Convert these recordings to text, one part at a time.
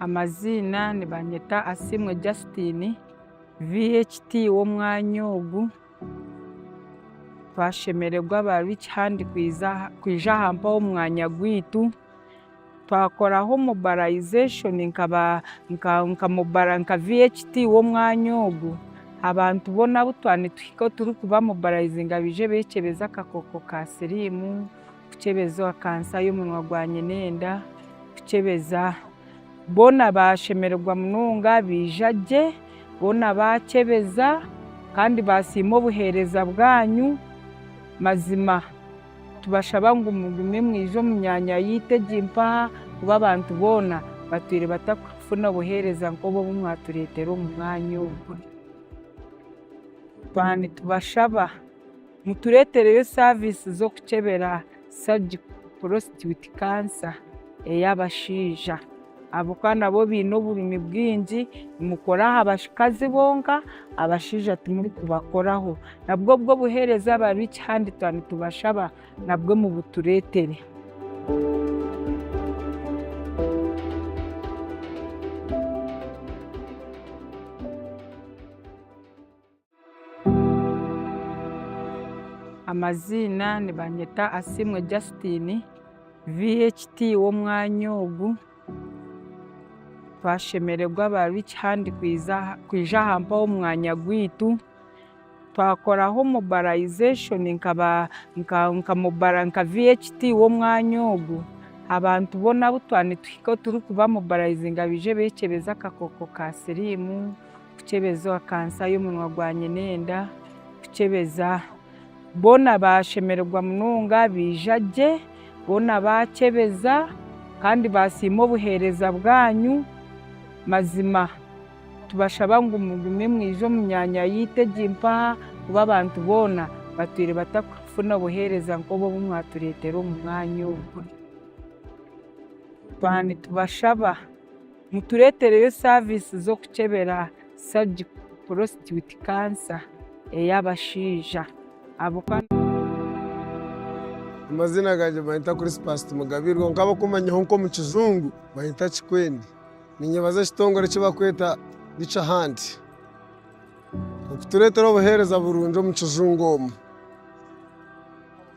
Amazina ni banyeta Asimwe Justin VHT wo Mulyowa twashemererwa ba Rich Hand kwija hampa wo mwanya gwitu twakoraho mobilization nka VHT wo Mulyowa abantu bona butwane twiko turi kuba mobilizinga bije bekebeza akakoko ka sirimu kucebeza kansa y'umunwa gwa nyenenda kucebeza bona bashemererwa munonga bijaje bona bakebeza kandi basimo buhereza bwanyu mazima tubashaba ngo umugume mwijo mu myanya yitegimpa kuba abantu bona batwire batakufuna buhereza ngo bo bumwaturetero mu mwanya ubwo bani tubashaba muturetere yo service zo kucebera surgical prostate cancer eyabashija abo kana bo bino burimi bwinji mukora abashikazi bonga abashija tumuri kubakoraho nabwo bwo buhereza ba Rich Hand tubashaba nabwo mu buturetere Amazina ni banyeta Asimwe Justin VHT wo Mulyowa twashemererwa ba Rich Hand kwija hampa wo mwanya gwitu twakoraho mobilization nka VHT wo Mulyowa abantu bona butwane twiko turi kuba mobilizinga bije bekebeza akakoko ka sirimu kucebeza kansa y'umunwa gwa nyenenda kucebeza bona bashemererwa munonga bijaje bona bakebeza kandi basimo buhereza bwanyu mazima tubashaba ngo umugume mwijo mu myanya yitegimpa kuba abantu bona batwire batakufuna buhereza ngo bo bumwaturetero mu mwanya ubwo bani tubashaba muturetere yo service zo kucebera surgical prostate cancer eyabashija abo amazina gaje bayita kuri Spast Mugabirwa nkaba kumanya nko mu kizungu bayita Chikwendi ninyebaza kitongore kibakweta Rich Hand kuturetero buhereza burunjo mu kizungu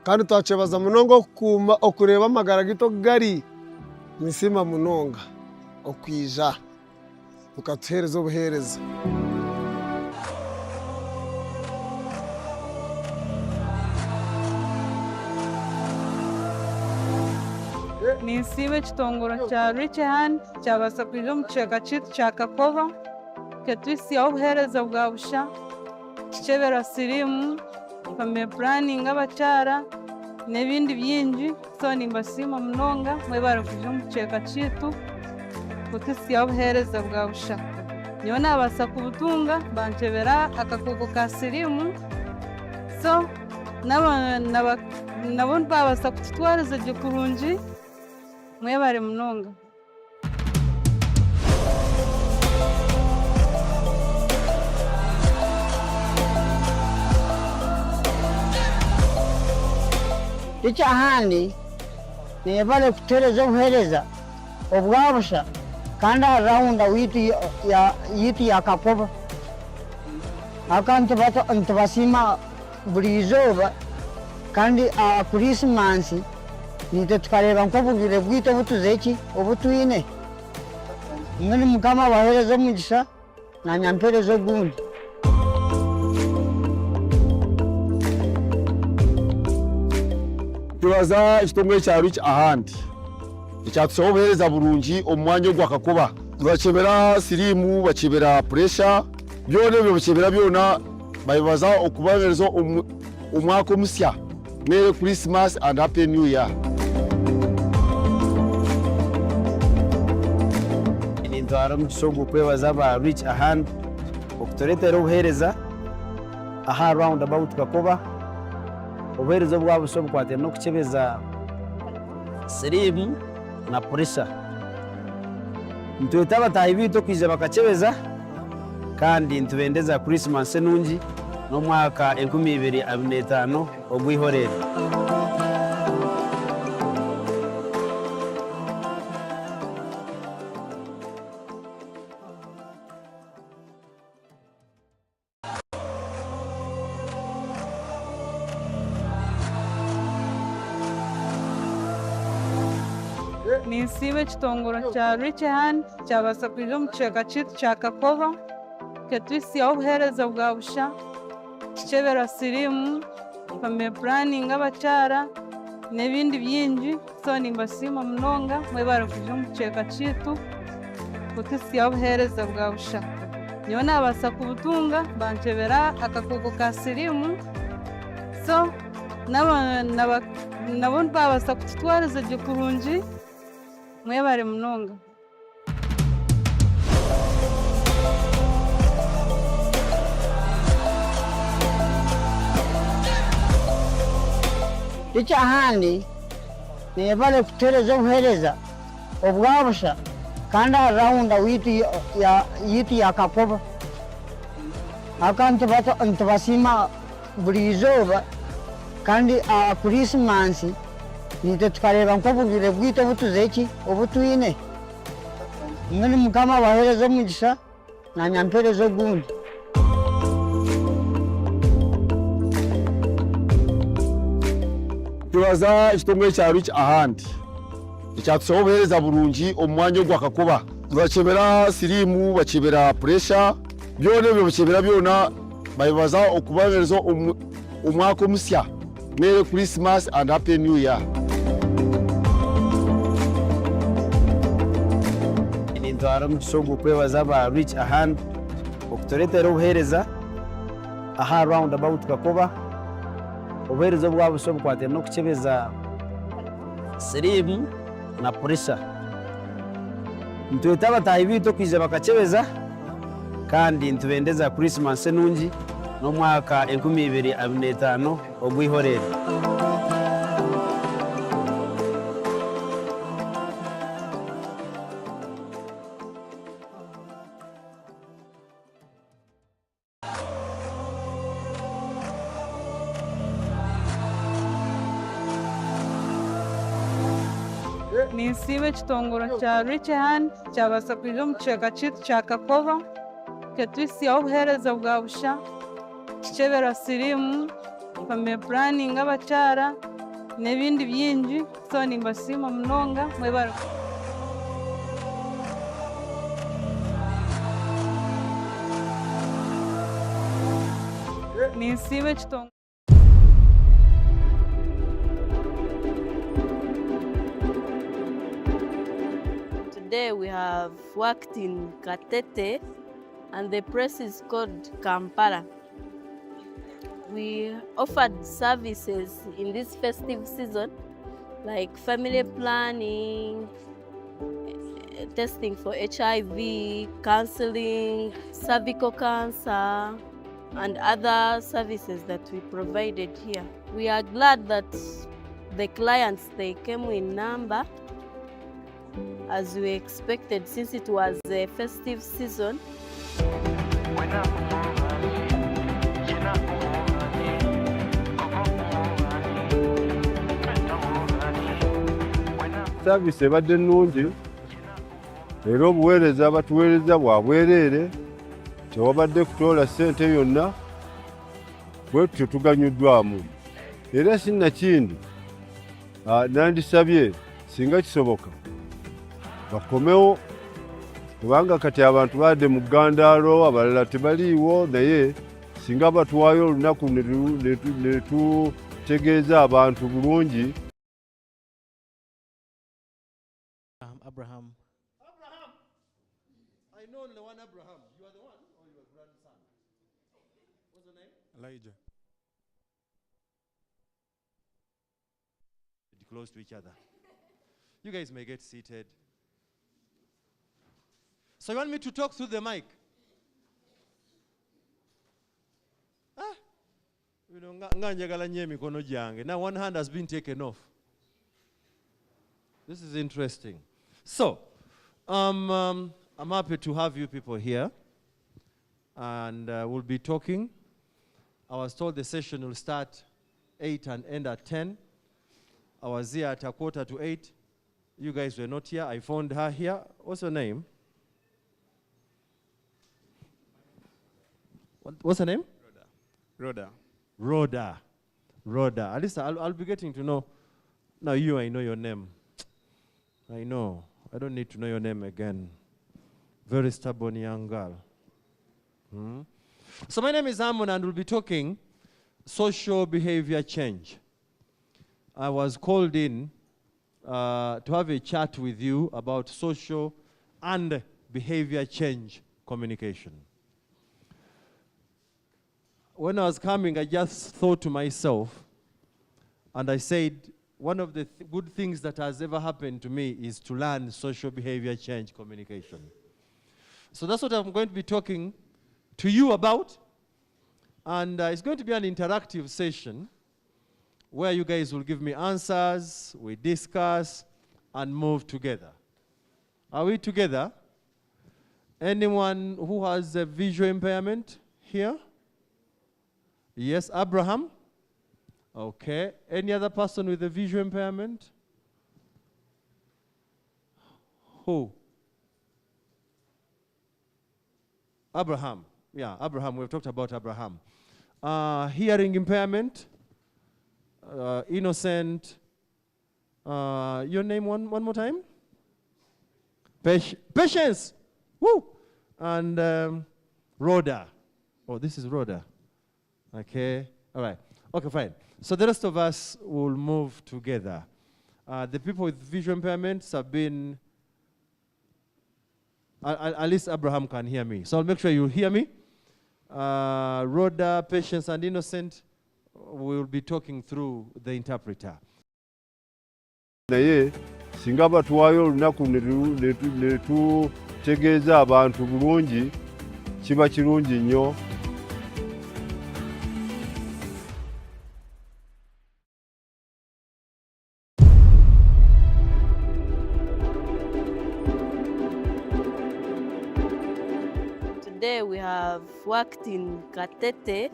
kandi twacebaza munongo kuma okureba amagara gito gari nisima munonga okwija ukatuhereza buhereza Nisibe kitongoro cha Rich Hand cyabasa kwija mu ceka citu cya Kakoba ketwisi aho buhereza bwa busha kicebera sirimu family planning abacara nebindi byinji so nimbasima munonga mwe barakwija mu ceka citu kutisi aho buhereza bwa busha niyo nabasa kubutunga bancebera akakoko ka sirimu so nabo babasa kututwareza gikurunji mwebare munonga Rich Hand nebale kutereza buhereza obwabusha kandi arounda yitu ya Kakoba akantu ntibasima buri izuba kandi Christmas nite tukareba nko bugire bwite butuzeki obutwine ngani mukama bahereza mugisha na nyamperezo gundi tubaza ikitomwe cya Rich Hand icyatso buhereza burungi omwanya gwa Kakoba bacebera sirimu bacebera pressure byone bacebera byona bayibaza okubahereza umwaka omusya Merry Christmas and Happy New Year. Ndwara mushogo kwebaza ba Rich Hand okutoretera ubuhereza aha round about Kakoba ubuhereza bwabo so bukwatira no kucebeza sirimu na pressure ntweta batahibito kwije bakacebeza kandi ntubendeza Christmas nungi no mwaka 2025 ogwihorera. ninsiiba ekitongoro kya Rich Hand kyabaasa kwija omu kicweka kyaitu kya Kakoba kitwisyaho obuheereza bwa busha, kikyebera siriimu, family planning abakyara n'ebindi bingi. So nimbasiima munonga mwebare kwija omu kicweka kyaitu kutwisyaho obuheereza bwa busha. Nyowe naabaasa kubutunga bankyebera akakooko ka siriimu, so nabo babaasa kututwariza gye kurungi. Mwebare munonga. icyahandi nebale kutereza obuheereza obwabusha kandi aha rawunda yitu ya Kakoba aka ntibasiima buri izooba kandi aha Christmas nitwe tukareeba nk'obugwire bwitu obutwine. Mbwenu Mukama abaheereze omugisha nanyampereza ogundi. tubaza ekitongole kya Rich Hand ekyatusaba obuheereza burungi omu mwanya ogwa Kakoba. Bakebera siriimu, bakebera puresha, byona ebyo bakebera byona babibaza okubahereza omwaka omusya. Merry Christmas and Happy New Year. Nintwara omugisha ogw'okwebaza aba Rich Hand okutureetera obuheereza aha roundabout Kakoba. Obuheereza obwabusha obukwatire n'okukyebeza siriimu na puresha. Ntweta abataahi biitu okwija bakakyebeza kandi ntubendeza Christmas enungi n'omwaka 2025 ogwihorere. Ninsiiba ekitongoro kya Rich Hand kyabaasa kwija omu kicweka kyaitu kya Kakoba kitwisyaho obuheereza bwa busha, kikyebera siriimu, family planning abakyara n'ebindi bingi. So nimbasiima munonga mwebare. Ninsiiba ekitongoro. Today we have worked in Katete and the place is called Kampala. We offered services in this festive season like family planning, testing for HIV, counseling, cervical cancer, and other services that we provided here. We are glad that the clients, they came in number as we expected since it was a festive season. Service ebadde nnungi era obuweereza batuweereza bwa bwereere, tewabadde kutoola ssente yonna, bwe tutyo tuganyuddwamu. Era sinnakindi nandisabye singa kisoboka bakomewo, kubanga kati abantu badde mu ggandaalo, abalala tebaliiwo, naye singa batuwaayo olunaku ne tutegeeza abantu bulungi. Abraham. I know the one Abraham. You are the one or your grandson? What's the name? Elijah. Close to each other. You guys may get seated. So you want me to talk through the mic? You know, nganjagala nnyo emikono gyange. Now one hand has been taken off. This is interesting. So, I'm happy to have you people here, and we'll be talking. I was told the session will start 8 and end at 10. I was here at 7:45. You guys were not here. I found her here. What's her name? What's her name? Rhoda. Rhoda. Rhoda. At least I'll be getting to know. Now you, I know your name. I know. I don't need to know your name again. Very stubborn young girl. So my name is Amon, and we'll be talking social behavior change. I was called in to have a chat with you about social and behavior change communication. When I was coming, I just thought to myself, and I said, one of the good things that has ever happened to me is to learn social behavior change communication. So that's what I'm going to be talking to you about. And it's going to be an interactive session where you guys will give me answers, we discuss, and move together. Are we together? Anyone who has a visual impairment here? Yes, Abraham? Okay. Any other person with a visual impairment? Who? Abraham. Yeah, Abraham. We've talked about Abraham. Hearing impairment? Innocent. Your name one more time? Patience. Woo! And Rhoda. Oh, this is Rhoda. Okay. All right. Okay, fine. So the rest of us will move together. The people with visual impairments have been, at least Abraham can hear me. So I'll make sure you hear me. Rhoda, Patience, and Innocent will be talking through the interpreter. naye singa batuwaayo olunaku ne tutegeeza abantu bulungi kiba kirungi nnyo. Today we have worked in Katete,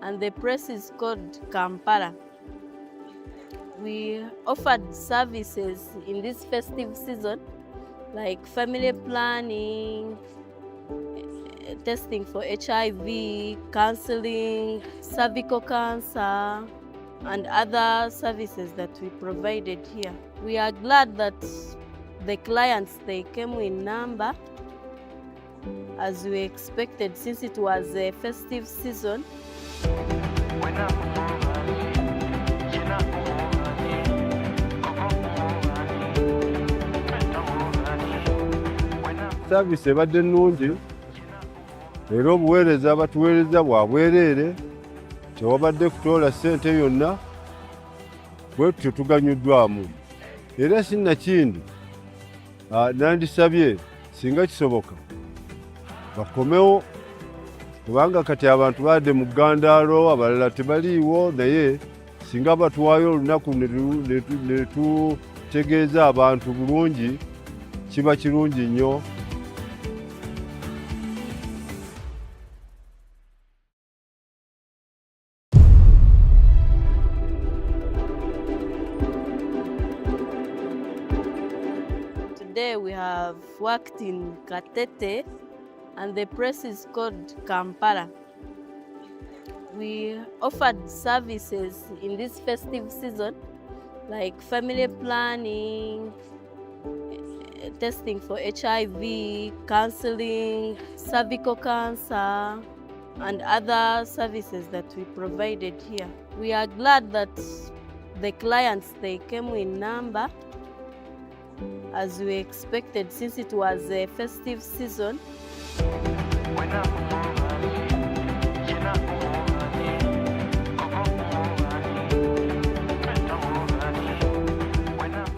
and the place is called Kampala. We offered services in this festive season, like family planning, testing for HIV, counseling, cervical cancer, and other services that we provided here. We are glad that the clients, they came in number as we expected, since it was a festive season. Service ebadde nnungi era obuweereza batuweereza bwa bwereere, tewabadde kutoola ssente yonna, bwe tutyo tuganyuddwamu. Era sinnakindi nandisabye singa kisoboka bakomewo, kubanga kati abantu baadde mu ggandaalo, abalala tebaliiwo, naye singa batuwaayo olunaku ne tutegeeza abantu bulungi kiba kirungi nnyo. Today we have worked in Katete, and the place is called Kampala. We offered services in this festive season, like family planning, testing for HIV, counseling, cervical cancer, and other services that we provided here. We are glad that the clients, they came in number as we expected, since it was a festive season.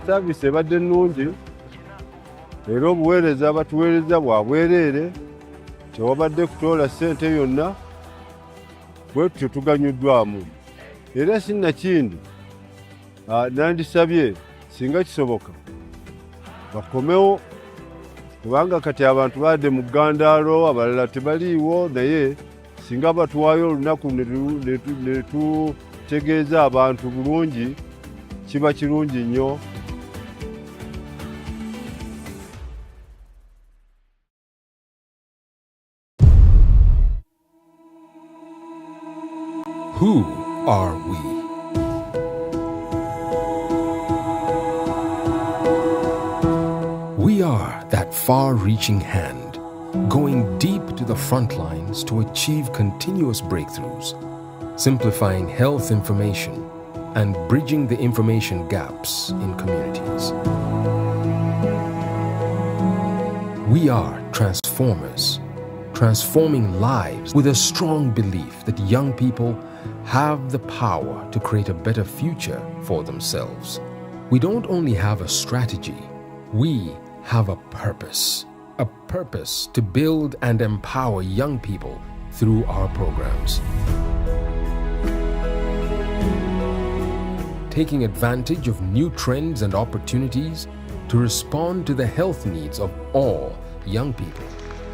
Service ebadde nnungi era obuweereza batuweereza bwa bwereere, tewabadde kutoola ssente yonna, bwe tutyo tuganyuddwamu. Era sinnakindi nandisabye singa kisoboka bakomewo, kubanga kati abantu baadde mu ggandaalo, abalala tebaliiwo, naye singa batuwaayo olunaku ne tutegeeza abantu bulungi kiba kirungi nnyo. Who are we? far-reaching hand, going deep to the front lines to achieve continuous breakthroughs, simplifying health information and bridging the information gaps in communities. We are transformers, transforming lives with a strong belief that young people have the power to create a better future for themselves. We don't only have a strategy, we have a purpose to build and empower young people through our programs. Taking advantage of new trends and opportunities to respond to the health needs of all young people.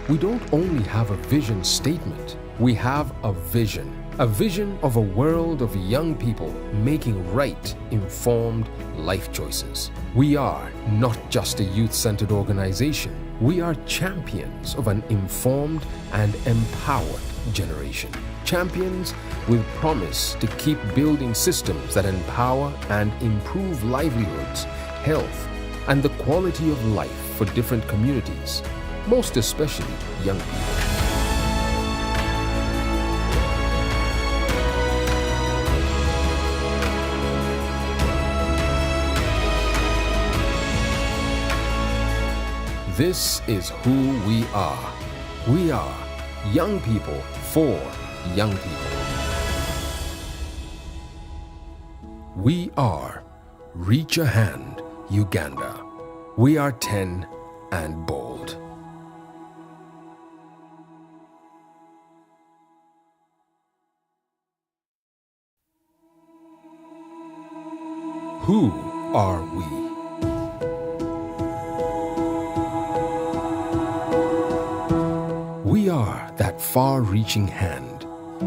We don't only have a vision statement, we have a vision of a world of young people making right, informed life choices. We are not just a youth-centered organization, we are champions of an informed and empowered generation. Champions with promise to keep building systems that empower and improve livelihoods, health, and the quality of life for different communities, most especially young people. This is who we are. We are young people for young people. We are Reach a Hand, Uganda. We are 10 and bold. Who are we? We are that far-reaching hand,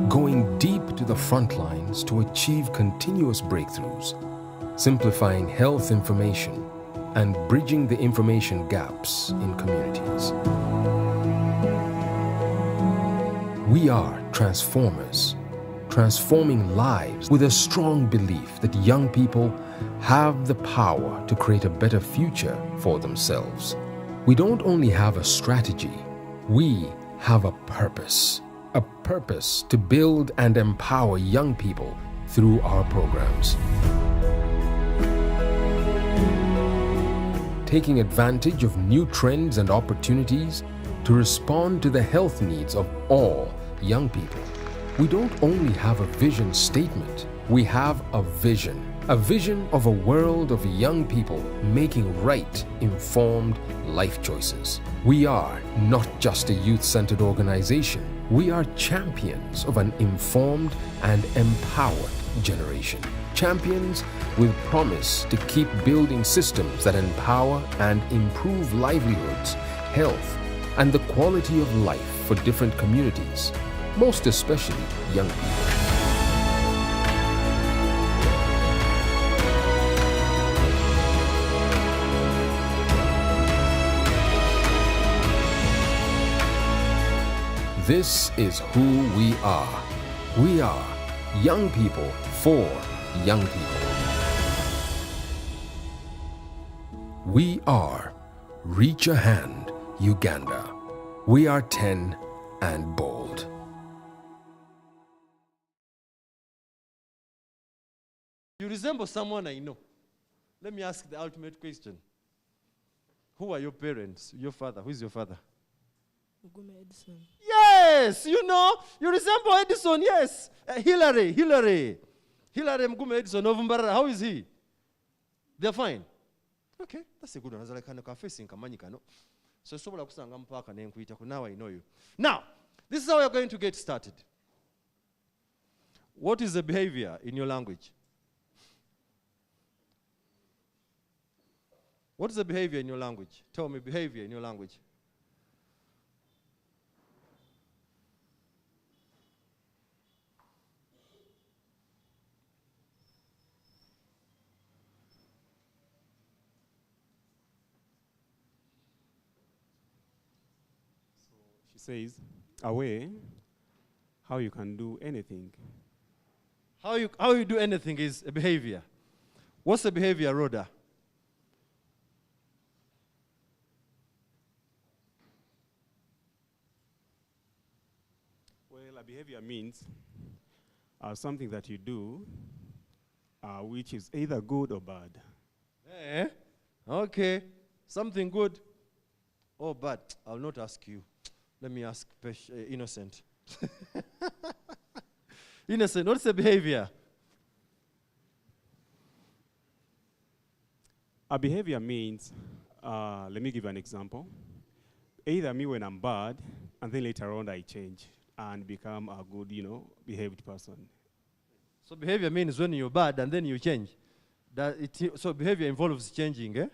going deep to the front lines to achieve continuous breakthroughs, simplifying health information and bridging the information gaps in communities. We are transformers, transforming lives with a strong belief that young people have the power to create a better future for themselves. We don't only have a strategy, we have a purpose to build and empower young people through our programs. Taking advantage of new trends and opportunities to respond to the health needs of all young people. We don't only have a vision statement, we have a vision of a world of young people making right, informed life choices. We are not just a youth-centered organization, we are champions of an informed and empowered generation. Champions with promise to keep building systems that empower and improve livelihoods, health, and the quality of life for different communities, most especially young people. This is who we are. We are young people for young people. We are Reach a Hand, Uganda. We are 10 and bold. You resemble someone I know. Let me ask the ultimate question. Who are your parents? Your father? Who is your father? Edison. Yes, you know, you resemble Edison, yes. Hillary Mgume Edison of Mbarara. How is he? They're fine. Okay, that's a good one. As I kind of facing Kamanyika, so sobola kusanga mpaka nenkuita. Now I know you. Now, this is how we're going to get started. What is the behavior in your language? What is the behavior in your language? Tell me behavior in your language. She says, a way how you can do anything. How you do anything is a behavior. What's the behavior, Rhoda? behavior means something that you do which is either good or bad. Eh? Okay. Something good or bad. I'll not ask you. Let me ask Innocent. Innocent, what's the behavior? A behavior means, let me give you an example. Either me when I'm bad, and then later on I change and become a good, behaved person. So behavior means when you're bad and then you change. So behavior involves changing, eh?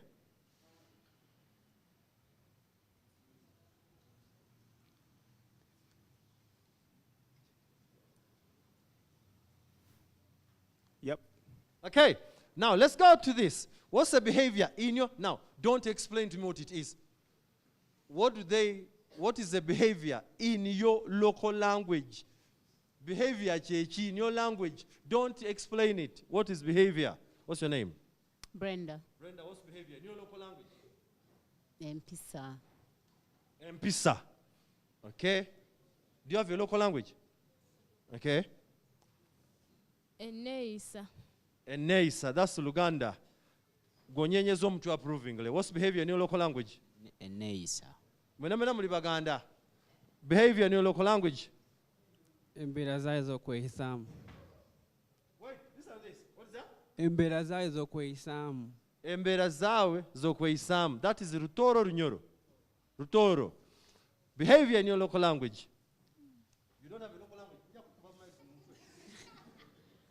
Yep. Okay, now let's go to this. What's the behavior in your... Now, don't explain to me what it is. What is the behavior in your local language? Behavior, chechi, in your language. Don't explain it. What is behavior? What's your name? Brenda. Brenda, what's behavior in your local language? Empisa. Empisa. Okay. Do you have your local language? Okay. Eneisa. Eneisa, that's Luganda. Gonyenyezo mtu approvingly. What's behavior in your local language? Eneisa. Mwenamena muli Baganda. Behavior in your local language? Embeera zaawe z'okweyisaamu. Wait, listen to this. What is that? Embeera zaawe z'okweyisaamu. Embeera zaawe z'okweyisaamu. That is Rutoro Runyoro. Rutoro. Behavior in your local language. You don't have a local language?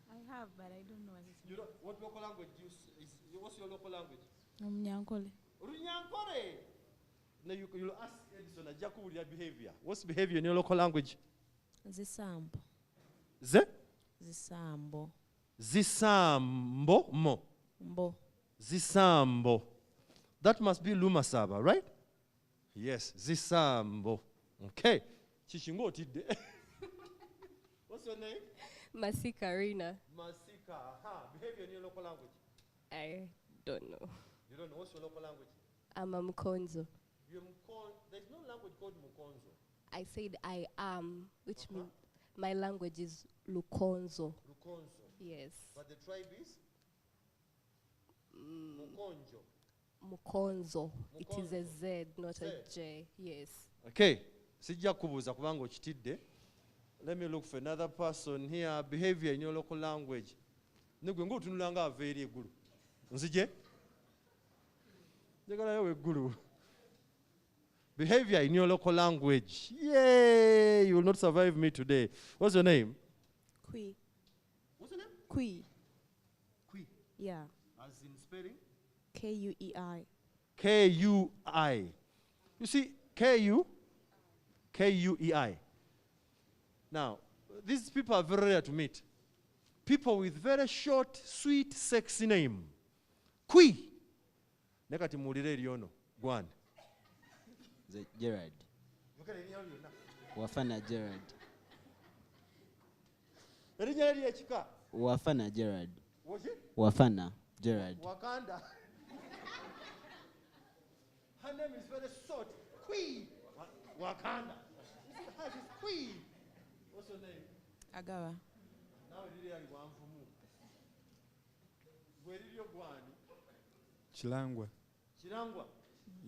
I have, but I don't know what it is. What local language what's your local language? Runyankole. Runyankole. Now you'll ask Edison your behavior. What's behavior in your local language? Zisambo. Zisambo. Zisambo mo. Mbo. Zisambo. That must be Lumasaba, right? Yes, Zisambo. Okay. Chishingo otide. What's your name? Masika Rina. Masika. Aha. Behavior in your local language? I don't know. You don't know. What's your local language? I'm a Mkonzo. There's no language called Mukonzo. I said I am, which means my language is Lukonzo. Lukonzo. Yes. But the tribe is? Mukonjo. Mukonzo. It is a Z, not a J. Yes. Okay. Sijja kubuuza kubanga okitidde. Let me look for another person here. Behavior in your local language. Negwe ng'otunula nga ava eri eggulu. Nzije? Njagalayo eggulu. Behavior in your local language. Yay! You will not survive me today. What's your name? Kui. What's your name? Kui. Kui. Yeah. As in spelling? K-U-E-I. K-U-I. You see, K-U-E-I. Now, these people are very rare to meet. People with very short, sweet, sexy name. Kui. Nekati mulire eryono. Gwan. Gerard. Wafana Gerard. Erinnya lye ekika. Wafana Gerard. Waki? Wafana Gerard. Wakanda. Her name is very short. Kui. Wakanda. This is Kui. What's your name? Agawa. Now really are one for mu. Where did you go? Chilangwa. Chilangwa.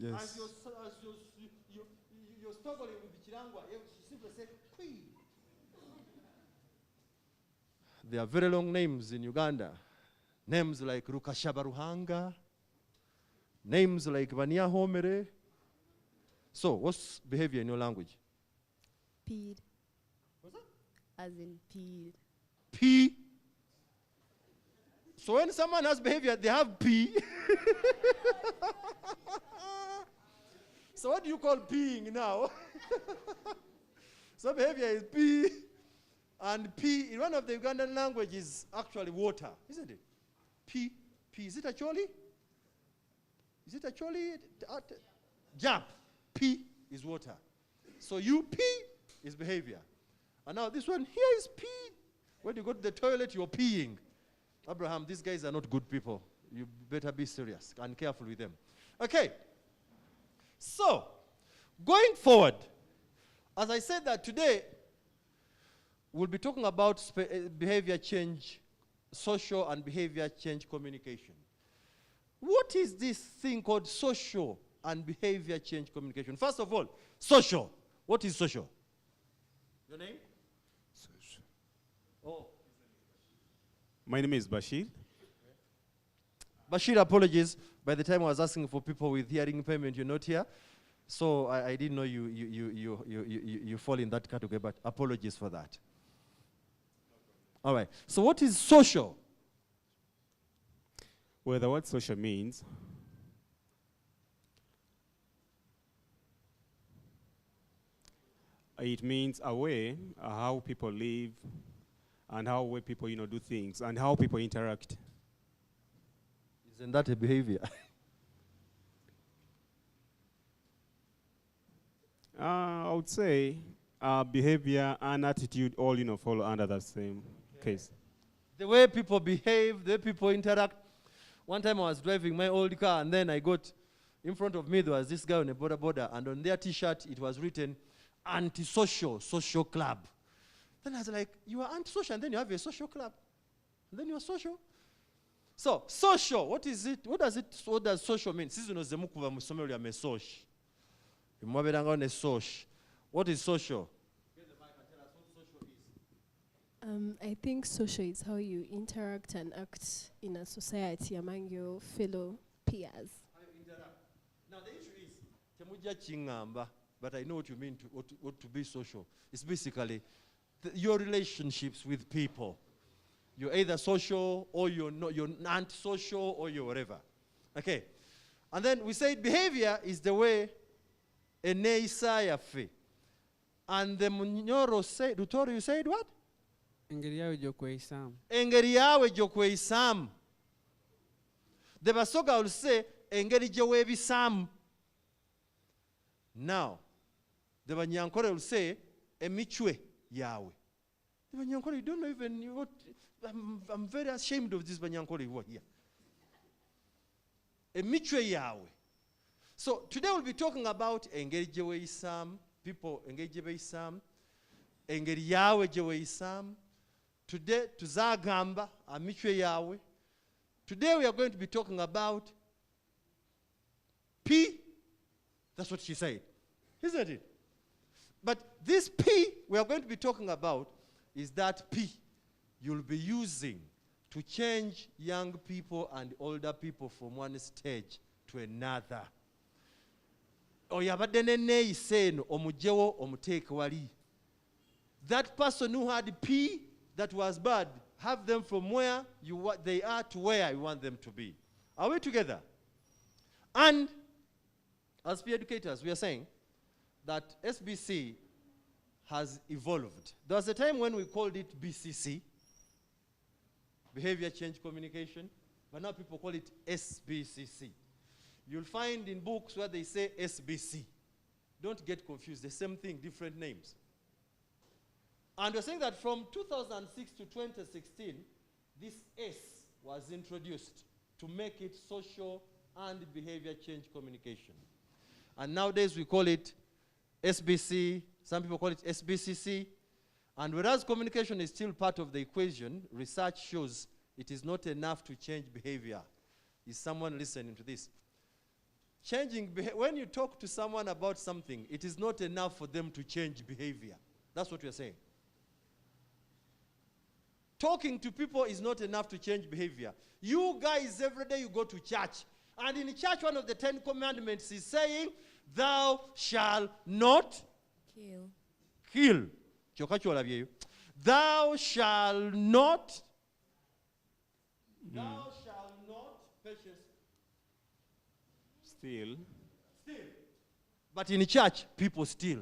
Yes. As you're struggling with the Chilangwa, you simply say Kui. There are very long names in Uganda. Names like Rukashabaruhanga. Names like Vania Homere. So, what's behavior in your language? Peed. What's that? As in peed. P. So when someone has behavior, they have P. So what do you call peeing now? So behavior is P. And P, in one of the Ugandan languages, is actually water, isn't it? P. Is it a choli? Is it a choli? Jump. P is water. So you P is behavior. And now this one here is P. When you go to the toilet, you're peeing. Abraham, these guys are not good people. You better be serious and careful with them. Okay. So, going forward, as I said that today, we'll be talking about behavior change, social and behavior change communication. What is this thing called social and behavior change communication? First of all, social. What is social? Your name? Social. Oh. My name is Bashir. Bashir, apologies. By the time I was asking for people with hearing impairment, you're not here. So I didn't know you fall in that category, but apologies for that. All right. So what is social? Well, the word social means it means a way how people live and how way people do things and how people interact. Isn't that a behavior? I would say behavior and attitude all follow under the same case. The way people behave, the way people interact. One time I was driving my old car, and then I got in front of me, there was this guy on a border, and on their T-shirt it was written antisocial, social club. Then I was like, you are antisocial, and then you have a social club, and then you are social. So social, what is it? What does social mean? What is social? I think social is how you interact and act in a society among your fellow peers. Now the issue is, temuja chingamba, but I know what you mean what to be social. It's basically your relationships with people. You're either social or you're antisocial or you're whatever. Okay. And then we say behavior is the way a neisa fe. And the Munyoro said, Rutori, you said what? Engeri yawe gy'okweyisaamu. Engeri yawe gy'okweyisaamu. The Basoga will say, engeri gye weebisaamu. Now, the Banyankore will say, emichwe yawe. The Banyankore, you don't know even what, I'm very ashamed of this Banyankore who are here. Emichwe yawe. So today we'll be talking about engeri gye weeyisaamu, people engeri gye beeyisaamu, engeri yawe gye weeyisaamu. Today, tuzagamba amichwe yawe. Today we are going to be talking about P. That's what she said, isn't it? But this P we are going to be talking about is that P you'll be using to change young people and older people from one stage to another. Oyabadde neneeyisa eno omugyewo omuteeke wali. That person who had P that was bad, have them from where they are to where you want them to be. Are we together? And as peer educators, we are saying that SBC has evolved. There was a time when we called it BCC, Behavior Change Communication, but now people call it SBCC. You'll find in books where they say SBC. Don't get confused, the same thing, different names. And we're saying that from 2006 to 2016, this S was introduced to make it social and behavior change communication. And nowadays we call it SBC, some people call it SBCC. And whereas communication is still part of the equation, research shows it is not enough to change behavior. Is someone listening to this? When you talk to someone about something, it is not enough for them to change behavior. That's what we're saying. Talking to people is not enough to change behavior. You guys, every day you go to church. And in church, one of the 10 commandments is saying, thou shalt not kill. Thou shalt not. Thou shalt not steal. But in church, people steal.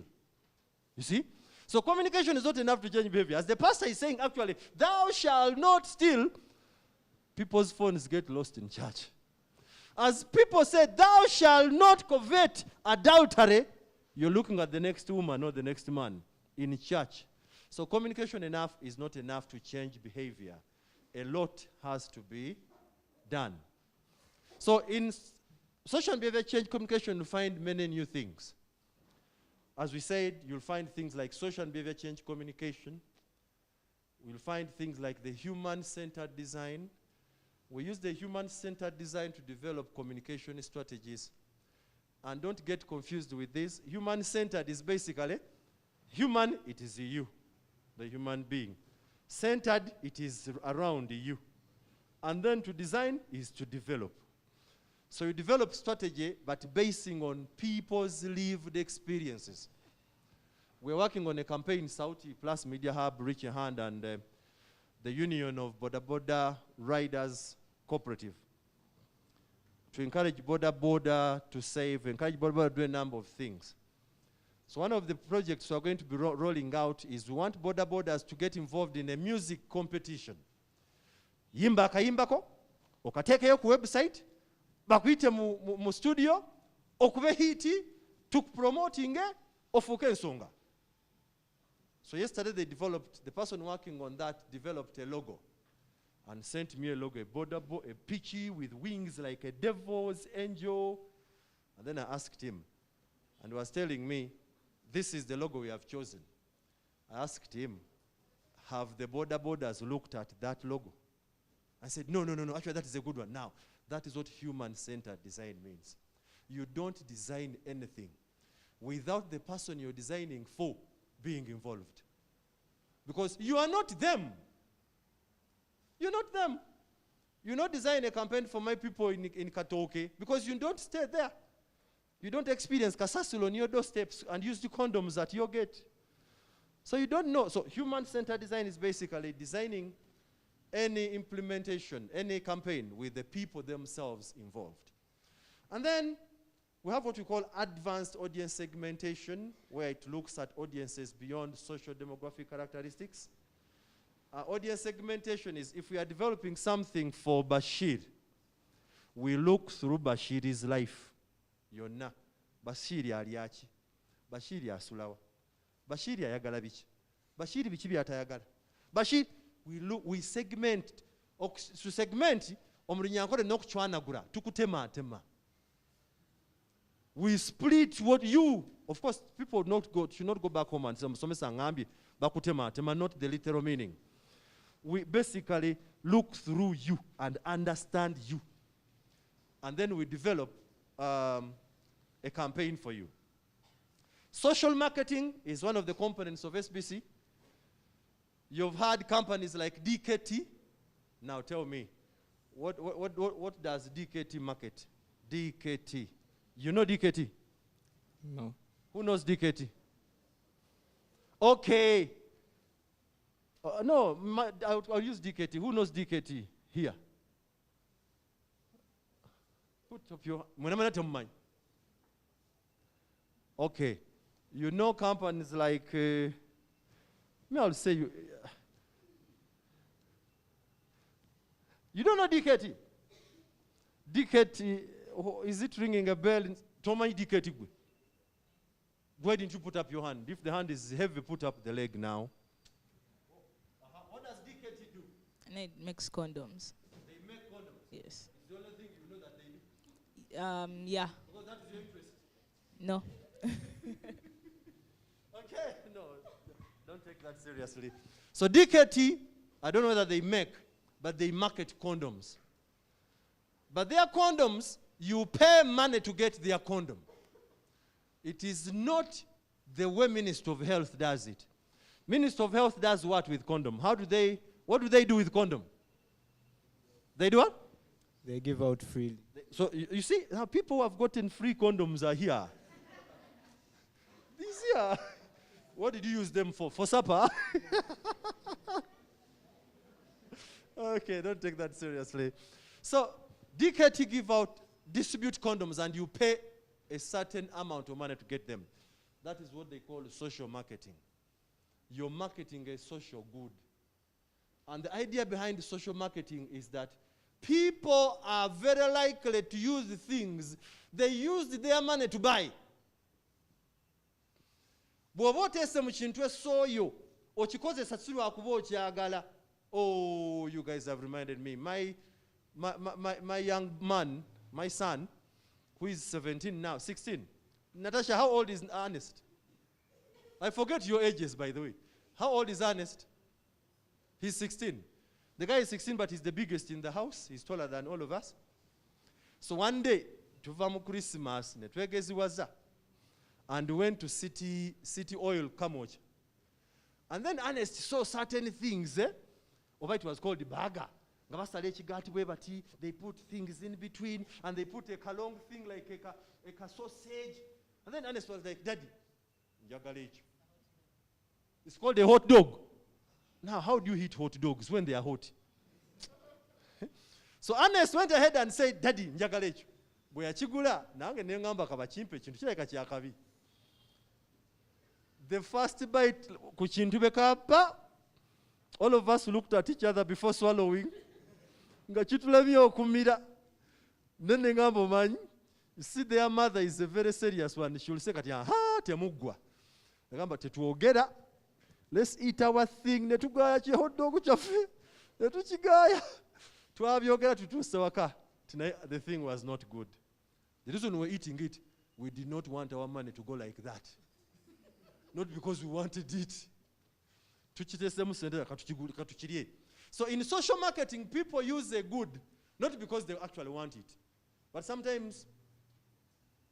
You see? So communication is not enough to change behavior. As the pastor is saying, actually, thou shalt not steal, people's phones get lost in church. As people say, thou shalt not covet adultery, you're looking at the next woman or the next man in church. So communication enough is not enough to change behavior. A lot has to be done. So in social and behavior change communication, you find many new things. As we said, you'll find things like social and behavior change communication, we'll find things like the human-centered design. We use the human-centered design to develop communication strategies. And don't get confused with this. Human-centered is basically, human, it is you, the human being. Centered, it is around you. And then to design is to develop. So you develop strategy, but basing on people's lived experiences. We're working on a campaign, Sauti Plus Media Hub, Reach a Hand, and the Union of Boda Boda Riders Cooperative, to encourage Boda to save, encourage Boda to do a number of things. So one of the projects we're going to be rolling out is we want Bodas to get involved in a music competition. Yimba akayimbako, okatekeyo ku website, bakuyite mu studio, okube hiti, tukupromoting, ofuke ensonga. So yesterday the person working on that developed a logo and sent me a logo, a peachy with wings like a devil's angel. And then I asked him, and he was telling me, this is the logo we have chosen. I asked him, have the Bodas looked at that logo? I said, no, actually that is a good one. Now, that is what human-centered design means. You don't design anything without the person you're designing for being involved. Because you are not them. You're not them. You not design a campaign for my people in Katoke because you don't stay there. You don't experience Kasasul on your doorsteps and use the condoms at your gate. So you don't know. So human-centered design is basically designing any implementation, any campaign with the people themselves involved. And then we have what we call advanced audience segmentation, where it looks at audiences beyond social demographic characteristics. Audience segmentation is if we are developing something for Bashir, we look through Bashir's life. Yonna. Bashir aliachi. Bashir asulawa. Bashir ayagala biki. Bashir biki byatayagala. Bashir, we segment. To segment, omulinyankole n'okuchwanagula tukutema. We split what you, of course, people should not go back home and say, "Somesa ngambi bakutema," not the literal meaning. We basically look through you and understand you. And then we develop a campaign for you. Social marketing is one of the components of SBC. You've had companies like DKT. Now tell me, what does DKT market? DKT. You know DKT? No. Who knows DKT? Okay. No, I'll use DKT. Who knows DKT here? Put up your mind. Okay. You know companies like, I'll say you. You don't know DKT? DKT, is it ringing a bell? Tomai DKT. Why didn't you put up your hand? If the hand is heavy, put up the leg now. What does DKT do? And it makes condoms. They make condoms? Yes. It's the only thing you know that they do? Yeah. Because that is your interest? No. Okay, no, don't take that seriously. So DKT, I don't know whether they make, but they market condoms. But their condoms, you pay money to get their condom. It is not the way Minister of Health does it. Minister of Health does what with condom? What do they do with condom? They do what? They give out freely. So you see, now people who have gotten free condoms are here. These here. What did you use them for? For supper? Okay, don't take that seriously. So DKT distribute condoms and you pay a certain amount of money to get them. That is what they call social marketing. You're marketing a social good. And the idea behind social marketing is that people are very likely to use the things they used their money to buy. Oh, you guys have reminded me. My young man, my son, who is 17 now, 16. Natasha, how old is Ernest? I forget your ages, by the way. How old is Ernest? He's 16. The guy is 16, but he's the biggest in the house. He's taller than all of us. So one day, tuva mu Christmas, netwegeziwaza, and went to City Oil Kamocha. And then Ernest saw certain things, over it was called the burger. They put things in between, and they put a long thing like a sausage. And then Ernest was like, Daddy, it's called a hot dog. Now, how do you eat hot dogs when they are hot? So Ernest went ahead and said, Daddy, njagalecho. Bwe yakigula, nange nengamba kabachimpe kintu kireka kyakabi. The first bite, ku kintu bekapa, all of us looked at each other before swallowing. Nga kitulabye okumira. Then nengamba omanyi, you see their mother is a very serious one. She will say kati, aha, temuggwa. Nengamba tetuogera. Let's eat our thing. Netugaya ki hot dog kyaffe. Netukigaya. Twabyogera tutuuse waka. Tonight the thing was not good. The reason we were eating it, we did not want our money to go like that. Not because we wanted it. So in social marketing, people use a good, not because they actually want it. But sometimes,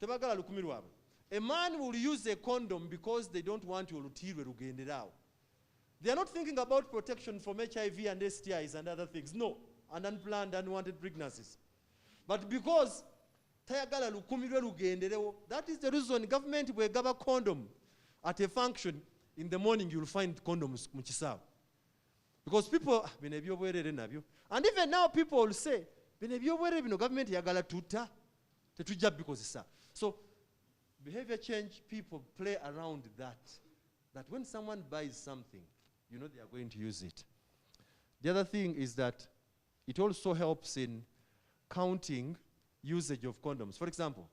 a man will use a condom because they don't want you to. They are not thinking about protection from HIV and STIs and other things. No, and unplanned, unwanted pregnancies. But because that is the reason government will give a condom at a function. In the morning, you'll find condoms. Because people, and even now people will say, government yagala tuta, because so behavior change, people play around that. That when someone buys something, you know they are going to use it. The other thing is that it also helps in counting usage of condoms. For example,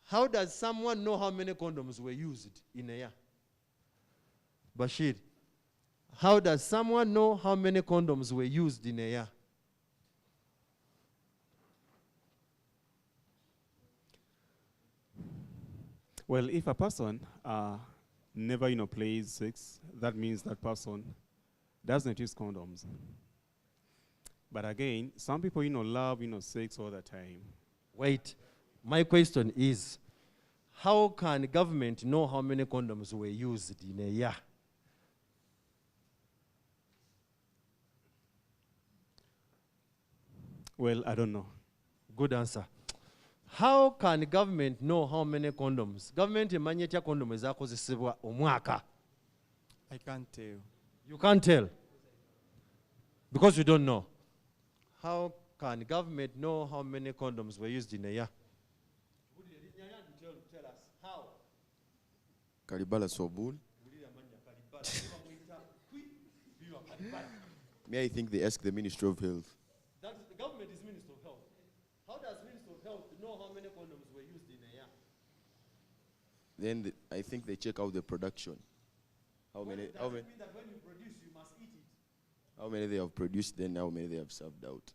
how does someone know how many condoms were used in a year? Bashir, how does someone know how many condoms were used in a year? Well, if a person never, plays sex, that means that person doesn't use condoms. But again, some people, love, sex all the time. Wait, my question is, how can government know how many condoms were used in a year? Well, I don't know. Good answer. How can government know how many condoms? Government emanye tya condoms ezakozesebwa omwaka. I can't tell. You can't tell? Because you don't know. How can government know how many condoms were used in a year? Tell us how. Kalibala Sobul. May I think they ask the Ministry of Health. That is, the government is Minister of Health. How does Minister of Health know how many condoms were used in a year? Then I think they check out the production. How many? Does it mean that when you produce, you must eat it? How many they have produced, then how many they have served out.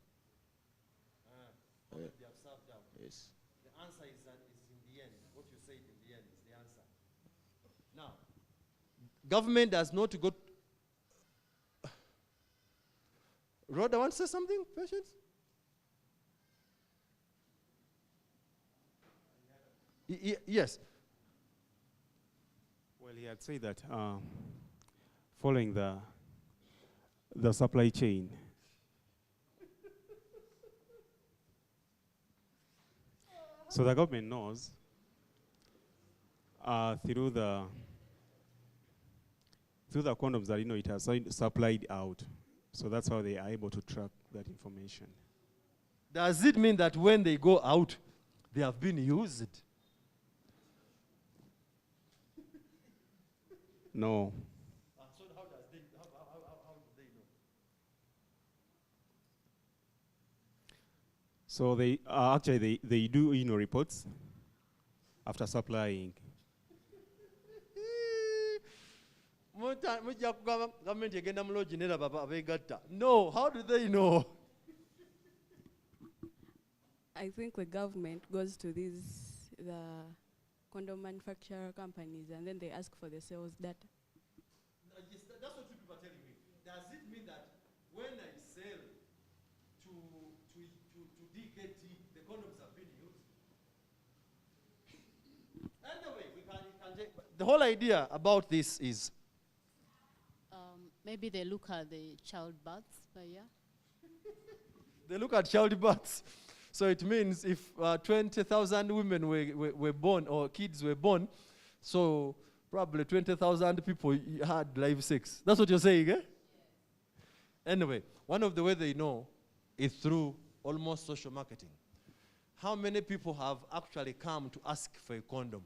How many they have served out? Yes. The answer is that it's in the end. What you said in the end is the answer. Now, government does not go. Rhoda, want to say something, Patience? Yes. Well, he had said that following the supply chain, so the government knows through the condoms that it has supplied out. So that's how they are able to track that information. Does it mean that when they go out, they have been used? No. So how do they know? So they actually they do reports after supplying. No, how do they know? I think the government goes to the condom manufacturer companies and then they ask for the sales data. Yes, that's what you people are telling me. Does it mean that the whole idea about this is Maybe they look at the childbirths per year. they look at childbirths. So it means if 20,000 women were born or kids were born, so probably 20,000 people had live sex. That's what you're saying, eh? Anyway, one of the ways they know is through almost social marketing. How many people have actually come to ask for a condom?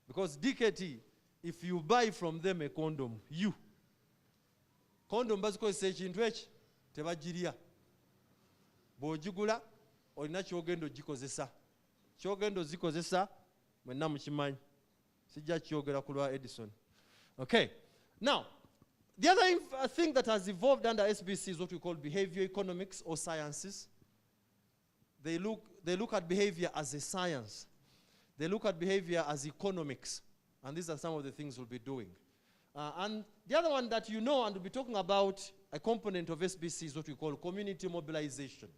Because DKT, if you buy from them a condom, condom bazikozesa ekintu eki tebagirya. Bw'ogigula olina kyogenda ogikozesa. Kyogenda ozikozesa mwenna mukimanyi. Sijja kyogera ku lwa Edison. Okay. Now, the other thing that has evolved under SBC is what we call behavior economics or sciences. They look at behavior as a science. They look at behavior as economics. And these are some of the things we'll be doing. And the other one that you know and we'll be talking about, a component of SBC is what we call community mobilization.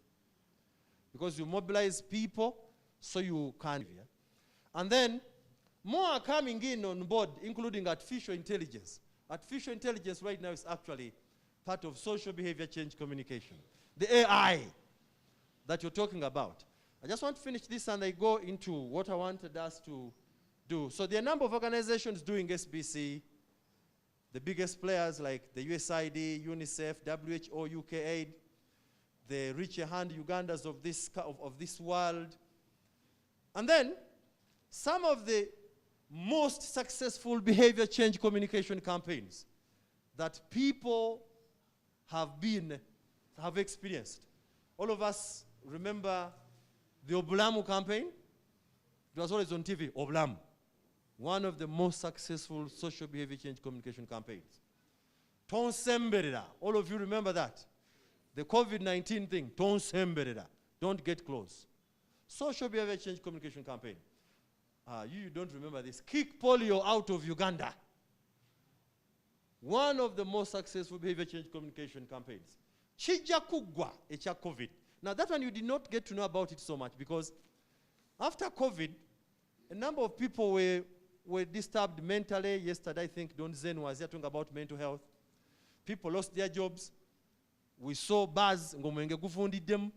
Because you mobilize people so you can. And then more are coming in on board, including artificial intelligence. Artificial intelligence right now is actually part of social behavior change communication. The AI that you're talking about. I just want to finish this and I go into what I wanted us to do. So there are a number of organizations doing SBC. The biggest players like the USAID, UNICEF, WHO, UKAID, the Reach Your Hand Ugandans of this world. And then some of the most successful behavior change communication campaigns that people have experienced. All of us remember the Obulamu campaign. It was always on TV, Obulamu. One of the most successful social behavior change communication campaigns. Tonsemberera, all of you remember that. The COVID-19 thing, Tonsemberera, don't get close. Social behavior change communication campaign. You don't remember this. Kick polio out of Uganda. One of the most successful behavior change communication campaigns. Chija kugwa echa COVID. Now that one you did not get to know about it so much because after COVID, a number of people were disturbed mentally. Yesterday, I think Don Zen was here talking about mental health. People lost their jobs. We saw bars, ngomwenge guvundidem.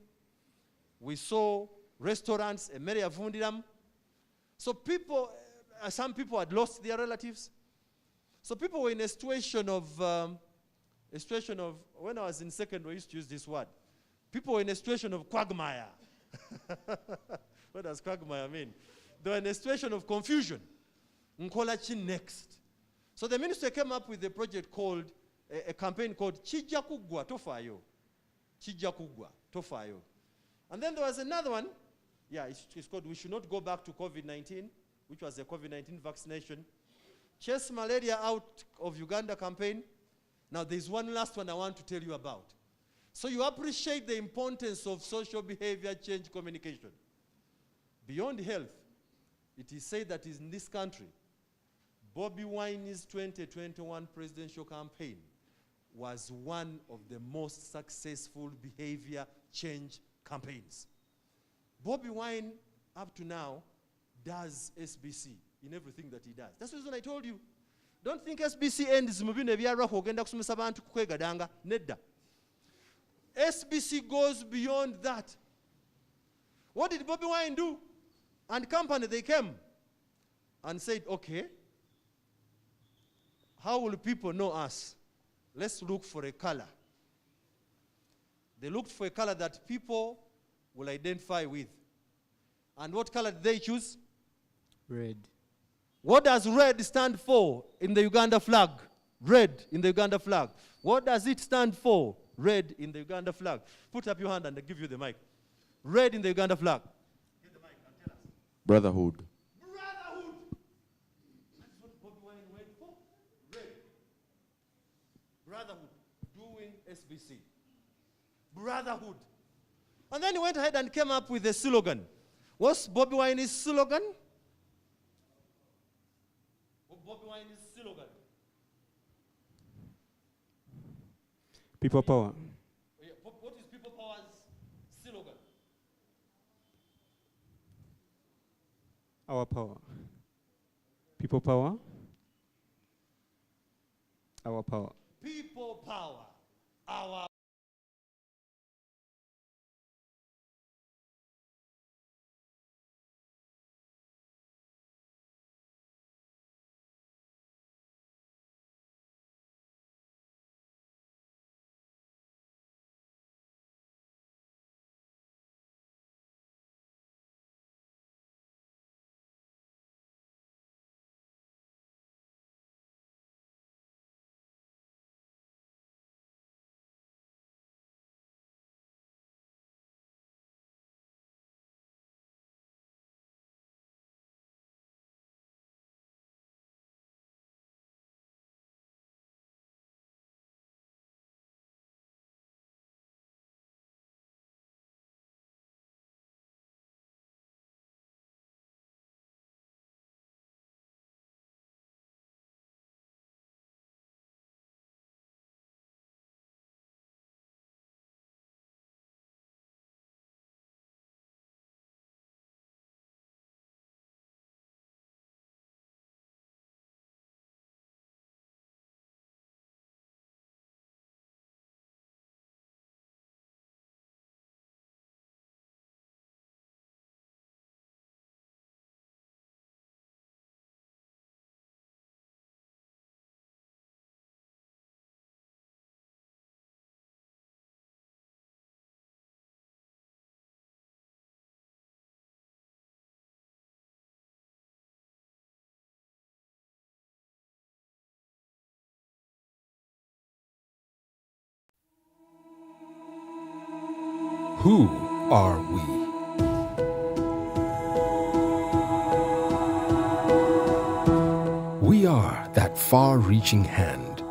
We saw restaurants, emere yavundiram. So people, some people had lost their relatives. So people were in a situation of, when I was in secondary, I used to use this word. People were in a situation of quagmire. What does quagmire mean? They were in a situation of confusion. Nkolachi next. So the minister came up with a project called, a campaign called Chija Kugwa Tofayo. Chija Kugwa Tofayo. And then there was another one. Yeah, it's called We Should Not Go Back to COVID-19, which was a COVID-19 vaccination. Chase Malaria Out of Uganda campaign. Now there's one last one I want to tell you about. So you appreciate the importance of social behavior change communication. Beyond health, it is said that in this country, Bobi Wine's 2021 presidential campaign was one of the most successful behavior change campaigns. Bobi Wine, up to now, does SBC in everything that he does. That's the reason I told you. Don't think SBC ends mubine byarwa kugenda kusomesa abantu kukwegadanga. Nedda. SBC goes beyond that. What did Bobi Wine do? And company, they came and said, okay, how will people know us? Let's look for a color. They looked for a color that people will identify with. And what color did they choose? Red. What does red stand for in the Uganda flag? Red in the Uganda flag. What does it stand for? Red in the Uganda flag. Put up your hand and I'll give you the mic. Red in the Uganda flag. Get the mic and tell us. Brotherhood. Brotherhood. That's what Bobi Wine went for. Red. Brotherhood. Doing SBC. Brotherhood. And then he went ahead and came up with a slogan. What's Bobi Wine's slogan? Bobi Wine's slogan. People power. What is People Power's slogan? Our power. People power. Our power. People power. Our Who are we? We are that far-reaching hand,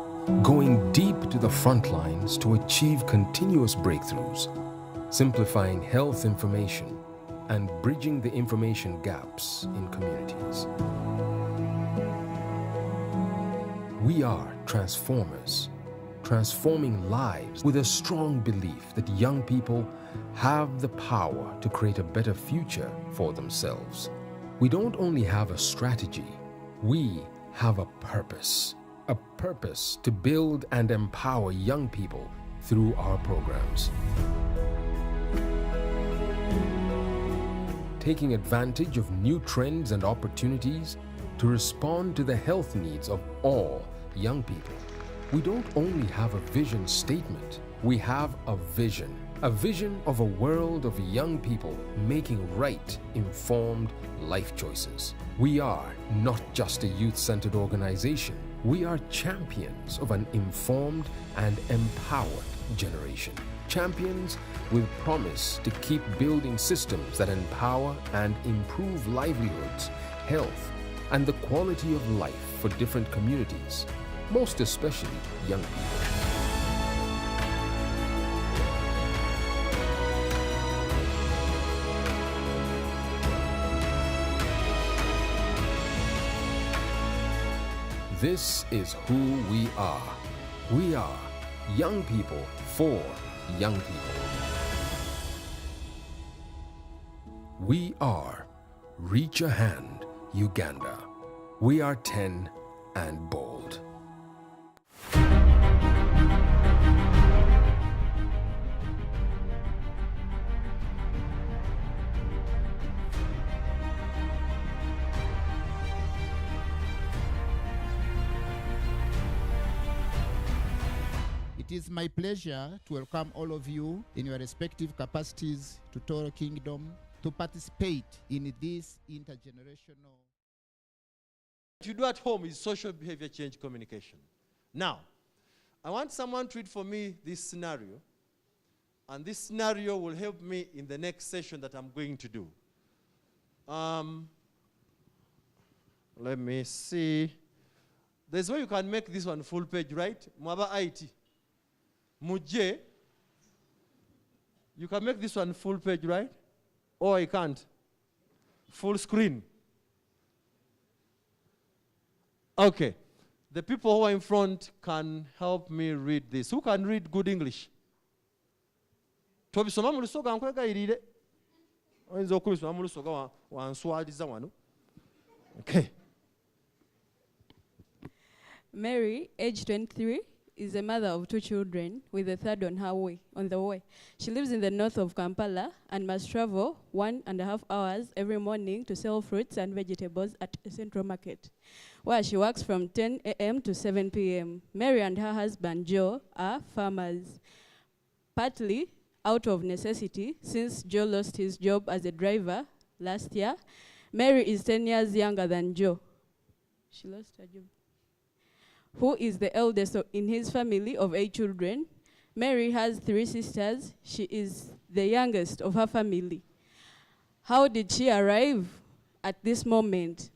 going deep to the front lines to achieve continuous breakthroughs, simplifying health information and bridging the information gaps in communities. We are transformers, transforming lives with a strong belief that young people have the power to create a better future for themselves. We don't only have a strategy, we have a purpose to build and empower young people through our programs. Taking advantage of new trends and opportunities to respond to the health needs of all young people. We don't only have a vision statement, we have a vision of a world of young people making right, informed life choices. We are not just a youth-centered organization, we are champions of an informed and empowered generation. Champions with promise to keep building systems that empower and improve livelihoods, health, and the quality of life for different communities, most especially young people. This is who we are. We are young people for young people. We are Reach a Hand, Uganda. We are 10 and bold. It is my pleasure to welcome all of you in your respective capacities to Toro Kingdom to participate in this intergenerational. What you do at home is social behavior change communication. Now, I want someone to read for me this scenario, and this scenario will help me in the next session that I'm going to do. Let me see. There's a way you can make this one full page, right? Mwaba IT. Muje. You can make this one full page, right? Or I can't. Full screen. Okay. The people who are in front can help me read this. Who can read good English? Tobisoma mu lusoga nkwegayirire. Oyinza okubisoma mu lusoga wanswaliza wano. Okay. Mary, age 23, is a mother of 2 children with a third on the way. She lives in the north of Kampala and must travel 1.5 hours every morning to sell fruits and vegetables at a central market, where she works from 10 a.m. to 7 p.m. Mary and her husband, Joe, are farmers, partly out of necessity since Joe lost his job as a driver last year. Mary is 10 years younger than Joe. She lost her job. Who is the eldest in his family of 8 children. Mary has 3 sisters. She is the youngest of her family. How did she arrive at this moment?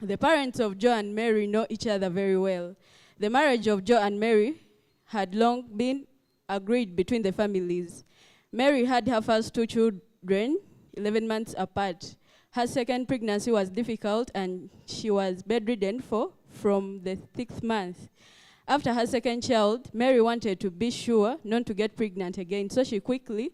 The parents of Joe and Mary know each other very well. The marriage of Joe and Mary had long been agreed between the families. Mary had her first 2 children 11 months apart. Her second pregnancy was difficult and she was bedridden from the 6th month. After her second child, Mary wanted to be sure not to get pregnant again, so so quickly,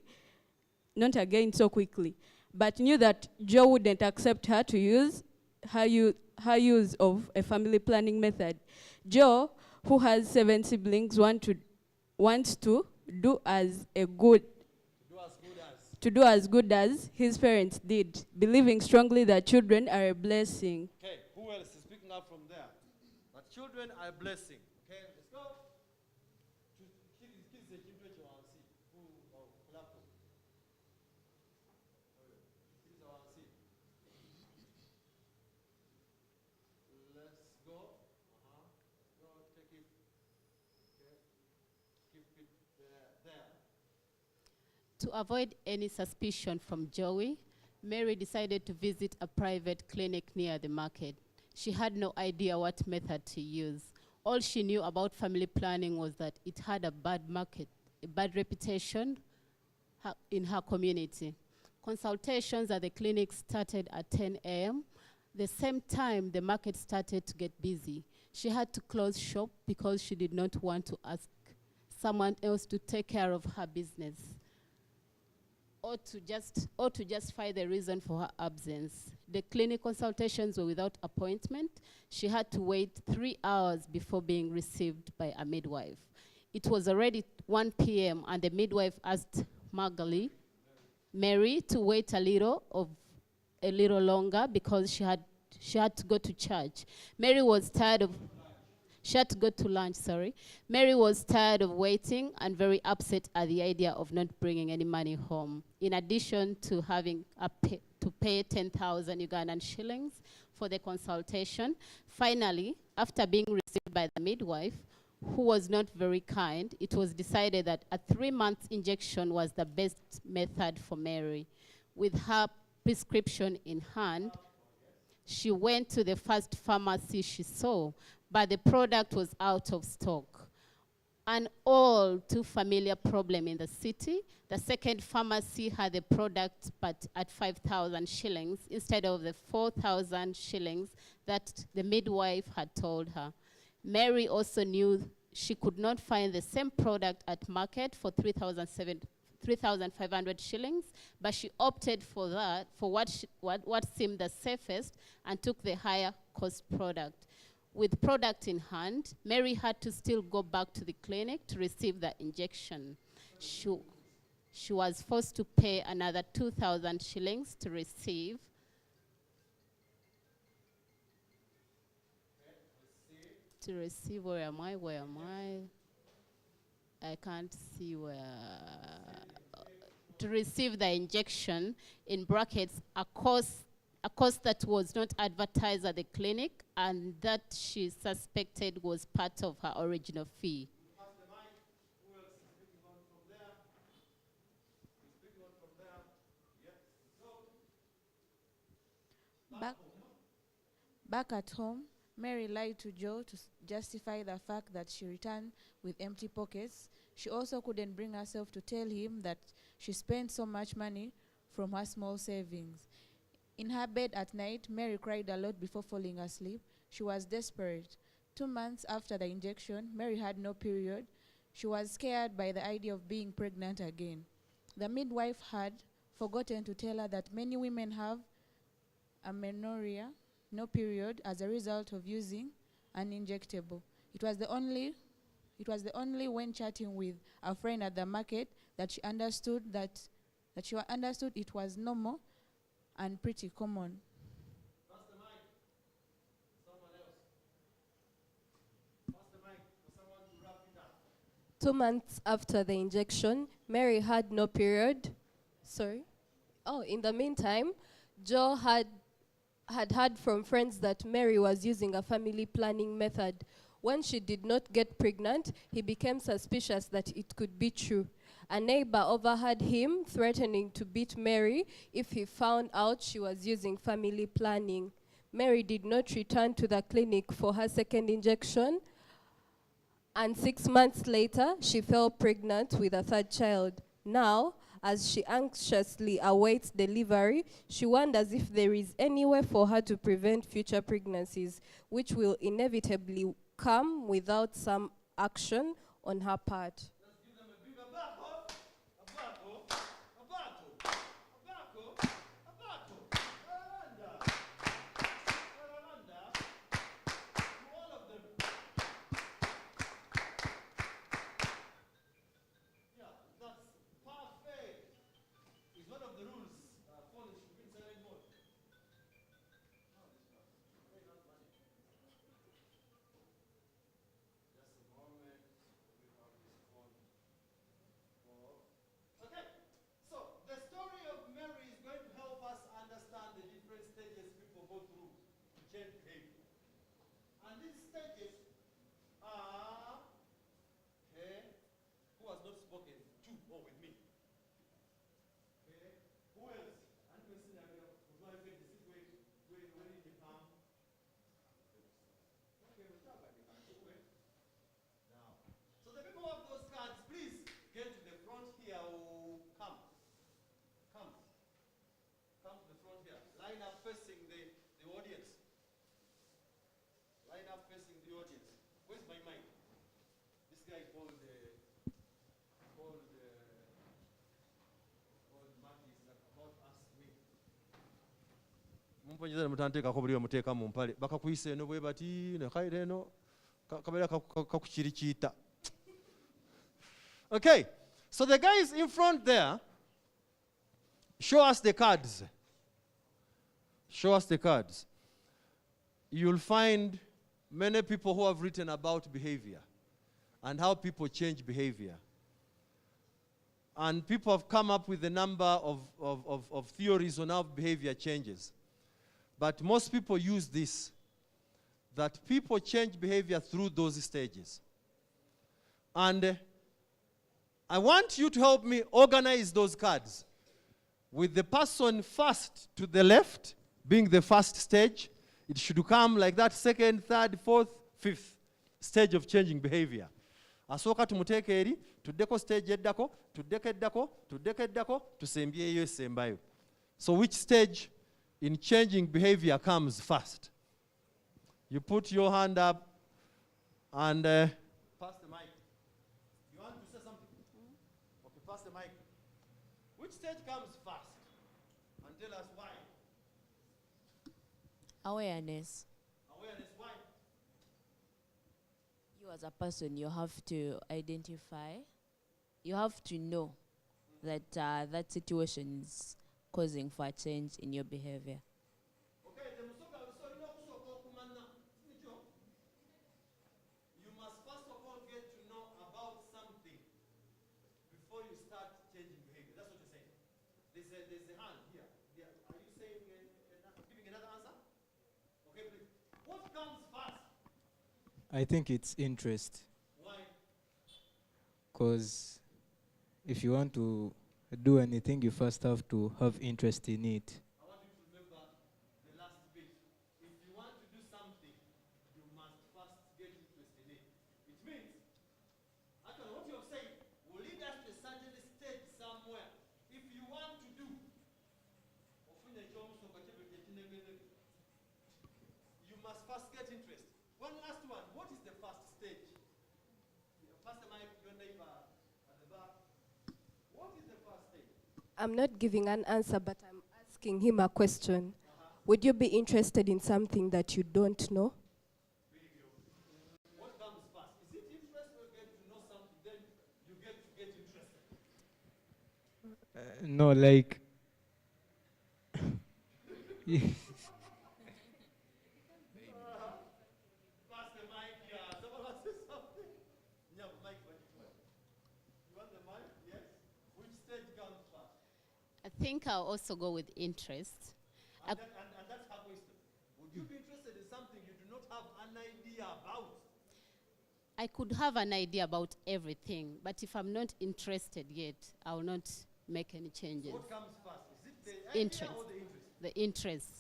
but knew that Joe wouldn't accept her to use her use of a family planning method. Joe, who has 7 siblings, wants to do as good as his parents did, believing strongly that children are a blessing. Okay, who else is picking up from there? That children are a blessing. Okay, let's go. Let's go. Go, take it. Okay. Keep it there. To avoid any suspicion from Joey, Mary decided to visit a private clinic near the market. She had no idea what method to use. All she knew about family planning was that it had a bad reputation in her community. Consultations at the clinic started at 10 a.m. The same time, the market started to get busy. She had to close shop because she did not want to ask someone else to take care of her business, or to justify the reason for her absence. The clinic consultations were without appointment. She had to wait 3 hours before being received by a midwife. It was already 1 p.m. and the midwife asked Mary to wait a little longer because she had to go to church. She had to go to lunch, sorry. Mary was tired of waiting and very upset at the idea of not bringing any money home, in addition to having to pay 10,000 Ugandan shillings for the consultation. Finally, after being received by the midwife, who was not very kind, it was decided that a 3-month injection was the best method for Mary. With her prescription in hand, she went to the first pharmacy she saw, but the product was out of stock. An all too familiar problem in the city. The second pharmacy had the product but at 5,000 shillings instead of the 4,000 shillings that the midwife had told her. Mary also knew she could not find the same product at market for 3,500 shillings, but she opted for what seemed the safest and took the higher cost product. With product in hand, Mary had to still go back to the clinic to receive the injection. She was forced to pay another 2,000 shillings to receive. Where am I? I can't see where. To receive the injection, in brackets, a cost that was not advertised at the clinic and that she suspected was part of her original fee. Back at home, Mary lied to Joe to justify the fact that she returned with empty pockets. She also couldn't bring herself to tell him that she spent so much money from her small savings. In her bed at night, Mary cried a lot before falling asleep. She was desperate. 2 months after the injection, Mary had no period. She was scared by the idea of being pregnant again. The midwife had forgotten to tell her that many women have amenorrhea, no period, as a result of using an injectable. It was the only when chatting with a friend at the market that she understood it was normal and pretty common. 2 months after the injection, Mary had no period. Sorry. Oh, in the meantime, Joe had heard from friends that Mary was using a family planning method. When she did not get pregnant, he became suspicious that it could be true. A neighbor overheard him threatening to beat Mary if he found out she was using family planning. Mary did not return to the clinic for her second injection, and 6 months later, she fell pregnant with a third child. Now, as she anxiously awaits delivery, she wonders if there is any way for her to prevent future pregnancies, which will inevitably come without some action on her part. Mumponyeza mutanteekako buli omuteeka mu mpale bakakuyisa eno bwe bati ne kayira eno kabeera kakukirikiita. Okay, so the guys in front there, show us the cards. Show us the cards. You'll find many people who have written about behavior and how people change behavior. And people have come up with a number of theories on how behavior changes. But most people use this, that people change behavior through those stages. And I want you to help me organize those cards with the person first to the left being the first stage. It should come like that, second, third, fourth, fifth stage of changing behavior. Asooka tumuteeka eri, tuddeko stage eddako, tuddeko eddako, tuddeko eddako, tusembyeyo esembayo. So which stage in changing behavior comes first? You put your hand up and pass the mic. You want to say something? Okay, pass the mic. Which stage comes first? And tell us why. Awareness. Awareness, why? You as a person, you have to identify, you have to know that that situation is causing for a change in your behavior. Okay, you must first of all get to know about something before you start changing behavior. That's what you're saying. There's a hand here. Are you saying, giving another answer? Okay, please. What comes first? I think it's interest. Why? Because if you want to do anything, you first have to have interest in it. I want you to remember the last bit. If you want to do something, you must first get interested in it. It means, actually what you have said will lead us to a certain stage somewhere. If you want to do, you must first get interest. One last one. What is the first stage? Pastor Mike, your neighbor at the back. What is the first stage? I'm not giving an answer, but I'm asking him a question. Would you be interested in something that you don't know? What comes No, like. I think I'll also go with interest. And that's her question. Would you be interested in something you do not have an idea about? I could have an idea about everything, but if I'm not interested yet, I will not make any changes. What comes first? Is it the idea Interest. or the interest? The interest.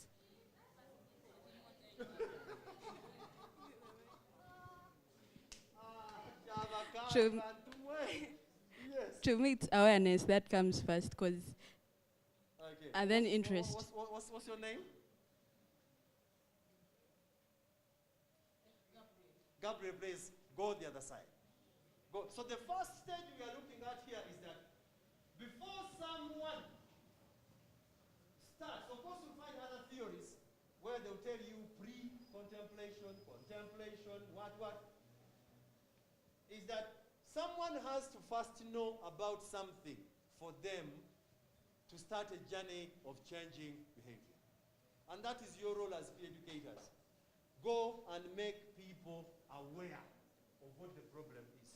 To, to me, it's awareness that comes first, Okay. and then interest. What's your name? Gabriel, please go the other side. Go. So the first stage we are looking at here is that before someone starts, of course you'll find other theories where they'll tell you pre-contemplation, contemplation, what, is that someone has to first know about something for them to start a journey of changing behavior. And that is your role as peer educators. Go and make people aware of what the problem is.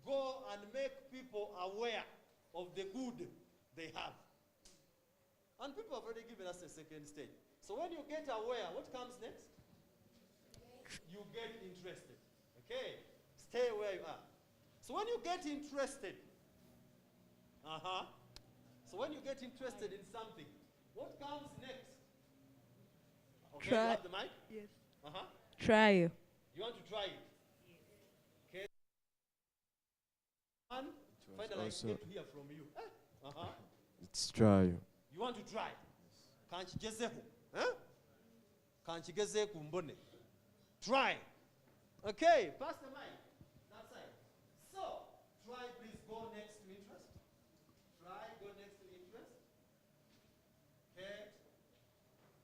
Go and make people aware of the good they have. And people have already given us a second stage. So when you get aware, what comes next? You get interested. Okay? Stay where you are. So when you get interested, so when you get interested in something, what comes next? Okay, you have the mic? Yes. You Try. want to try it? Okay. And finally, I get to hear from you. It's try. You want to try? Kanchigezeho. Kanchigezeho mbone. Try. Okay, pass the mic. That side. So, try, please go next to interest. Try, go next to interest. Okay.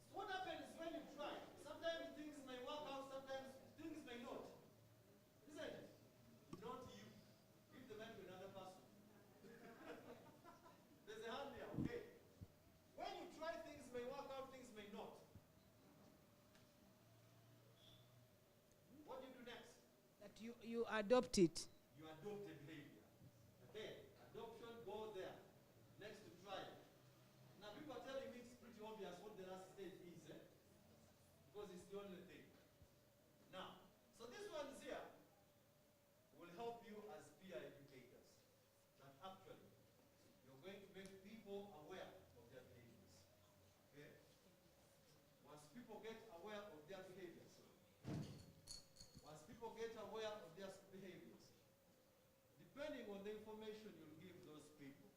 So what happens when you try? Sometimes things may work out, sometimes things may not. Isn't it? Not you. Give the mic to another person. There's a hand there, okay? When you try, things may work out, things may not. What do you do next? That you adopt it. You adopt a behavior. Okay, adoption, go there. Next to try. Now people are telling me it's pretty obvious what the last stage is, because it's the only thing. Now, so this one's here will help you as peer educators. That actually, you're going to make people aware of their behaviors. Okay? Once people get aware of their behaviors, depending on the information you'll give those people,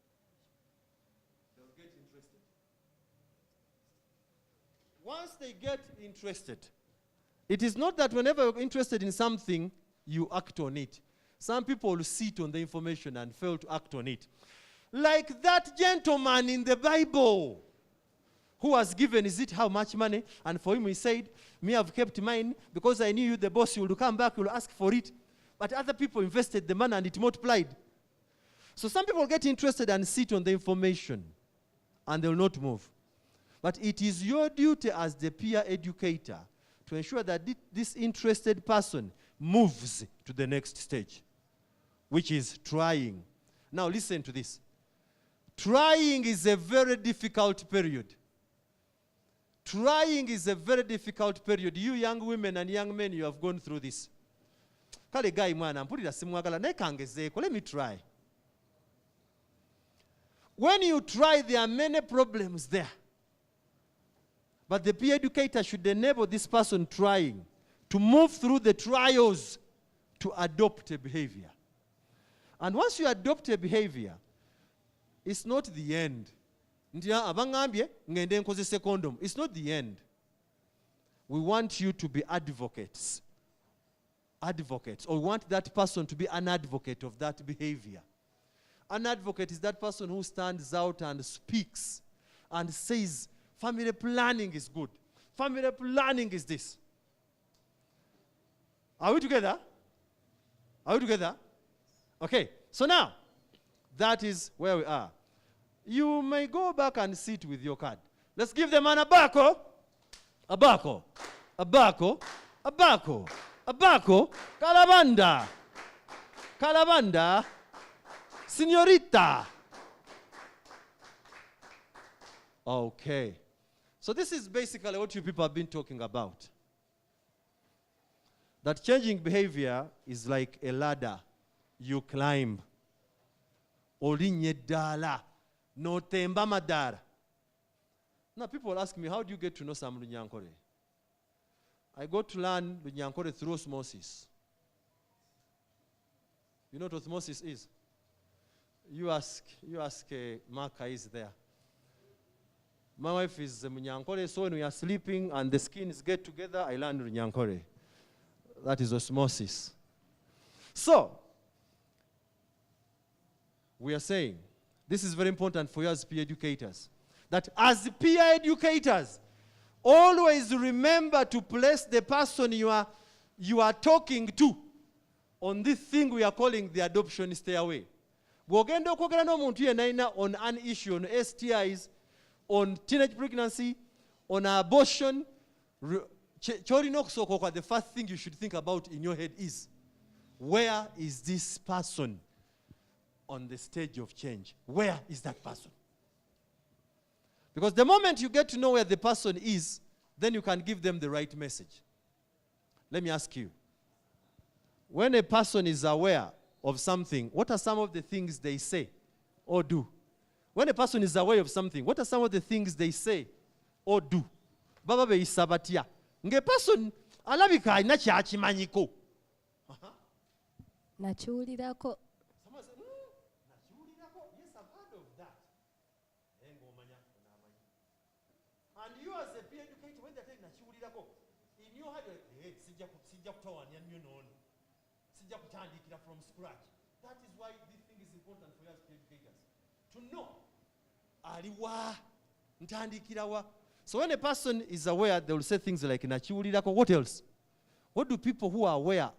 they'll get interested. Once they get interested, it is not that whenever you're interested in something, you act on it. Some people will sit on the information and fail to act on it. Like that gentleman in the Bible who was given, is it how much money? And for him he said, me I've kept mine because I knew you, the boss, you will come back, you will ask for it. But other people invested the money and it multiplied. So some people get interested and sit on the information and they will not move. But it is your duty as the peer educator to ensure that this interested person moves to the next stage, which is trying. Now listen to this. Trying is a very difficult period. Trying is a very difficult period. You young women and young men, you have gone through this. Kale guy mwana mpulira simwagala naye kangezeeko, let me try. When you try, there are many problems there. But the peer educator should enable this person trying to move through the trials to adopt a behavior. And once you adopt a behavior, it's not the end. It's not the end. We want you to be advocates. Advocates, or we want that person to be an advocate of that behavior. An advocate is that person who stands out and speaks and says, family planning is good. Family planning is this. Are we together? Are we together? Okay, so now, that is where we are. you may go back and sit with your card. Let's give them an abako. Abako. Abako. Abako. Abako. Calabanda. Calabanda. Señorita. Okay. So this is basically what you people have been talking about. That changing behavior is like a ladder you climb. Olinye dala. No temba madara. Now people ask me, how do you get to know some Lunyankore? I go to learn Lunyankore through osmosis. You know what osmosis is? You ask Marka is there. My wife is Munyankore, so when we are sleeping and the skins get together, I learn Lunyankore. That is osmosis. So, we are saying, this is very important for you as peer educators, that as peer educators, always remember to place the person you are talking to on this thing we are calling the adoption stairway. Bwogenda okwogera n'omuntu yenna on an issue, on STIs, on teenage pregnancy, on abortion, the first thing you should think about in your head is, where is this person on the stage of change? Where is that person? Because the moment you get to know where the person is, then you can give them the right message. Let me ask you, when a person is aware of something, what are some of the things they say or do? When a person is aware of something, what are some of the things they say or do? Baba be isabatia. Nge person alabika ina kyakimanyiko. Nakiwulirako. Someone said, nakiwulirako. Yes, I've heard of that. And you as a peer educator, when they're telling nakiwulirako, in your head, hey, sijja kutawanya nnyo n'ono. Sijja kutandikira from scratch. That is why this thing is important for you as peer educators. To know, aliwa, ntandikirawa. So when a person is aware, they will say things like nakiwulirako. What else? What do people who are aware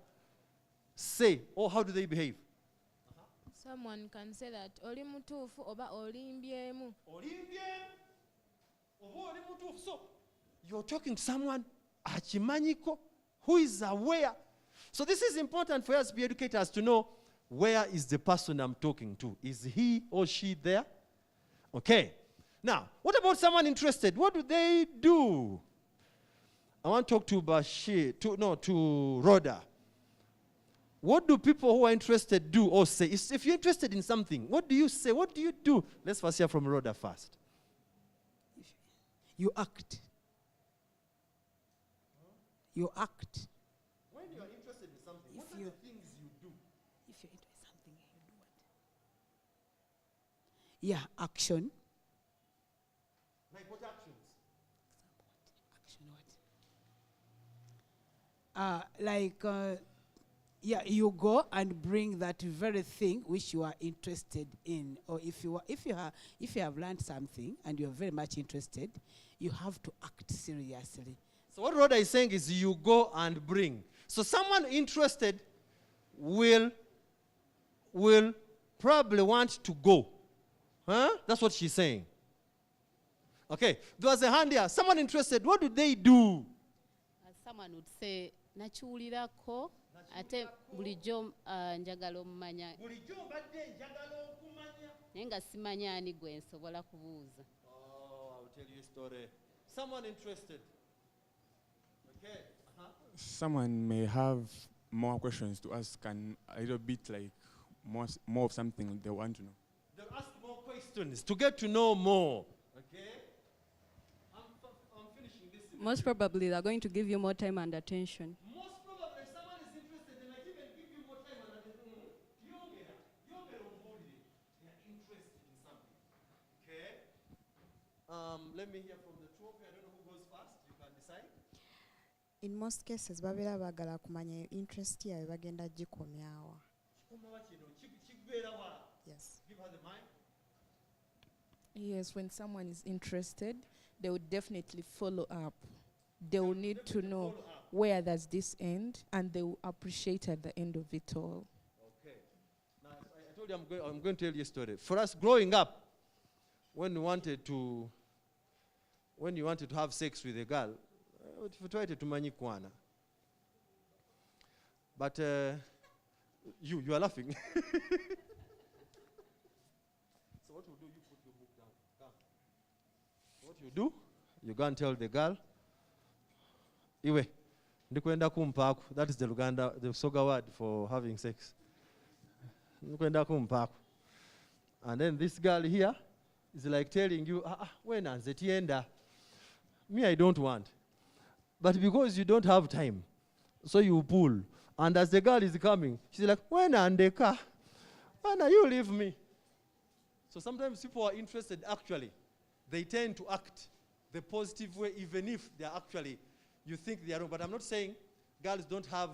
say, or how do they behave? Someone can say that oli mutuufu oba olimbyemu. Olimbyemu oba oli mutuufu. So you're talking to someone akimanyiko who is aware. So this is important for us peer educators to know, where is the person I'm talking to? Is he or she there? Okay. Now, what about someone interested? What do they do? I want to talk to Bashir, to Rhoda. What do people who are interested do or say? If you're interested in something, what do you say? What do you do? Let's first hear from Rhoda first. You act. You act. When you are interested in something, what are the things you do? If you're interested in something, you do what? Yeah, action. Like what actions? Action what? You go and bring that very thing which you are interested in, or if you have learned something and you are very much interested, you have to act seriously. So what Rhoda is saying is, you go and bring. So someone interested will probably want to go. Huh? That's what she's saying. Okay, there was a hand here. Someone interested, what do they do? Someone would say, nakiwulirako, ate bulijjo njagala omumanya. Bulijjo mbadde njagala okumanya. Naye nga simanya ani gwe nsobola kubuuza. Oh, I'll tell you a story. Someone interested. Okay. Someone may have more questions to ask and a little bit like more of something they want to know. They'll ask more questions to get to know more. Okay? I'm finishing this. Most probably they're going to give you more time and attention. Most probably, if someone is interested, they might even give you more time and attention. They are interested in something. Okay? Let me hear from the two of you. I don't know who goes first. You can decide. In most cases, babeera baagala kumanya interest yaabwe bagenda gikomyawa. Yes. Give her the mic. Yes, when someone is interested, they will definitely follow up. They will need to know where does this end, and they will appreciate at the end of it all. Okay. Now, I told you I'm going to tell you a story. For us growing up, when you wanted to have sex with a girl, try to manyi kwana. But you are laughing. So what you do, you put your book down. Come. What you do, you go and tell the girl, Iwe, ndikwenda kumpaku. That is the Luganda, the Soga word for having sex. Ndikwenda kumpaku. And then this girl here is like telling you, when anzetienda. Me, I don't want. But because you don't have time, so you pull. And as the girl is coming, she's like, when andeka? When are you leave me? So sometimes people are interested, actually. They tend to act the positive way, even if they are actually, you think they are wrong. But I'm not saying girls don't have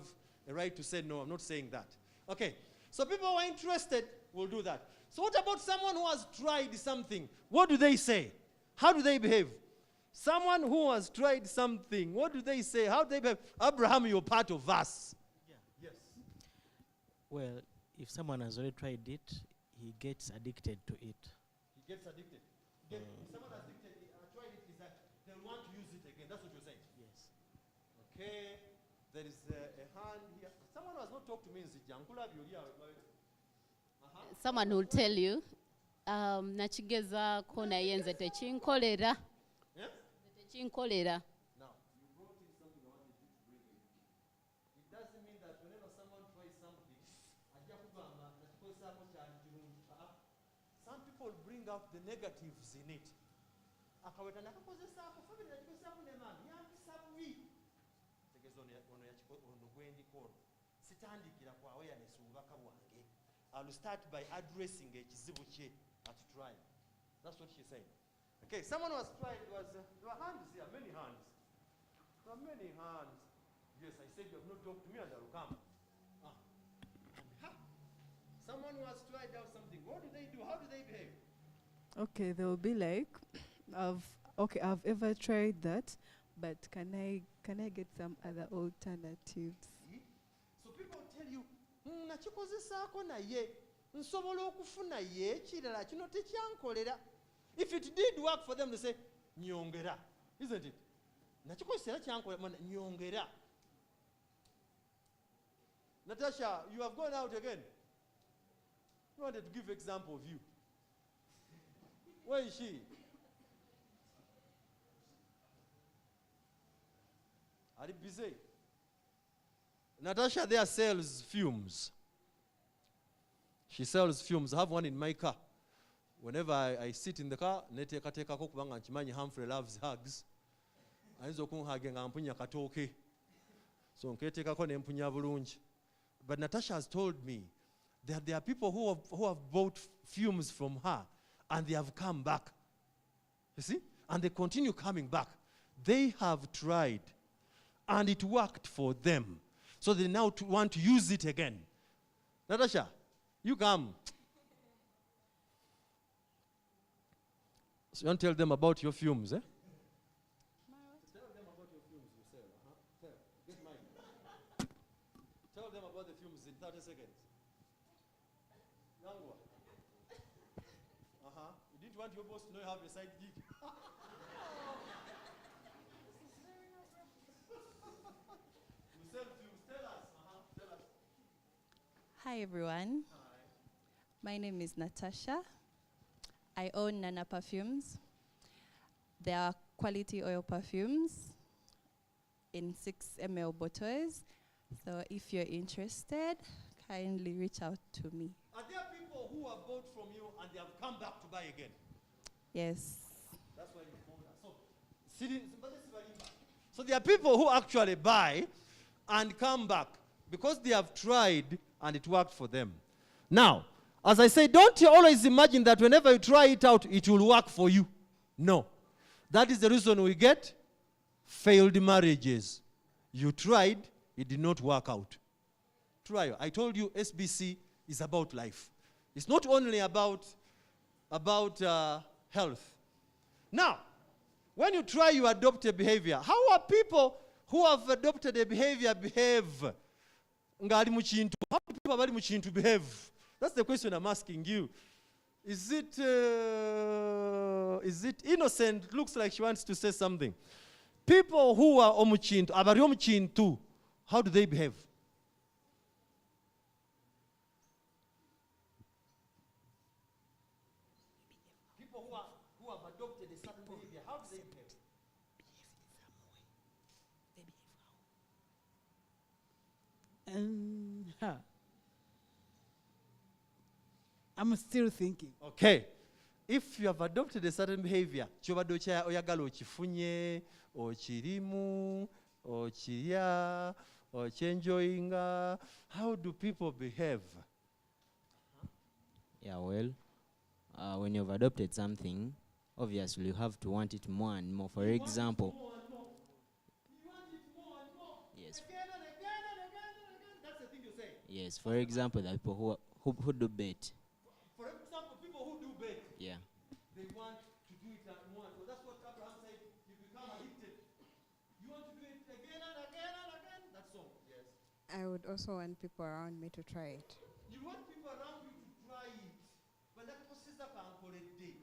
a right to say no. I'm not saying that. Okay. So people who are interested will do that. So what about someone who has tried something? What do they say? How do they behave? Someone who has tried something, what do they say? How do they behave? Abraham, you're part of us. Yes. Well, if someone has already tried it, he gets addicted to it. He gets addicted. If someone has tried it, is that they'll want to use it again. That's what you're saying? Yes. Okay. There is a hand here. Someone who has not talked to me in Zijankula. Someone will tell you, nakigezaako naye nze tekinkolera. Yes? Tekinkolera. Now, you brought in something I wanted you to bring in. It doesn't mean that whenever someone tries something, some people bring out the negatives in it. I'll start by addressing a kizibu kye at try. That's what she's saying. Okay, someone who has tried was, there were hands here, many hands. There are many hands. Yes, I said you have not talked to me and I will come. Someone who has tried out something, what do they do? How do they behave? Okay, they will be like, I've ever tried that, but can I get some other alternatives? So people tell you, nakikozesaako naye nsobola okufuna ye ekirala kino tekyankolera. If it did work for them, they say nyongera, isn't it? Nakikozesa kyankolera nyongera. Natasha, you have gone out again. You wanted to give example of you. Where is she? Are you busy? Natasha there sells fumes. She sells fumes. I have one in my car. Whenever I sit in the car, netekateko kubanga nkimanyi Humphrey loves hugs. Ayinza okunhage nga mpunya katooke. So nketekako ne mpunya bulungi. But Natasha has told me that there are people who have bought fumes from her and they have come back. You see? And they continue coming back. They have tried and it worked for them. So they now want to use it again. Natasha, you come. So you want to tell them about your fumes, eh? Tell them about your fumes you sell. Get mine. Tell them about the fumes in 30 seconds. Young one. You didn't want your boss to know you have a side gig. You sell fumes. Tell us. Tell us. Hi, everyone. Hi. My name is Natasha. I own Nana Perfumes. They are quality oil perfumes in 6 ml bottles. So if you're interested, kindly reach out to me. Are there people who have bought from you and they have come back to buy again? Yes. That's why you found us. So there are people who actually buy and come back because they have tried and it worked for them. Now, as I say, don't always imagine that whenever you try it out, it will work for you. No. That is the reason we get failed marriages. You tried, it did not work out. Try. I told you SBC is about life. It's not only about health. Now, when you try, you adopt a behavior. How are people who have adopted a behavior behave? How do people behave? That's the question I'm asking you. Is it innocent? Looks like she wants to say something. People who are omuchintu, abari omuchintu, how do they behave? People who have adopted a certain behavior, how do they behave? I'm still thinking. Okay. If you have adopted a certain behavior, chobadde oyagala okifunye, okirimu, okirya, okyenjoyinga, how do people behave? Yeah, well, when you've adopted something, obviously you have to want it more and more. For example, yes. That's the thing you say. Yes, for example, the people who do bet. For example, people who do bet, Yeah. they want to do it more. So that's what Abraham said. You become addicted. You want to do it again and again and again. That's all. Yes. I would also want people around me to try it. You want people around you to try it. But that process up and call it day.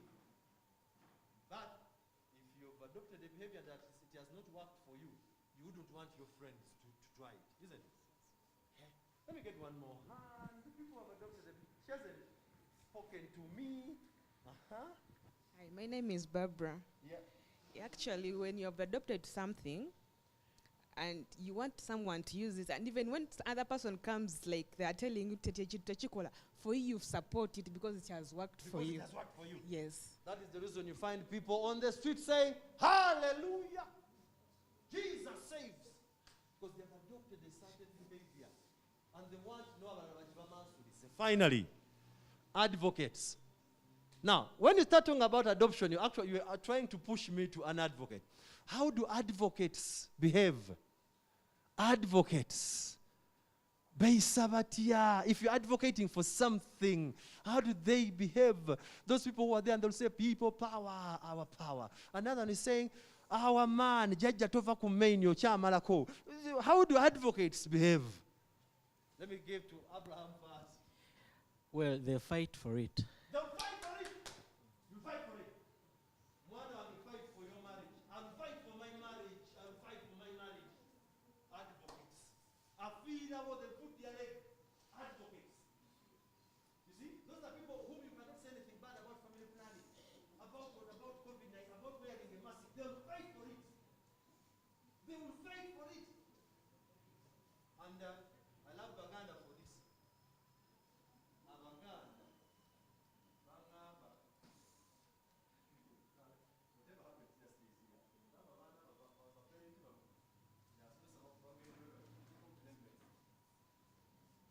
But if you've adopted a behavior that it has not worked for you, you wouldn't want your friends to try it, isn't it? Okay. Let me get one more. The people have adopted a behavior. She hasn't spoken to me. Hi, my name is Barbara. Yeah. Actually, when you have adopted something and you want someone to use it, and even when other person comes, like they are telling you, for you, you've supported it because it has worked for you. It has worked for you. Yes. That is the reason you find people on the street saying, Hallelujah! Jesus saves. Because they have adopted a certain behavior. And they want to know about it. Finally, advocates. Now, when you start talking about adoption, you are trying to push me to an advocate. How do advocates behave? Advocates. If you're advocating for something, how do they behave? Those people who are there and they'll say, people power, our power. Another one is saying, our man, Jajja tova kumenyo chamalako. How do advocates behave? Let me give to Abraham first. Well, they fight for it. They'll fight for it. You fight for it. One, I will fight for your marriage. I will fight for my marriage. I will fight for my marriage. Advocates. I feel about the put their leg. Advocates. You see, those are people whom you cannot say anything bad about family planning, about COVID-19, about wearing a mask. They'll fight for it. They will fight for it. And I love Baganda for this. Baganda. Whatever happens, just this year.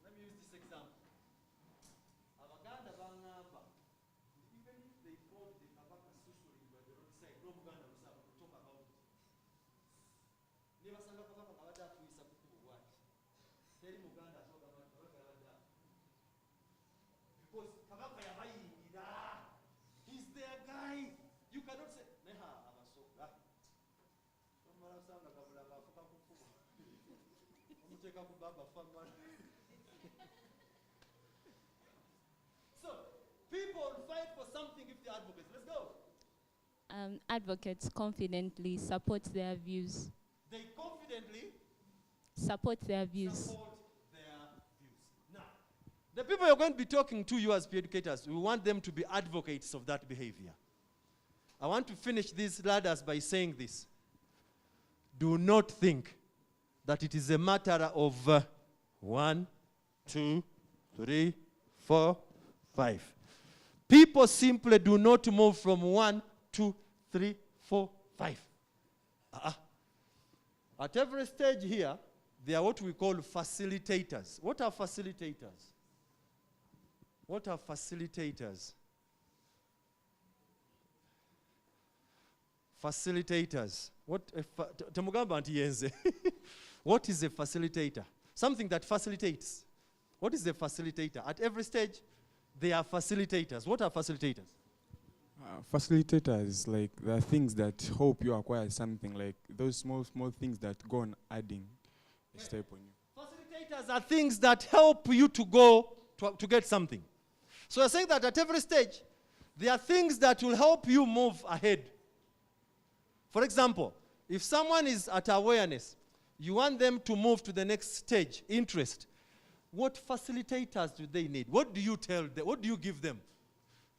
Let me use this example. Abaganda bangamba, even if they found the kabaka susuri by the roadside, no Buganda will start to talk about it. Never sang kabaka kabada kuisa kuku wati. Tell Muganda talk about kabaka kabada. Because kabaka yabayingira. He's their guy. You cannot say, Neha abasoga. Somara sanga kabula bafuka kufu. Omuteka kubaba famana. So, people fight for something if they're advocates. Let's go. Advocates confidently support their views. They confidently Support their views. support their views. Now, the people you're going to be talking to, you as peer educators, we want them to be advocates of that behavior. I want to finish these ladders by saying this. Do not think that it is a matter of 1, 2, 3, 4, 5. People simply do not move from 1, 2, 3, 4, 5. At every stage here, there are what we call facilitators. What are facilitators? What are facilitators? Facilitators. What What is a facilitator? Something that facilitates. What is a facilitator? At every stage, there are facilitators. What are facilitators? Facilitators, like, there are things that help you acquire something, like those small things that go on adding a step on you. Facilitators are things that help you to go to get something. So you're saying that at every stage, There are things that will help you move ahead. For example, if someone is at awareness, you want them to move to the next stage, interest. What facilitators do they need? What do you tell them? What do you give them?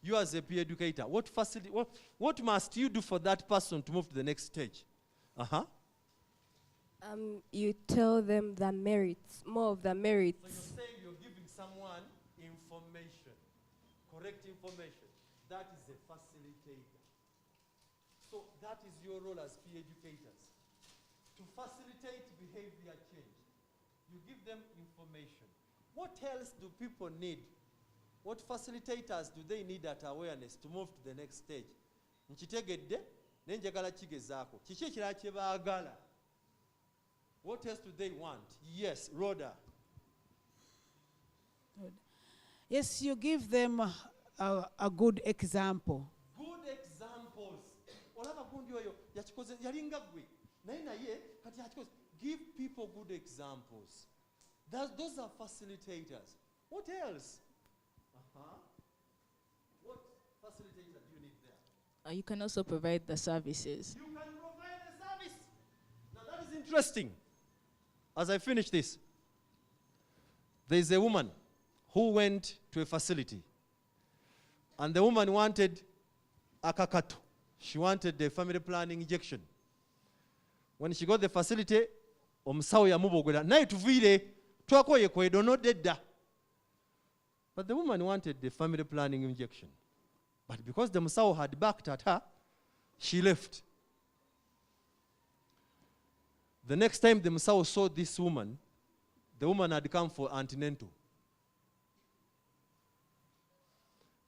You as a peer educator, what must you do for that person to move to the next stage? Uh-huh. You tell them the merits, more of the merits. So you're saying you're giving someone information, correct information. That is a facilitator. So that is your role as peer educators. To facilitate behavior change, you give them information. What else do people need? What facilitators do they need at awareness to move to the next stage? Nkitegedde nenjagala kigezaako. Kiki ekirala kye baagala? What else do they want? Yes, Rhoda. Yes, you give them a good example. Good examples. Olaba gundi oyo yakikoze yalinga gwe. Naye kati yakikoze. Give people good examples. Those are facilitators. What else? What facilitator do you need there? You can also provide the services. You can provide the service. Now that is interesting. As I finish this, there is a woman who went to a facility. And the woman wanted a kakato. She wanted the family planning injection. When she got the facility, omusawo yamubogera naye tuviire twakoye kwedo nodedda. But the woman wanted the family planning injection. But because the musawo had backed at her, she left. The next time the musawo saw this woman, the woman had come for antenatal.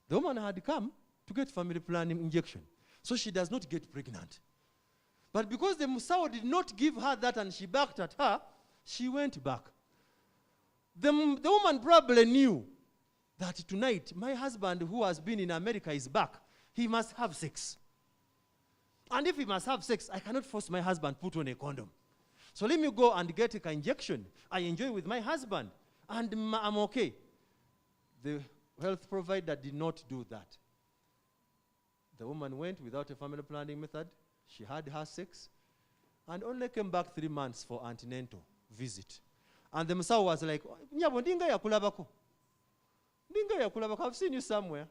The woman had come to get family planning injection. So she does not get pregnant. But because the musawo did not give her that and she backed at her, she went back. The woman probably knew that tonight my husband who has been in America is back. He must have sex. And if he must have sex, I cannot force my husband to put on a condom. So let me go and get an injection. I enjoy with my husband and I'm okay. The health provider did not do that. The woman went without a family planning method. She had her sex and only came back 3 months for antenatal visit. And the musawo was like, "Nyabo ndinga yakulabako. Ndinga yakulabako. I've seen you somewhere."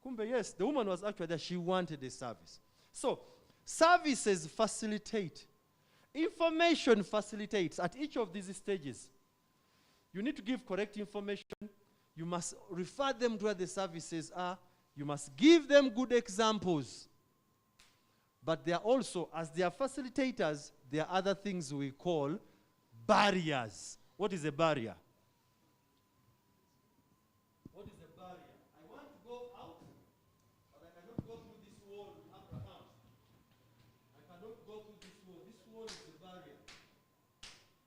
Kumbe, yes, the woman was actually there. She wanted a service. So, services facilitate. Information facilitates at each of these stages. You need to give correct information. You must refer them to where the services are. You must give them good examples. But there are also, as they are facilitators, there are other things we call barriers. What is a barrier? What is a barrier? I want to go out, but I cannot go through this wall, Abraham. I cannot go through this wall. This wall is a barrier.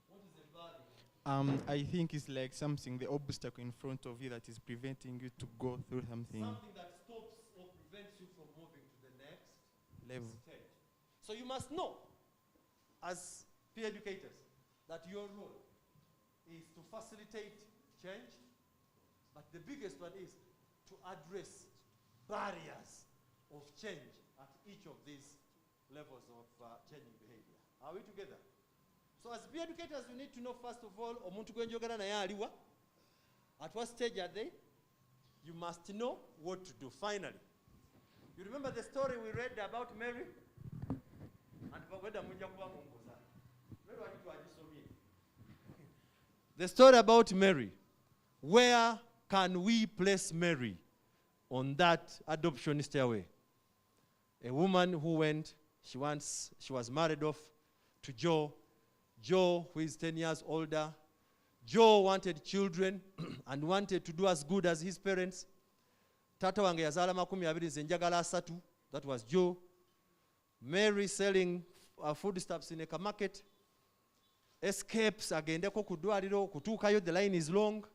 What is a barrier? I think it's like something, the obstacle in front of you that is preventing you to go through something. Something that stops or prevents you from moving to the next level. Stage. So you must know, as peer educators, that your role is to facilitate change, but the biggest one is to address barriers of change at each of these levels of changing behavior. Are we together? So as peer educators, we need to know, first of all, omuntu gwenjogera naye aliwa. At what stage are they? You must know what to do. Finally, you remember the story we read about Mary? The story about Mary. Where can we place Mary on that adoption stairway? A woman who went, she was married off to Joe. Joe, who is 10 years older. Joe wanted children and wanted to do as good as his parents. Tata wange yazala 20 nze njagala 3. That was Joe. Mary selling foodstuffs in a market. Escapes agendeko ku ddwaliro kutuukayo, the line is long.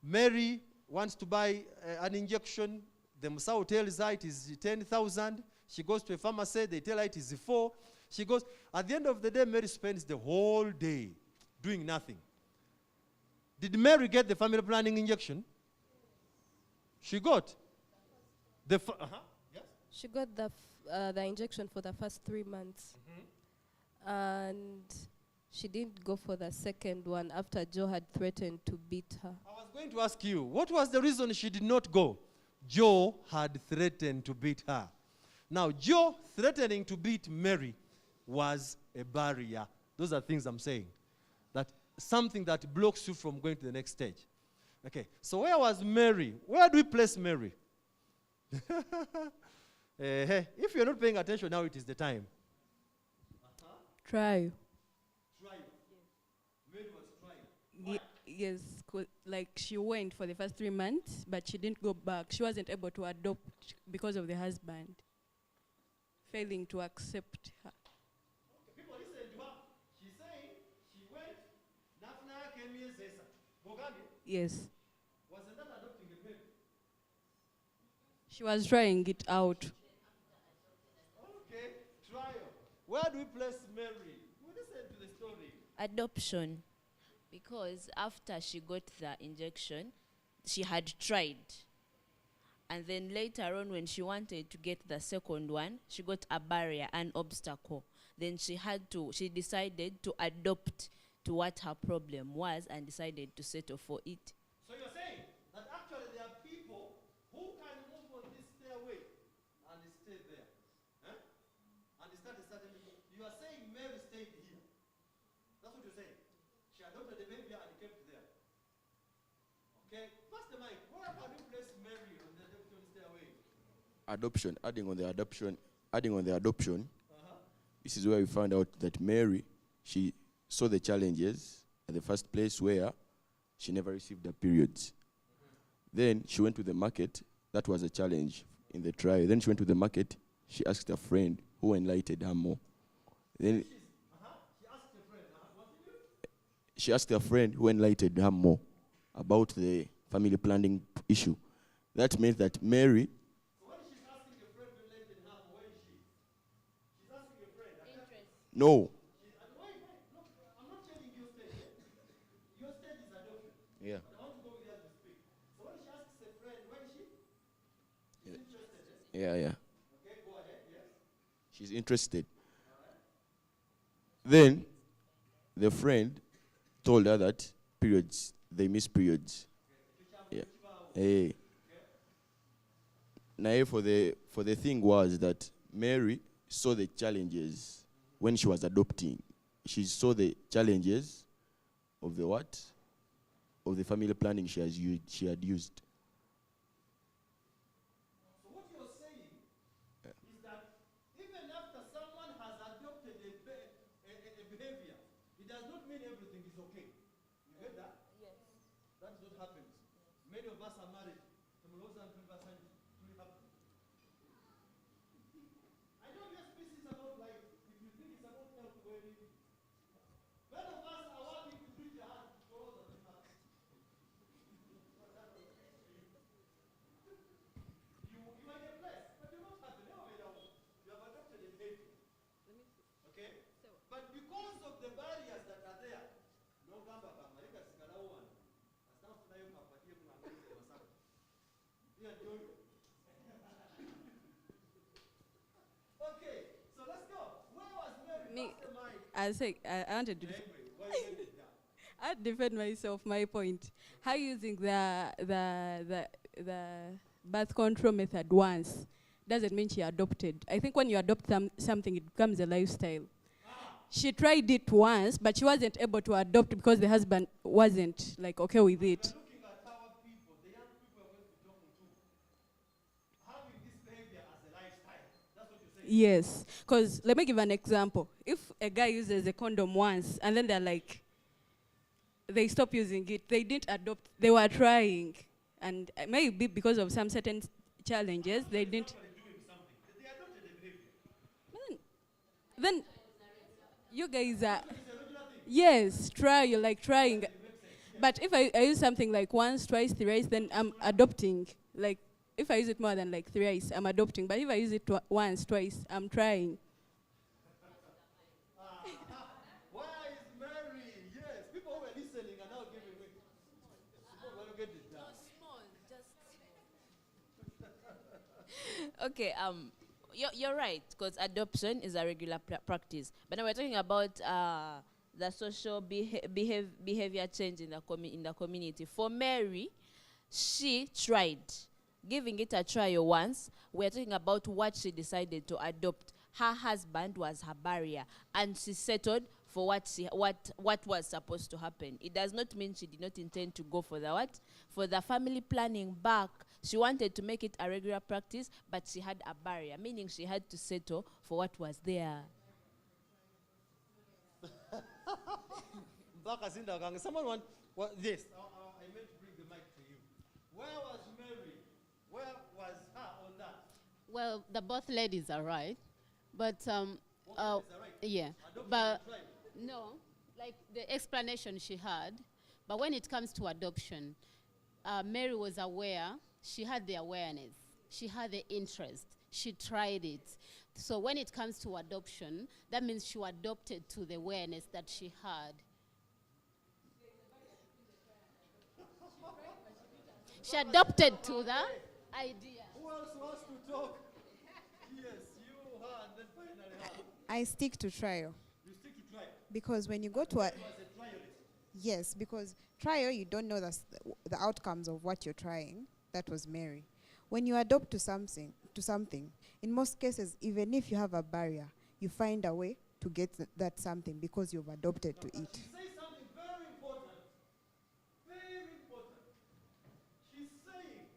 Mary wants to buy an injection. The musawo tells her it is 10,000. She goes to a pharmacy, they tell her it is 4. She goes, at the end of the day, Mary spends the whole day doing nothing. Did Mary get the family planning injection? She got. Yes? She got the injection for the first 3 months. And she didn't go for the second one after Joe had threatened to beat her. I was going to ask you, what was the reason she did not go? Joe had threatened to beat her. Now, Joe threatening to beat Mary was a barrier. Those are things I'm saying. That something that blocks you from going to the next stage. Okay, so where was Mary? Where do we place Mary? Hey, if you're not paying attention, now it is the time. Try. Try. Mary was trying. Yes, like she went for the first 3 months, but she didn't go back. She wasn't able to adopt because of the husband failing to accept her. Okay, people listen to her. She's saying she went, Nafna came here, Zesa. Yes. Wasn't that adopting a baby? She was trying it out. Okay, trial. Where do we place Mary? We listen to the story. Adoption. Because after she got the injection, she had tried. And then later on, when she wanted to get the second one, she got a barrier, an obstacle. Then she decided to adopt to what her problem was and decided to settle for it. So you're saying that actually there are people who can move on this stairway and stay there. Huh? And start a certain. You are saying Mary stayed here. That's what you're saying. She adopted the baby and kept there. Okay? Pass the mic. Where can you place Mary on the adoption stairway? Adoption, adding on the adoption, this is where we found out that Mary, she saw the challenges at the first place where she never received her periods. Then she went to the market. That was a challenge in the trial. Then she went to the market. She asked a friend who enlightened her more. Then she asked a friend who enlightened her more about the family planning issue. That meant that Mary. So when she's asking a friend to enlighten her, where is she? She's asking a friend. No. Look, I'm not changing your stage. Your stage is adoption. Yeah. But I want to go with you as we speak. So when she asks a friend, where is she? She's interested. Yeah. Okay, go ahead, yes. She's interested. Then the friend told her that they miss periods. Yeah. Hey. Now for the thing was that Mary saw the challenges when she was adopting. She saw the challenges of the what? Of the family planning she had used. So what you're saying is that even after someone has adopted a behavior, it does not mean everything is okay. You heard that? Yes. That's what happens. Many of us are married. I know your species is about life. If you think it's about health, go ahead. Many of us are working to bridge your heart for all that we have. You might get blessed, but you're not happy. Never made out. You have adopted a baby. Okay? But because of the barriers that are there, no gamba kamarika sikalawan. Astafu nayo kapatie kuna ngeze wasaka. Pia joyo. Okay, so let's go. Where was Mary? Pass the mic. I wanted to I defend myself, my point. How using the birth control method once doesn't mean she adopted. I think when you adopt something, it becomes a lifestyle. She tried it once, but she wasn't able to adopt because the husband wasn't like okay with it. Yes, because let me give an example. If a guy uses a condom once and then they're like, they stop using it, they didn't adopt, they were trying. And maybe because of some certain challenges, they didn't. Then you guys are, yes, you're like trying. But if I use something like once, twice, thrice, then I'm adopting. Like, if I use it more than like thrice, I'm adopting. But if I use it once, twice, I'm trying. Where is Mary? Yes, people who were listening are now giving me. Small, just small. Okay, you're right, because adoption is a regular practice. But now we're talking about the social behavior change in the community. For Mary, she tried, giving it a trial once. We're talking about what she decided to adopt. Her husband was her barrier, and she settled for what was supposed to happen. It does not mean she did not intend to go for the family planning back. She wanted to make it a regular practice, but she had a barrier, meaning she had to settle for what was there. Someone want this? I meant to bring the mic to you. Where was Mary? Where was her on that? Well, both ladies are right, but yeah, Adoption but and trial. no, like the explanation she had. But when it comes to adoption, Mary was aware. She had the awareness. She had the interest. She tried it. So when it comes to adoption, that means she adopted to the awareness that she had. She adopted to the idea. Who else wants to talk? Yes, you, her, and then finally her. I stick to trial. You stick to trial. Because when you go to a... You as a trialist. Yes, because trial, you don't know the outcomes of what you're trying. That was Mary. When you adopt to something, in most cases, even if you have a barrier, you find a way to get that something because you've adopted to it. She says something very important. Very important. She's saying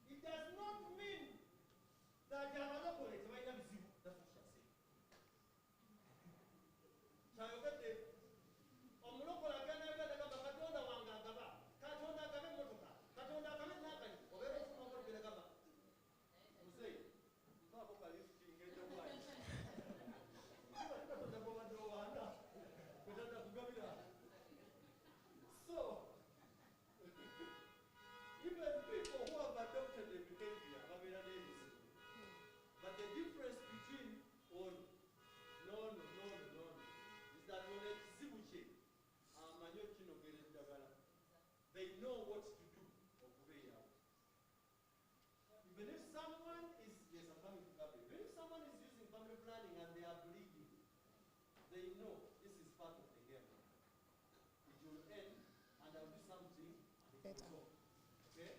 it does not mean that you have adopted it. That's what she's saying. They know what to do. Even if someone is, yes, I'm coming to Gabriel. Even if someone is using family planning and they are bleeding, they know this is part of the game. It will end and I'll do something better. Okay?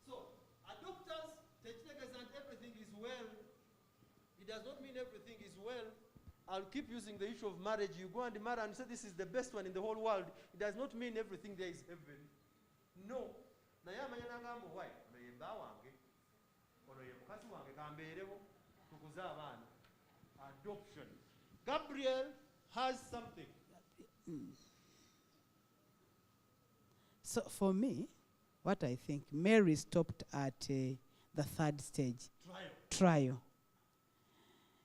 So, adopters, techniques and everything is well. It does not mean everything is well. I'll keep using the issue of marriage. You go and marry and say this is the best one in the whole world. It does not mean everything there is heaven. No. Naye amanya nagamba why? Ono ye bba wange. Ono ye mukazi wange kambeerewo tukuze abaana. Adoption. Gabriel has something. So for me, what I think, Mary stopped at the third stage. Trial.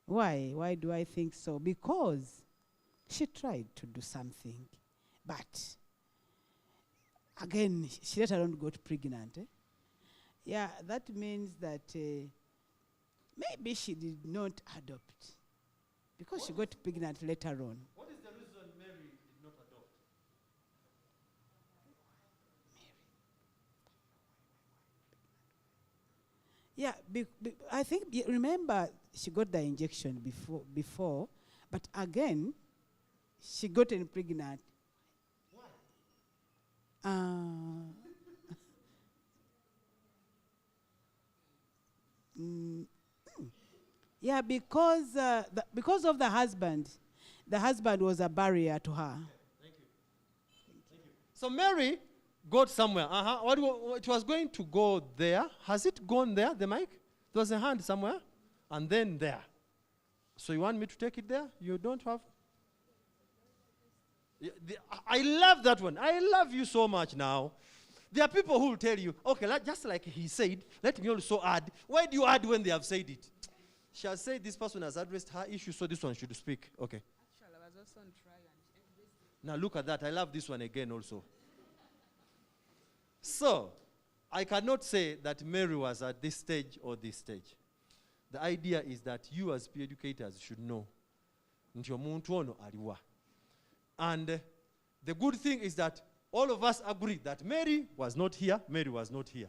Why? Why do I think so? Because she tried to do something, but again, she later on got pregnant. Yeah, that means that maybe she did not adopt because she got pregnant later on. What is the reason Mary did not adopt? Yeah, I think, remember, she got the injection before, but again, she got pregnant. Yeah, because of the husband. The husband was a barrier to her. Thank you. Thank you. So Mary got somewhere. It was going to go there. Has it gone there, the mic? There was a hand somewhere. And then there. So you want me to take it there? You don't have? I love that one. I love you so much now. There are people who will tell you, okay, just like he said, let me also add. Why do you add when they have said it? She has said this person has addressed her issue, so this one should speak. Okay. Actually, I was also on trial. Now look at that. I love this one again also. So, I cannot say that Mary was at this stage or this stage. The idea is that you as peer educators should know. And the good thing is that all of us agree that Mary was not here, Mary was not here.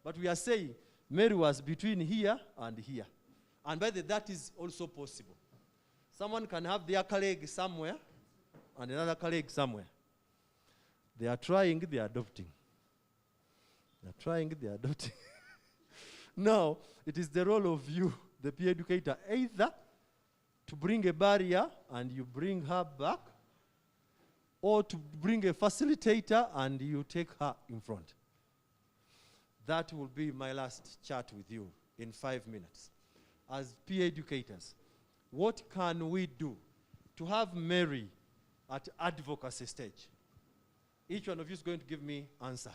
But we are saying, Mary was between here and here. And by the way, that is also possible. Someone can have their colleague somewhere and another colleague somewhere. They are trying, they are adopting. They are trying, they are adopting. Now, it is the role of you, the peer educator, either to bring a barrier and you bring her back, or to bring a facilitator and you take her in front. That will be my last chat with you in 5 minutes. As peer educators, what can we do to have Mary at advocacy stage? Each one of you is going to give me answer.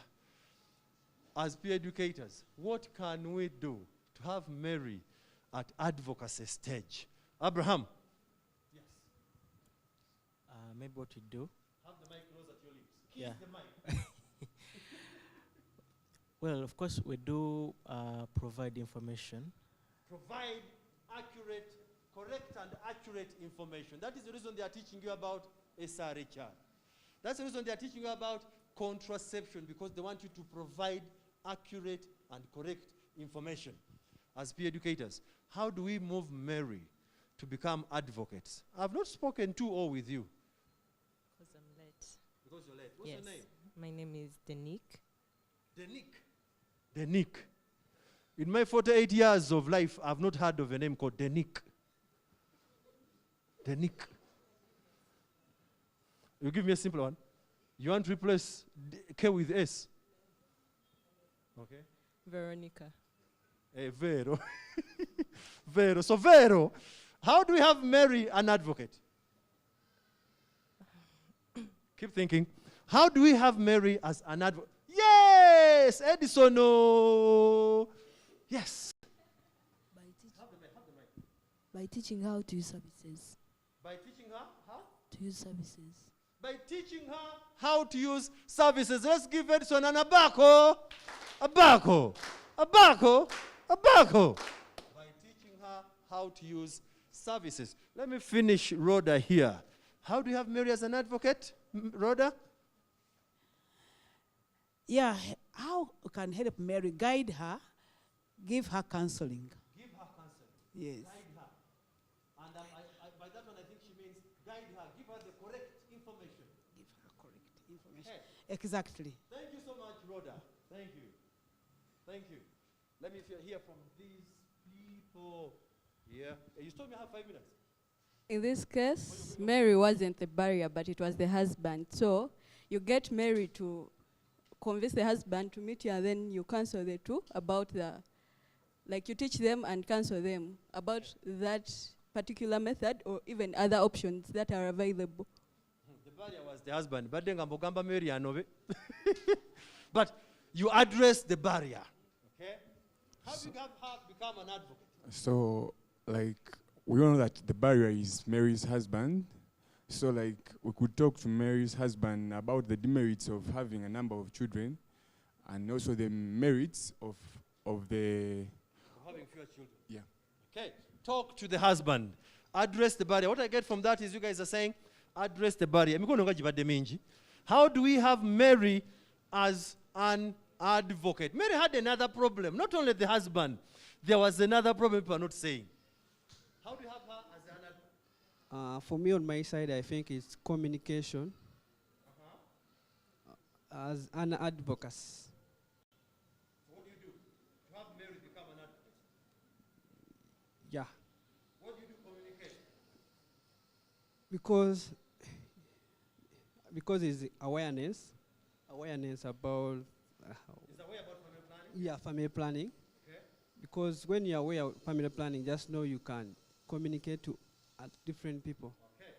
As peer educators, what can we do to have Mary at advocacy stage? Abraham. Yes. Maybe what we do. Have the mic close at your lips. Kiss Yeah. the mic. Well, of course, we do provide information. Provide accurate, correct and accurate information. That is the reason they are teaching you about SRHR. That's the reason they are teaching you about contraception, because they want you to provide accurate and correct information. As peer educators, how do we move Mary to become advocates? I've not spoken to or with you. Because I'm late. Because you're late. What's Yes. your name? My name is Denique. Denique. In my 48 years of life, I've not heard of a name called Denique. Denique. You give me a simple one. You want to replace K with S? Okay. Veronica. Vero. Vero. So Vero, how do we have Mary an advocate? Keep thinking. How do we have Mary as an advocate? Yes, Edison. Oh. Yes. By teaching how to use services. By teaching her how? To use services. By teaching her how to use services. Let's give Edison an abaco. Abaco. Abaco. Abaco. By teaching her how to use services. Let me finish Rhoda here. How do you have Mary as an advocate, Rhoda? Yeah, how can help Mary? Guide her, give her counseling. Give her counseling. Yes. Guide her. And by that one, I think she means guide her. Give her the correct information. Give her correct information. Hey. Exactly. Thank you so much, Rhoda. Thank you. Thank you. Let me hear from these people here. You told me I have 5 minutes. In this case, Mary wasn't the barrier, but it was the husband. So you get Mary to convince the husband to meet you, and then you counsel the two about like you teach them and counsel them about that particular method or even other options that are available. The barrier was the husband. But you address the barrier. Okay? How do you have her become an advocate? So, like, we all know that the barrier is Mary's husband. So, like, we could talk to Mary's husband about the demerits of having a number of children, and also the merits of the Having fewer children. Yeah. Okay. Talk to the husband. Address the barrier. What I get from that is you guys are saying, address the barrier. How do we have Mary as an advocate? Mary had another problem. Not only the husband, there was another problem people are not saying. How do you have her as an advocate? For me, on my side, I think it's communication as an advocate. What do you do to have Mary become an advocate? Yeah, What do you do to communicate? because it's awareness about Is aware about family planning? yeah, family planning. Okay. Because when you're aware of family planning, just know you can communicate to different people. Okay.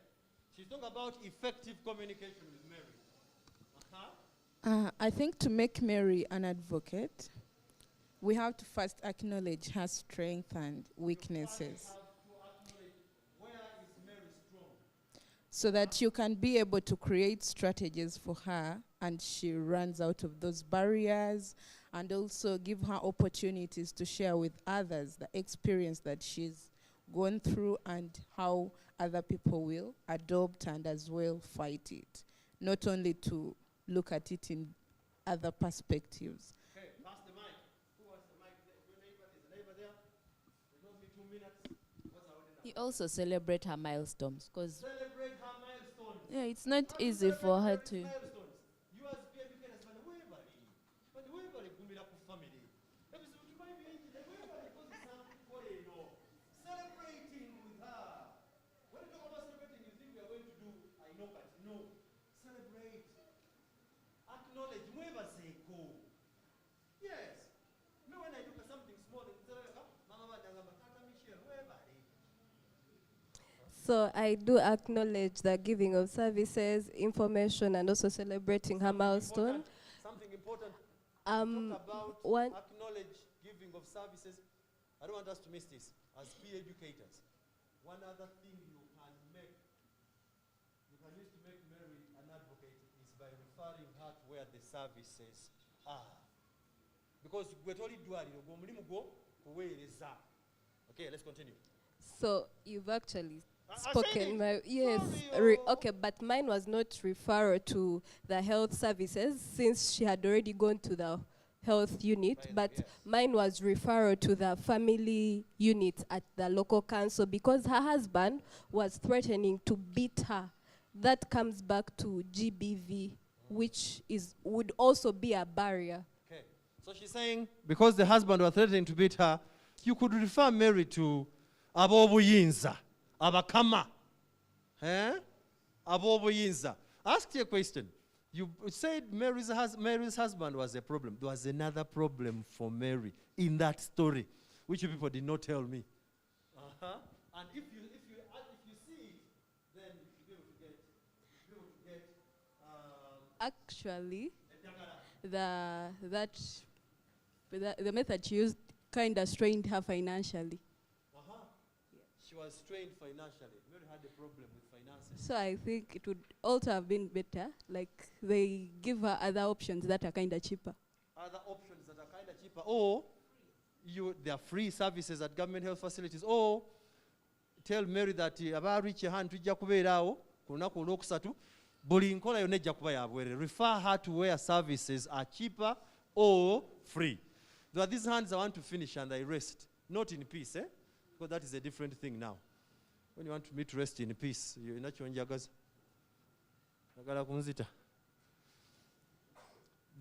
She's talking about effective communication with Mary. Uh-huh. I think to make Mary an advocate, we have to first acknowledge her strengths and weaknesses, Where is Mary strong? so that you can be able to create strategies for her and she runs out of those barriers, and also give her opportunities to share with others the experience that she's gone through and how other people will adopt and as well fight it, not only to look at it in other perspectives. Okay, pass the mic. Who has the mic? Your name? You also celebrate her milestones, because Celebrate her milestones. yeah, it's not easy for her to. Milestones. You as peer educators, man, whoever gumira ku family. Celebrating with her. When you talk about celebrating, you think we are going to do I know, but no. Celebrate. Acknowledge. Whoever say go. Yes. Me when I look at something small, Mama Tata Michelle, whoever. So I do acknowledge the giving of services, information, and also celebrating her milestone. Something important. Um, Talk about one- acknowledge giving of services. I don't want us to miss this as peer educators. One other thing you can use to make Mary an advocate is by referring her to where the services are. Because we're totally dual. Okay, let's continue. So you've actually I said spoken it. my yes. Sorry, Okay, but mine was not referral to the health services since she had already gone to the health unit, but mine was referral to the family unit at the local council because her husband was threatening to beat her. That comes back to GBV, which would also be a barrier. Okay. So she's saying because the husband was threatening to beat her, you could refer Mary to abobuyinza, abakama. Abobuyinza. Ask you a question. You said Mary's husband was a problem. There was another problem for Mary in that story, which you people did not tell me. And if you see it, then you will get Actually, the method she used kind of strained her financially. She was strained financially. Mary had a problem with finances. So I think it would also have been better, like they give her other options that are kind of cheaper. Other options that are kind of cheaper, or there are free services at government health facilities, or tell Mary that about reach your hand tujja kubeerawo ku lunaku olwokusatu buli nkola yonna ejja kuba ya bwereere. Refer her to where services are cheaper or free. Though these hands I want to finish and I rest, not in peace, because that is a different thing now. When you want me to rest in peace, you're not njagaza. Nagala kunzita.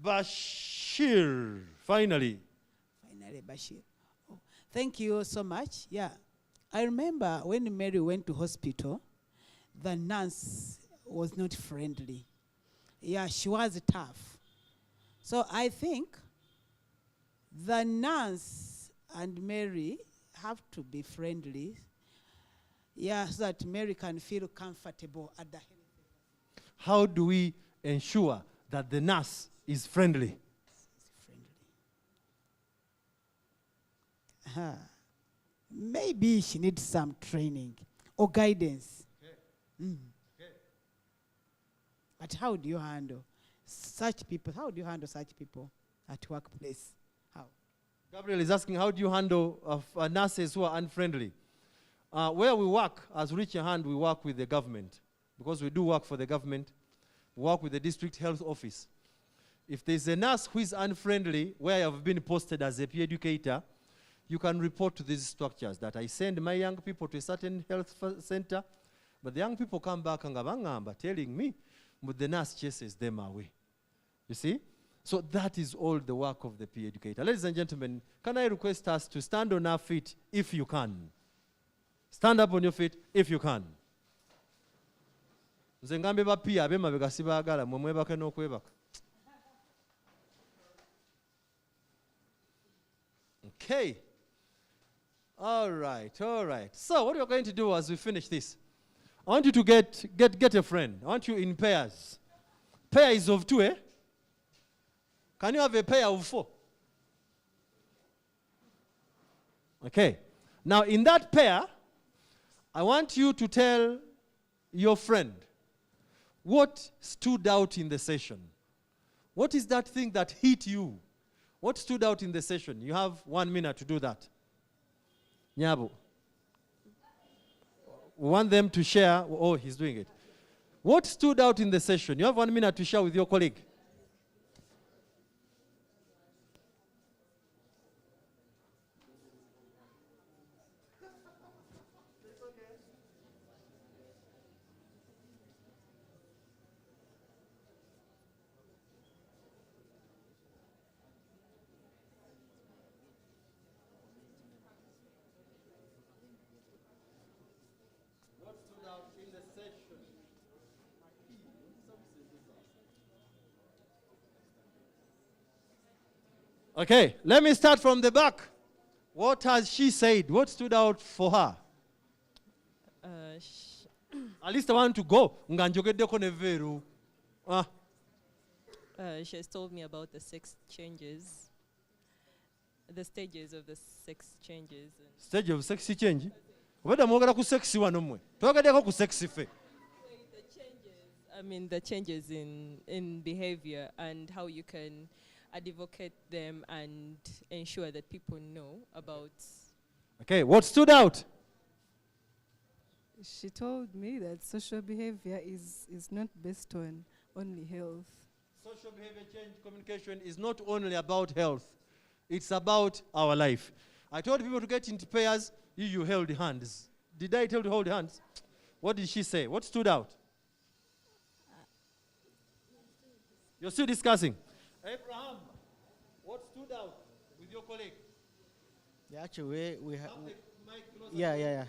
Bashir, finally. Finally, Bashir. Oh, thank you so much. Yeah. I remember when Mary went to hospital, the nurse was not friendly. Yeah, she was tough. So I think the nurse and Mary have to be friendly. Yeah, so that Mary can feel comfortable at the health. How do we ensure that the nurse is friendly? Maybe she needs some training or guidance. Okay. Okay. But how do you handle such people? How do you handle such people at workplace? How? Gabriel is asking, how do you handle nurses who are unfriendly? Where we work, as Reach Your Hand, we work with the government. Because we do work for the government, we work with the district health office. If there's a nurse who is unfriendly, where you have been posted as a peer educator, you can report to these structures that I send my young people to a certain health center, but the young people come back and are telling me, but the nurse chases them away. You see? So that is all the work of the peer educator. Ladies and gentlemen, can I request us to stand on our feet if you can? Stand up on your feet if you can. Nze ngambe ba peer abemabega sibaagala mwe mwebake n'okwebaka. Okay. All right. So what you're going to do as we finish this, I want you to get a friend. I want you in pairs. Pair is of 2, eh? Can you have a pair of 4? Okay. Now in that pair, I want you to tell your friend what stood out in the session. What is that thing that hit you? What stood out in the session? You have 1 minute to do that. Nyabo. We want them to share. Oh, he's doing it. What stood out in the session? You have 1 minute to share with your colleague. Okay, let me start from the back. What has she said? What stood out for her? At least I want to go. Nganjogeddeko ne veeru. She has told me about the sex changes, the stages of the sex changes. Stage of sexy change? Obadde mwogera ku sexy wano mmwe. Twogeddeko ku sexy fe. I mean, the changes in behavior and how you can advocate them and ensure that people know about. Okay, what stood out? She told me that social behavior is not based on only health. Social behavior change communication is not only about health, it's about our life. I told people to get into pairs, you held hands. Did I tell you to hold hands? What did she say? What stood out? You're still discussing. Abraham, what stood out with your colleague? Yeah, actually, we have. Yeah.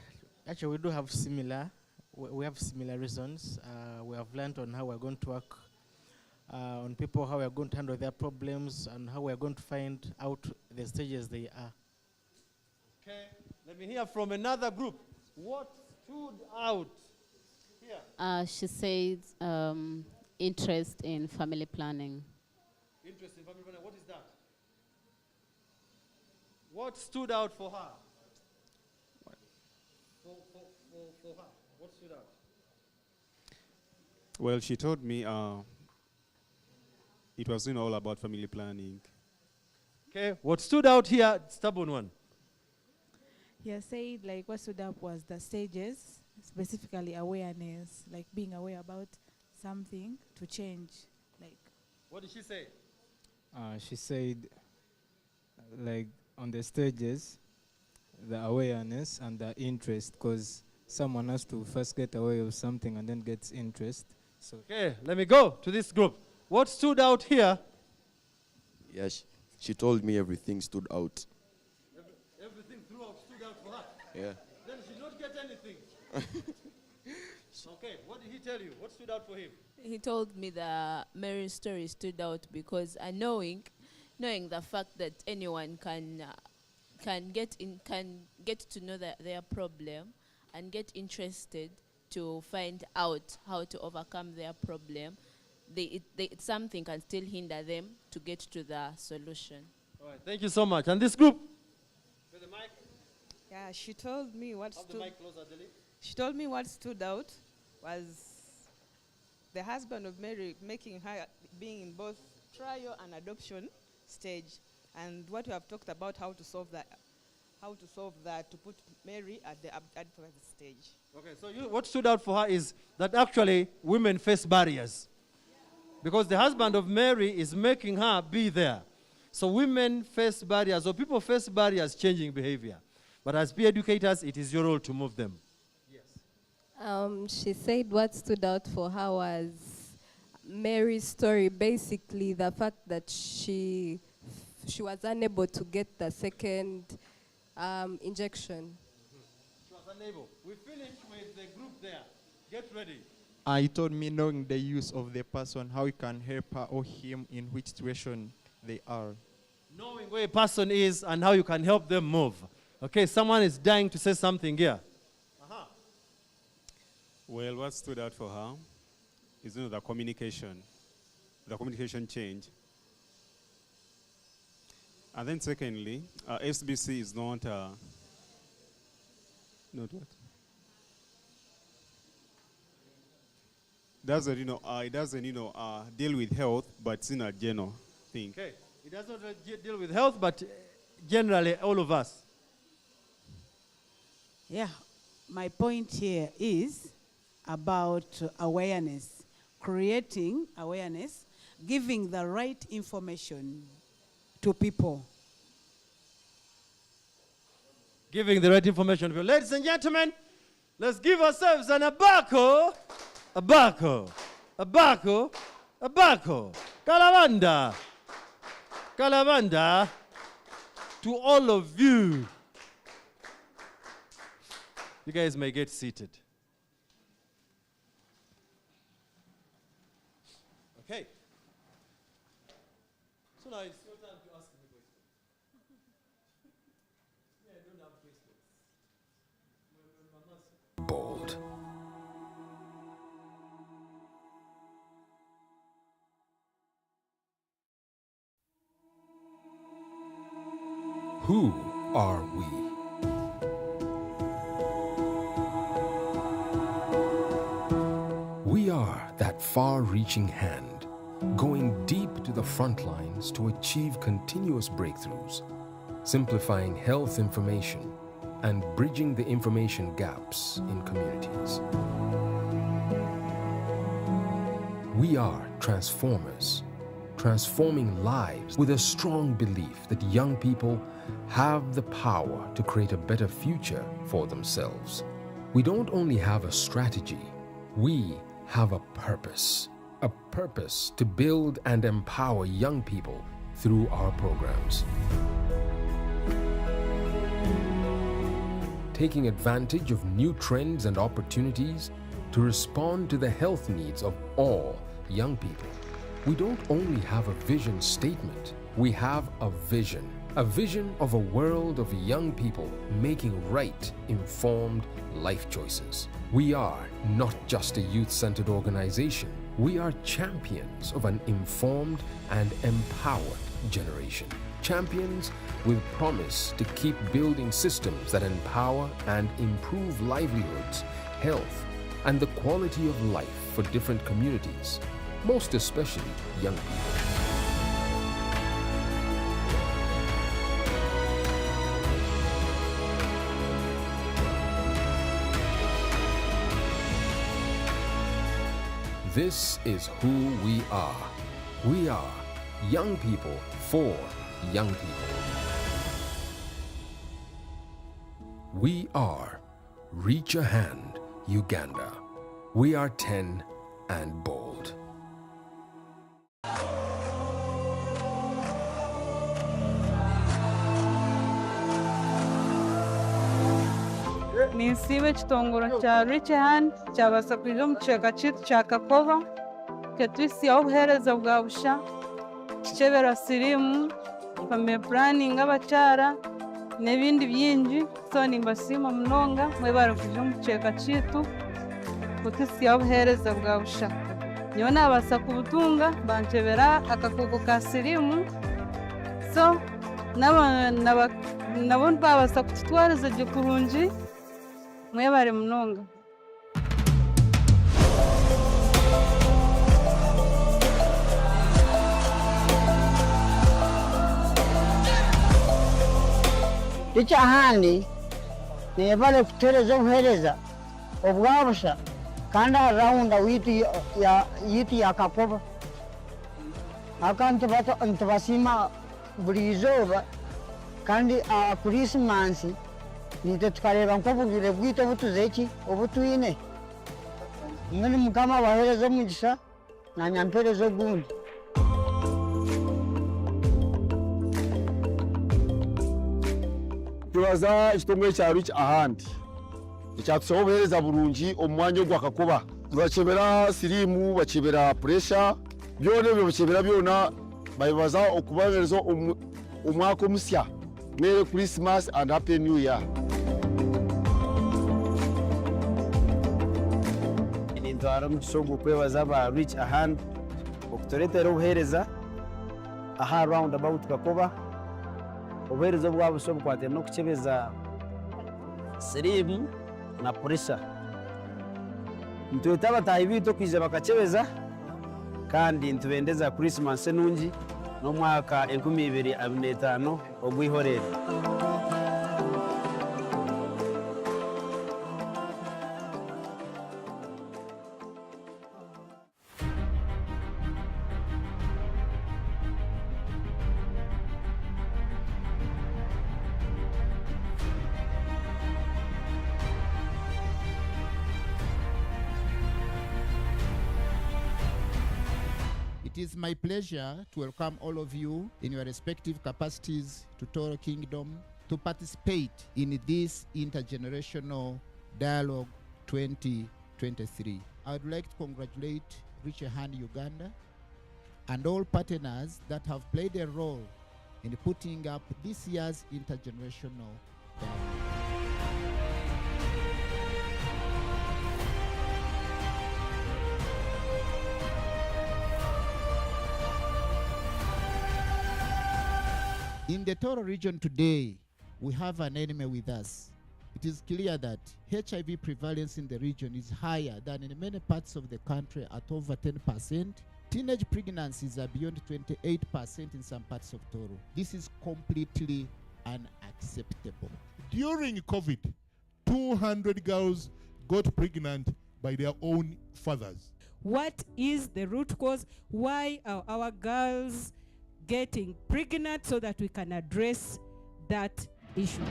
Actually, we do have similar. We have similar reasons. We have learned on how we're going to work on people, how we're going to handle their problems, and how we're going to find out the stages they are. Okay, let me hear from another group. What stood out here? She said interest in family planning. Interest in family planning. What is that? What stood out for her? For her, what stood out? Well, she told me it was all about family planning. Okay, what stood out here, stubborn one? Yeah, said like what stood up was the stages, specifically awareness, like being aware about something to change. Like, what did she say? She said, like, on the stages, the awareness and the interest, because someone has to first get aware of something and then gets interest. So okay, let me go to this group. What stood out here? Yeah, she told me everything stood out. Everything throughout stood out for her. Yeah. Then she did not get anything. Okay, what did he tell you? What stood out for him? He told me that Mary's story stood out because knowing the fact that anyone can get to know their problem and get interested to find out how to overcome their problem, something can still hinder them to get to the solution. All right, thank you so much. And this group? With the mic? Yeah, she told me what Have the mic closer, Delhi. She told me what stood out was the husband of Mary making her being in both trial and adoption stage, and what we have talked about how to solve that to put Mary at the adoption stage. Okay, so what stood out for her is that actually women face barriers. Because the husband of Mary is making her be there. So women face barriers, or people face barriers changing behavior. But as peer educators, it is your role to move them. She said what stood out for her was Mary's story, basically the fact that she was unable to get the second injection. She was unable. We finish with the group there. Get ready. He told me knowing the use of the person, how you can help her or him in which situation they are. Knowing where a person is and how you can help them move. Okay, someone is dying to say something here. Well, what stood out for her is the communication change. And then secondly, SBC is not what? It doesn't deal with health, but it's in a general thing. Okay, it does not deal with health, but generally all of us. Yeah, my point here is about awareness, creating awareness, giving the right information to people. Giving the right information to people. Ladies and gentlemen, let's give ourselves an abaco. Abaco. Abaco. Abaco. Kalavanda. Kalavanda to all of you. You guys may get seated. Okay. So now it's your time to ask me questions. Who are we? We are that far-reaching hand, going deep to the front lines to achieve continuous breakthroughs, simplifying health information and bridging the information gaps in communities. We are transformers, transforming lives with a strong belief that young people have the power to create a better future for themselves. We don't only have a strategy, we have a purpose to build and empower young people through our programs. Taking advantage of new trends and opportunities to respond to the health needs of all young people. We don't only have a vision statement, we have a vision of a world of young people making right, informed life choices. We are not just a youth-centered organization, we are champions of an informed and empowered generation. Champions with promise to keep building systems that empower and improve livelihoods, health, and the quality of life for different communities, most especially young people. This is who we are. We are young people for young people. We are Reach a Hand, Uganda. We are 10 and bold. Ninsibe ekitongoro kya Reach a Hand kyabasa kwija omu kicweka kyaitu kya Kakoba ketwisiyaho obuheereza bwa busha kikyebera siriimu family planning abakyara n'ebindi bingi so nimbasiima munonga mwebare kwija omu kicweka kyaitu kutwisiyaho obuheereza bwa busha nyowe naabasa kubutunga bankyebera akakooko ka siriimu so nabo babasa kukitwariza gye kurungi mwebare munonga. Reach a Hand nebale kutereza obuheereza obwabusha kandi arawunda yitu ya Kakoba akantu ntibasiima buri izooba kandi Christmas nitwe tukareba nk'obugwire bwaitu obutuze obutwine mwene Mukama abaheereza omugisha nanyampereza ogundi. Tubaza ekitongole kya Reach a Hand ekyatusaba obuheereza burungi omu mwanya ogwa Kakoba bakebera siriimu bakebera puresha byona ebyo bakebera byona babibaza okubaheereza omwaka omusya Merry Christmas and Happy New Year. Nintwara omugisha ogw'okwebaza aba Reach a Hand okutureetera obuheereza aha roundabout Kakoba. Obuheereza obwabusha obukwatire n'okukyebeza siriimu na puresha. Ntweta abataahi baitu okwija bakakyebeza kandi ntubendeza Christmas enungi n'omwaka 2025 ogwihorere. It is my pleasure to welcome all of you in your respective capacities to Toro Kingdom to participate in this intergenerational dialogue 2023. I would like to congratulate Reach a Hand Uganda and all partners that have played a role in putting up this year's intergenerational dialogue. In the Toro region today, we have an enemy with us. It is clear that HIV prevalence in the region is higher than in many parts of the country at over 10%. Teenage pregnancies are beyond 28% in some parts of Toro. This is completely unacceptable. During COVID, 200 girls got pregnant by their own fathers. What is the root cause? Why are our girls getting pregnant, so that we can address that issue?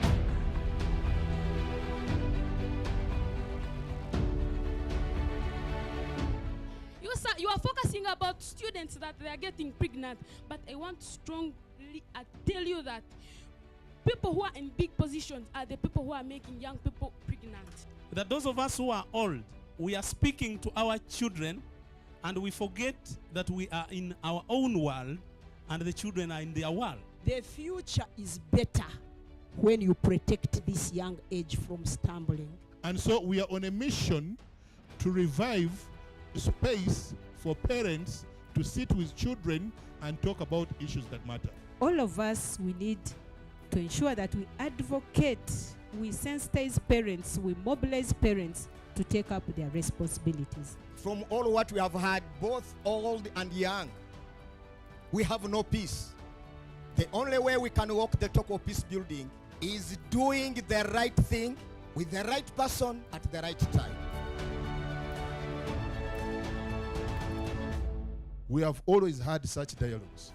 You are focusing about students that they are getting pregnant, but I want to strongly tell you that people who are in big positions are the people who are making young people pregnant. That those of us who are old, we are speaking to our children, and we forget that we are in our own world and the children are in their world. The future is better when you protect this young age from stumbling. And so we are on a mission to revive space for parents to sit with children and talk about issues that matter. All of us, we need to ensure that we advocate, we sensitize parents, we mobilize parents to take up their responsibilities. From all what we have had, both old and young, we have no peace. The only way we can walk the talk of peace building is doing the right thing with the right person at the right time. We have always had such dialogues,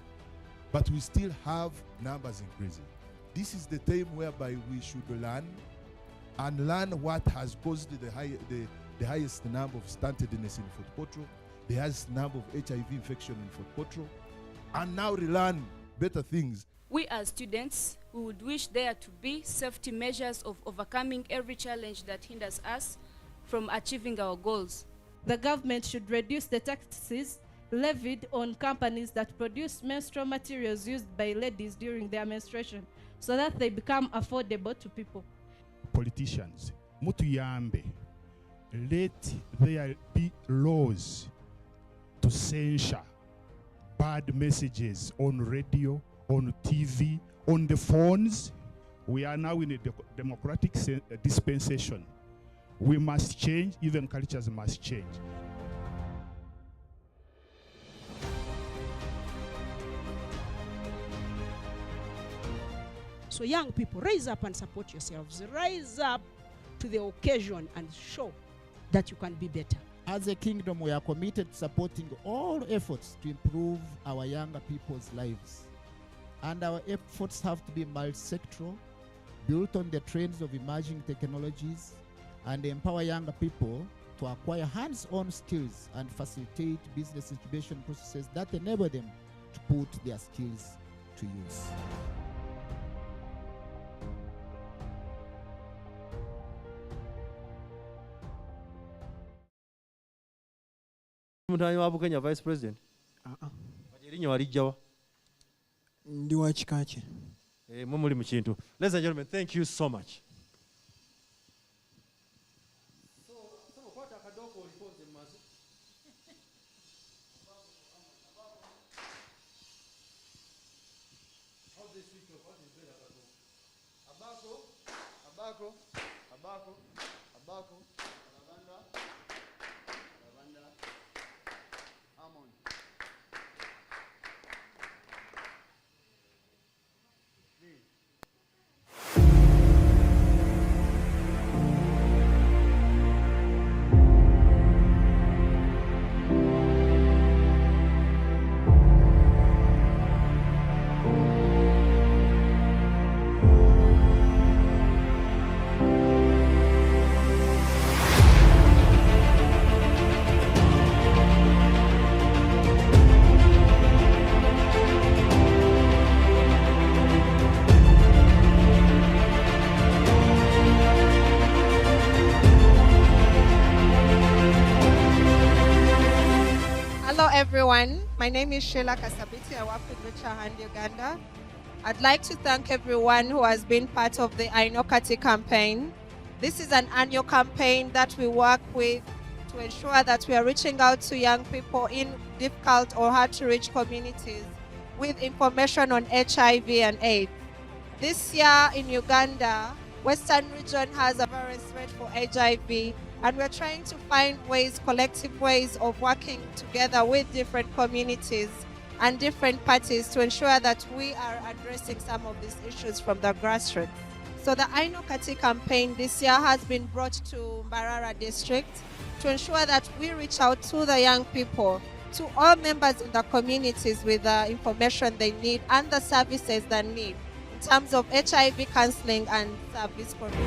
but we still have numbers increasing. This is the time whereby we should learn what has caused the highest number of stuntedness in Fort Potro, the highest number of HIV infection in Fort Potro, and now relearn better things. We as students, we would wish there to be safety measures of overcoming every challenge that hinders us from achieving our goals. The government should reduce the taxes levied on companies that produce menstrual materials used by ladies during their menstruation, so that they become affordable to people. Politicians, mutuyambe, let there be laws to censure bad messages on radio, on TV, on the phones. We are now in a democratic dispensation. We must change, even cultures must change. So young people, rise up and support yourselves. Rise up to the occasion and show that you can be better. As a kingdom, we are committed to supporting all efforts to improve our younger people's lives. And our efforts have to be multi-sectoral, built on the trends of emerging technologies, and empower younger people to acquire hands-on skills and facilitate business incubation processes that enable them to put their skills to use. Mutani wa Kenya Vice President. Erinnya walijjawa. Ndi wa kika ki? Muli mu kintu. Ladies and gentlemen, thank you so much. Hello everyone, my name is Sheila Kasabiti. I work with Richard Hand Uganda. I'd like to thank everyone who has been part of the I Know Kati campaign. This is an annual campaign that we work with to ensure that we are reaching out to young people in difficult or hard to reach communities. with information on HIV and AIDS. This year in Uganda, Western region has a virus rate for HIV, and we're trying to find ways, collective ways of working together with different communities and different parties to ensure that we are addressing some of these issues from the grassroots. So the I Know Kati campaign this year has been brought to Mbarara district to ensure that we reach out to the young people, to all members in the communities with the information they need and the services they need in terms of HIV counseling and service provision.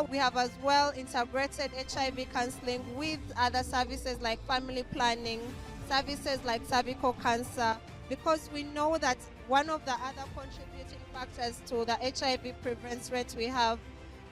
We have as well integrated HIV counseling with other services like family planning, services like cervical cancer, because we know that one of the other contributing factors to the HIV prevalence rate we have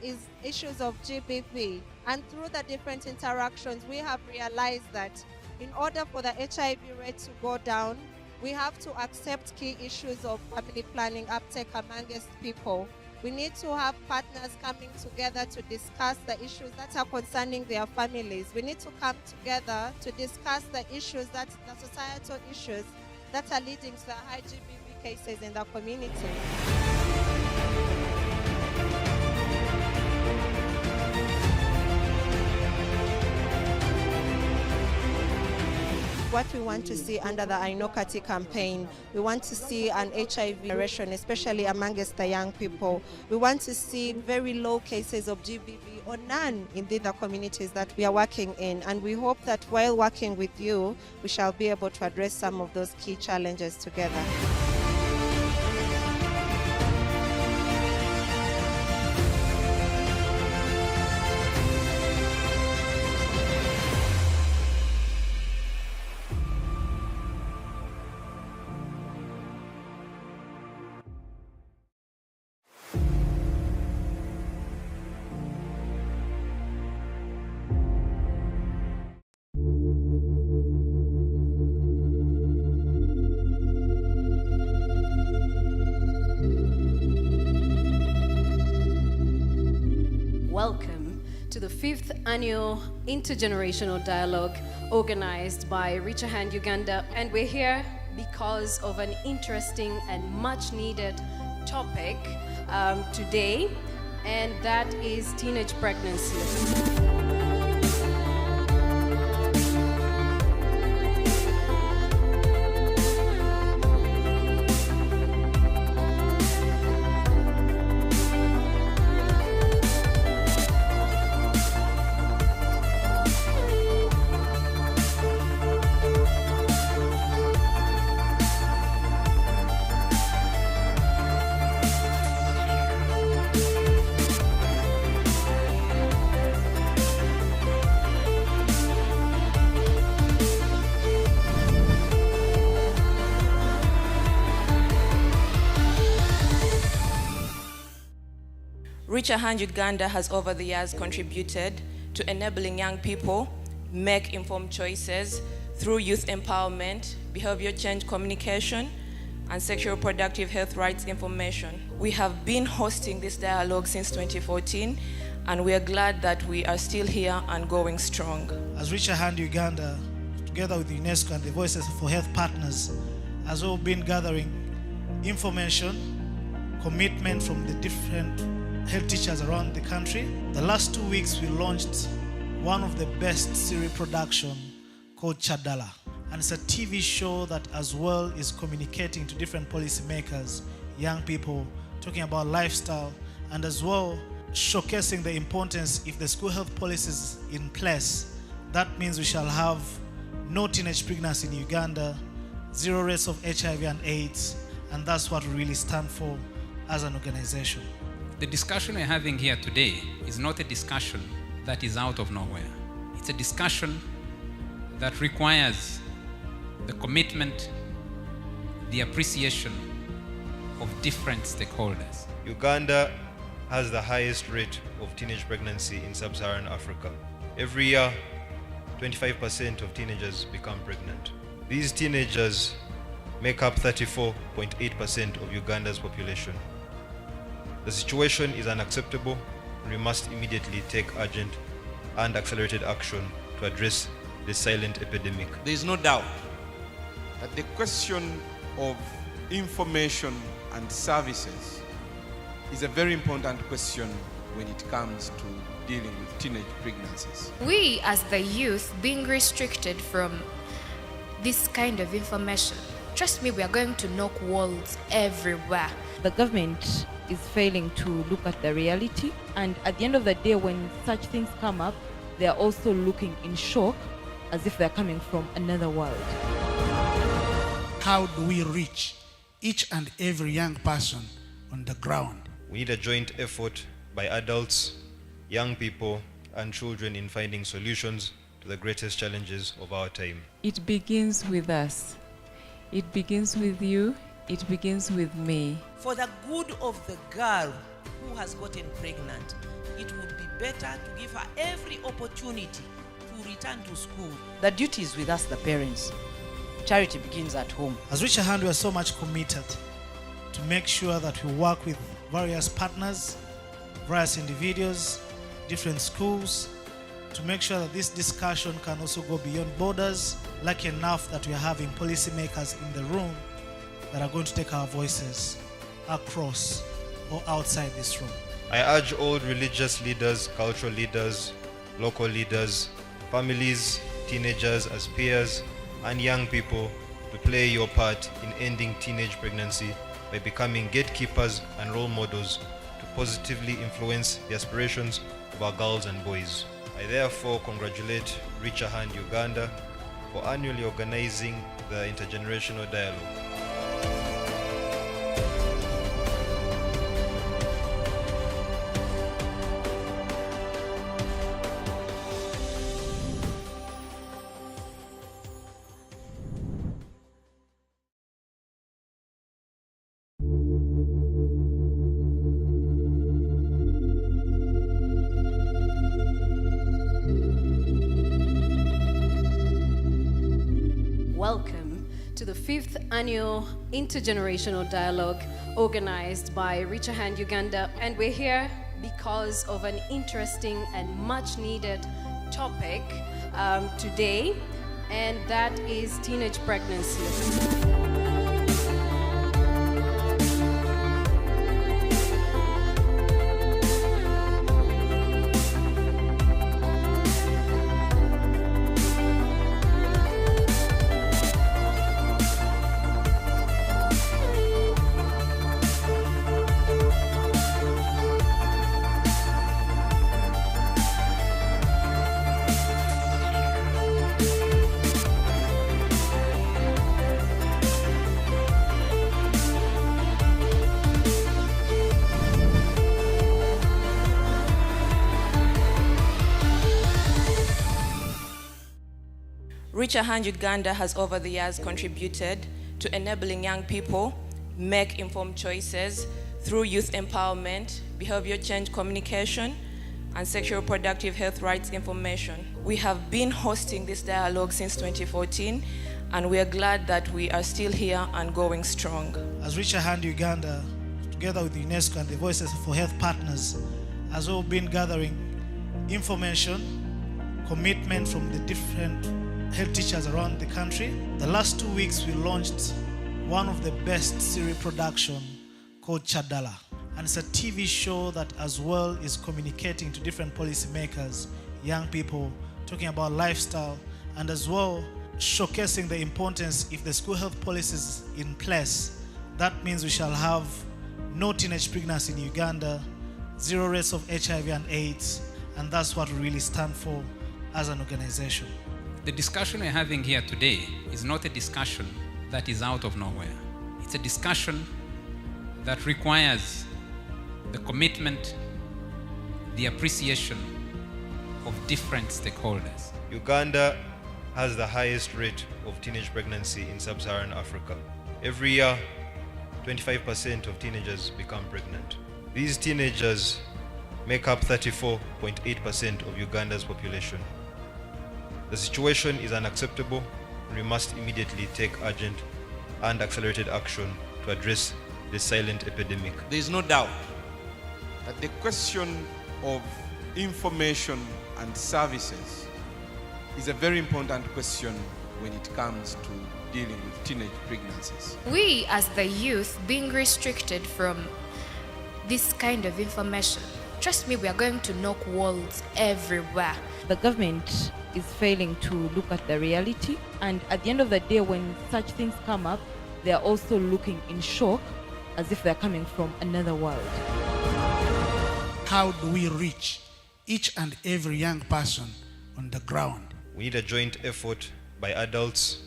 is issues of GBV. And through the different interactions, we have realized that in order for the HIV rate to go down, we have to accept key issues of family planning uptake amongst people. We need to have partners coming together to discuss the issues that are concerning their families. We need to come together to discuss the issues, the societal issues that are leading to the high GBV cases in the community. What we want to see under the I Know Kati campaign, we want to see an HIV generation, especially amongst the young people. We want to see very low cases of GBV or none in the communities that we are working in. And we hope that while working with you, we shall be able to address some of those key challenges together. Welcome to the 5th annual intergenerational dialogue organized by Reach a Hand Uganda, and we're here because of an interesting and much needed topic today, and that is teenage pregnancy. Reach a Hand Uganda has over the years contributed to enabling young people make informed choices through youth empowerment, behavior change communication, and sexual reproductive health rights information. We have been hosting this dialogue since 2014, and we are glad that we are still here and going strong. As Reach a Hand Uganda, together with UNESCO and the Voices for Health partners, has all been gathering information, commitment from the different health teachers around the country. The last 2 weeks we launched one of the best series production called Chadala. And it's a TV show that as well is communicating to different policymakers, young people, talking about lifestyle, and as well showcasing the importance if the school health policy is in place. That means we shall have no teenage pregnancy in Uganda, 0 rates of HIV and AIDS, and that's what we really stand for as an organization. The discussion we're having here today is not a discussion that is out of nowhere. It's a discussion that requires the commitment, the appreciation of different stakeholders. Uganda has the highest rate of teenage pregnancy in sub-Saharan Africa. Every year, 25% of teenagers become pregnant. These teenagers make up 34.8% of Uganda's population. The situation is unacceptable, and we must immediately take urgent and accelerated action to address this silent epidemic. There is no doubt that the question of information and services is a very important question when it comes to dealing with teenage pregnancies. We as the youth being restricted from this kind of information, trust me, we are going to knock walls everywhere. The government is failing to look at the reality, and at the end of the day when such things come up, they are also looking in shock as if they're coming from another world. How do we reach each and every young person on the ground? We need a joint effort by adults, young people, and children in finding solutions to the greatest challenges of our time. It begins with us. It begins with you. It begins with me. For the good of the girl who has gotten pregnant, it would be better to give her every opportunity to return to school. The duty is with us, the parents. Charity begins at home. As Richer Hand, we are so much committed to make sure that we work with various partners, various individuals, different schools, to make sure that this discussion can also go beyond borders. Lucky enough that we are having policymakers in the room that are going to take our voices across or outside this room. I urge all religious leaders, cultural leaders, local leaders, families, teenagers as peers, and young people to play your part in ending teenage pregnancy by becoming gatekeepers and role models to positively influence the aspirations of our girls and boys. I therefore congratulate Richer Hand Uganda for annually organizing the intergenerational dialogue. Welcome to the 5th annual intergenerational dialogue organized by Richer Hand Uganda, and we're here because of an interesting and much needed topic today, and that is teenage pregnancy. Richer Hand Uganda has over the years contributed to enabling young people make informed choices through youth empowerment, behavior change communication, and sexual reproductive health rights information. We have been hosting this dialogue since 2014, and we are glad that we are still here and going strong. As Richer Hand Uganda, together with UNESCO and the Voices for Health partners, has all been gathering information, commitment from the different health teachers around the country. The last 2 weeks we launched one of the best series production called Chadala. And it's a TV show that as well is communicating to different policymakers, young people, talking about lifestyle, and as well showcasing the importance if the school health policy is in place. That means we shall have no teenage pregnancy in Uganda, 0 rates of HIV and AIDS, and that's what we really stand for as an organization. The discussion we're having here today is not a discussion that is out of nowhere. It's a discussion that requires the commitment, the appreciation of different stakeholders. Uganda has the highest rate of teenage pregnancy in sub-Saharan Africa. Every year, 25% of teenagers become pregnant. These teenagers make up 34.8% of Uganda's population. The situation is unacceptable, and we must immediately take urgent and accelerated action to address this silent epidemic. There is no doubt that the question of information and services is a very important question when it comes to dealing with teenage pregnancies. We, as the youth, being restricted from this kind of information, trust me, we are going to knock walls everywhere. The government is failing to look at the reality, and at the end of the day, when such things come up, they are also looking in shock as if they're coming from another world. How do we reach each and every young person on the ground? We need a joint effort by adults,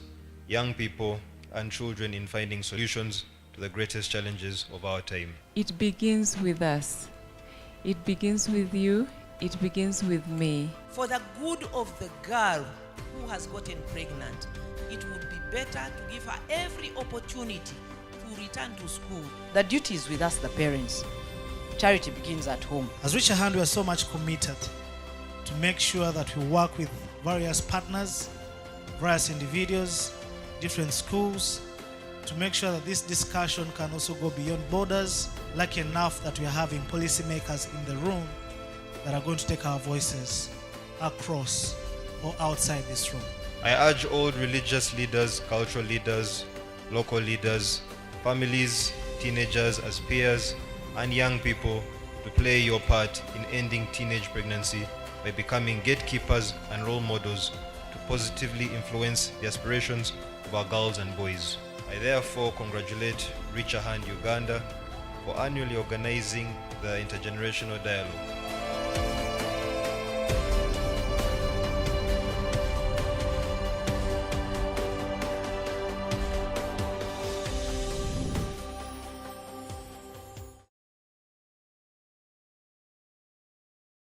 young people, and children in finding solutions to the greatest challenges of our time. It begins with us. It begins with you. It begins with me. For the good of the girl who has gotten pregnant, it would be better to give her every opportunity to return to school. The duty is with us, the parents. Charity begins at home. As Richer Hand, we are so much committed to make sure that we work with various partners, various individuals, different schools, to make sure that this discussion can also go beyond borders. Lucky enough that we are having policymakers in the room that are going to take our voices across or outside this room. I urge all religious leaders, cultural leaders, local leaders, families, teenagers as peers, and young people to play your part in ending teenage pregnancy by becoming gatekeepers and role models to positively influence the aspirations of our girls and boys. I therefore congratulate Richer Hand Uganda for annually organizing the intergenerational dialogue.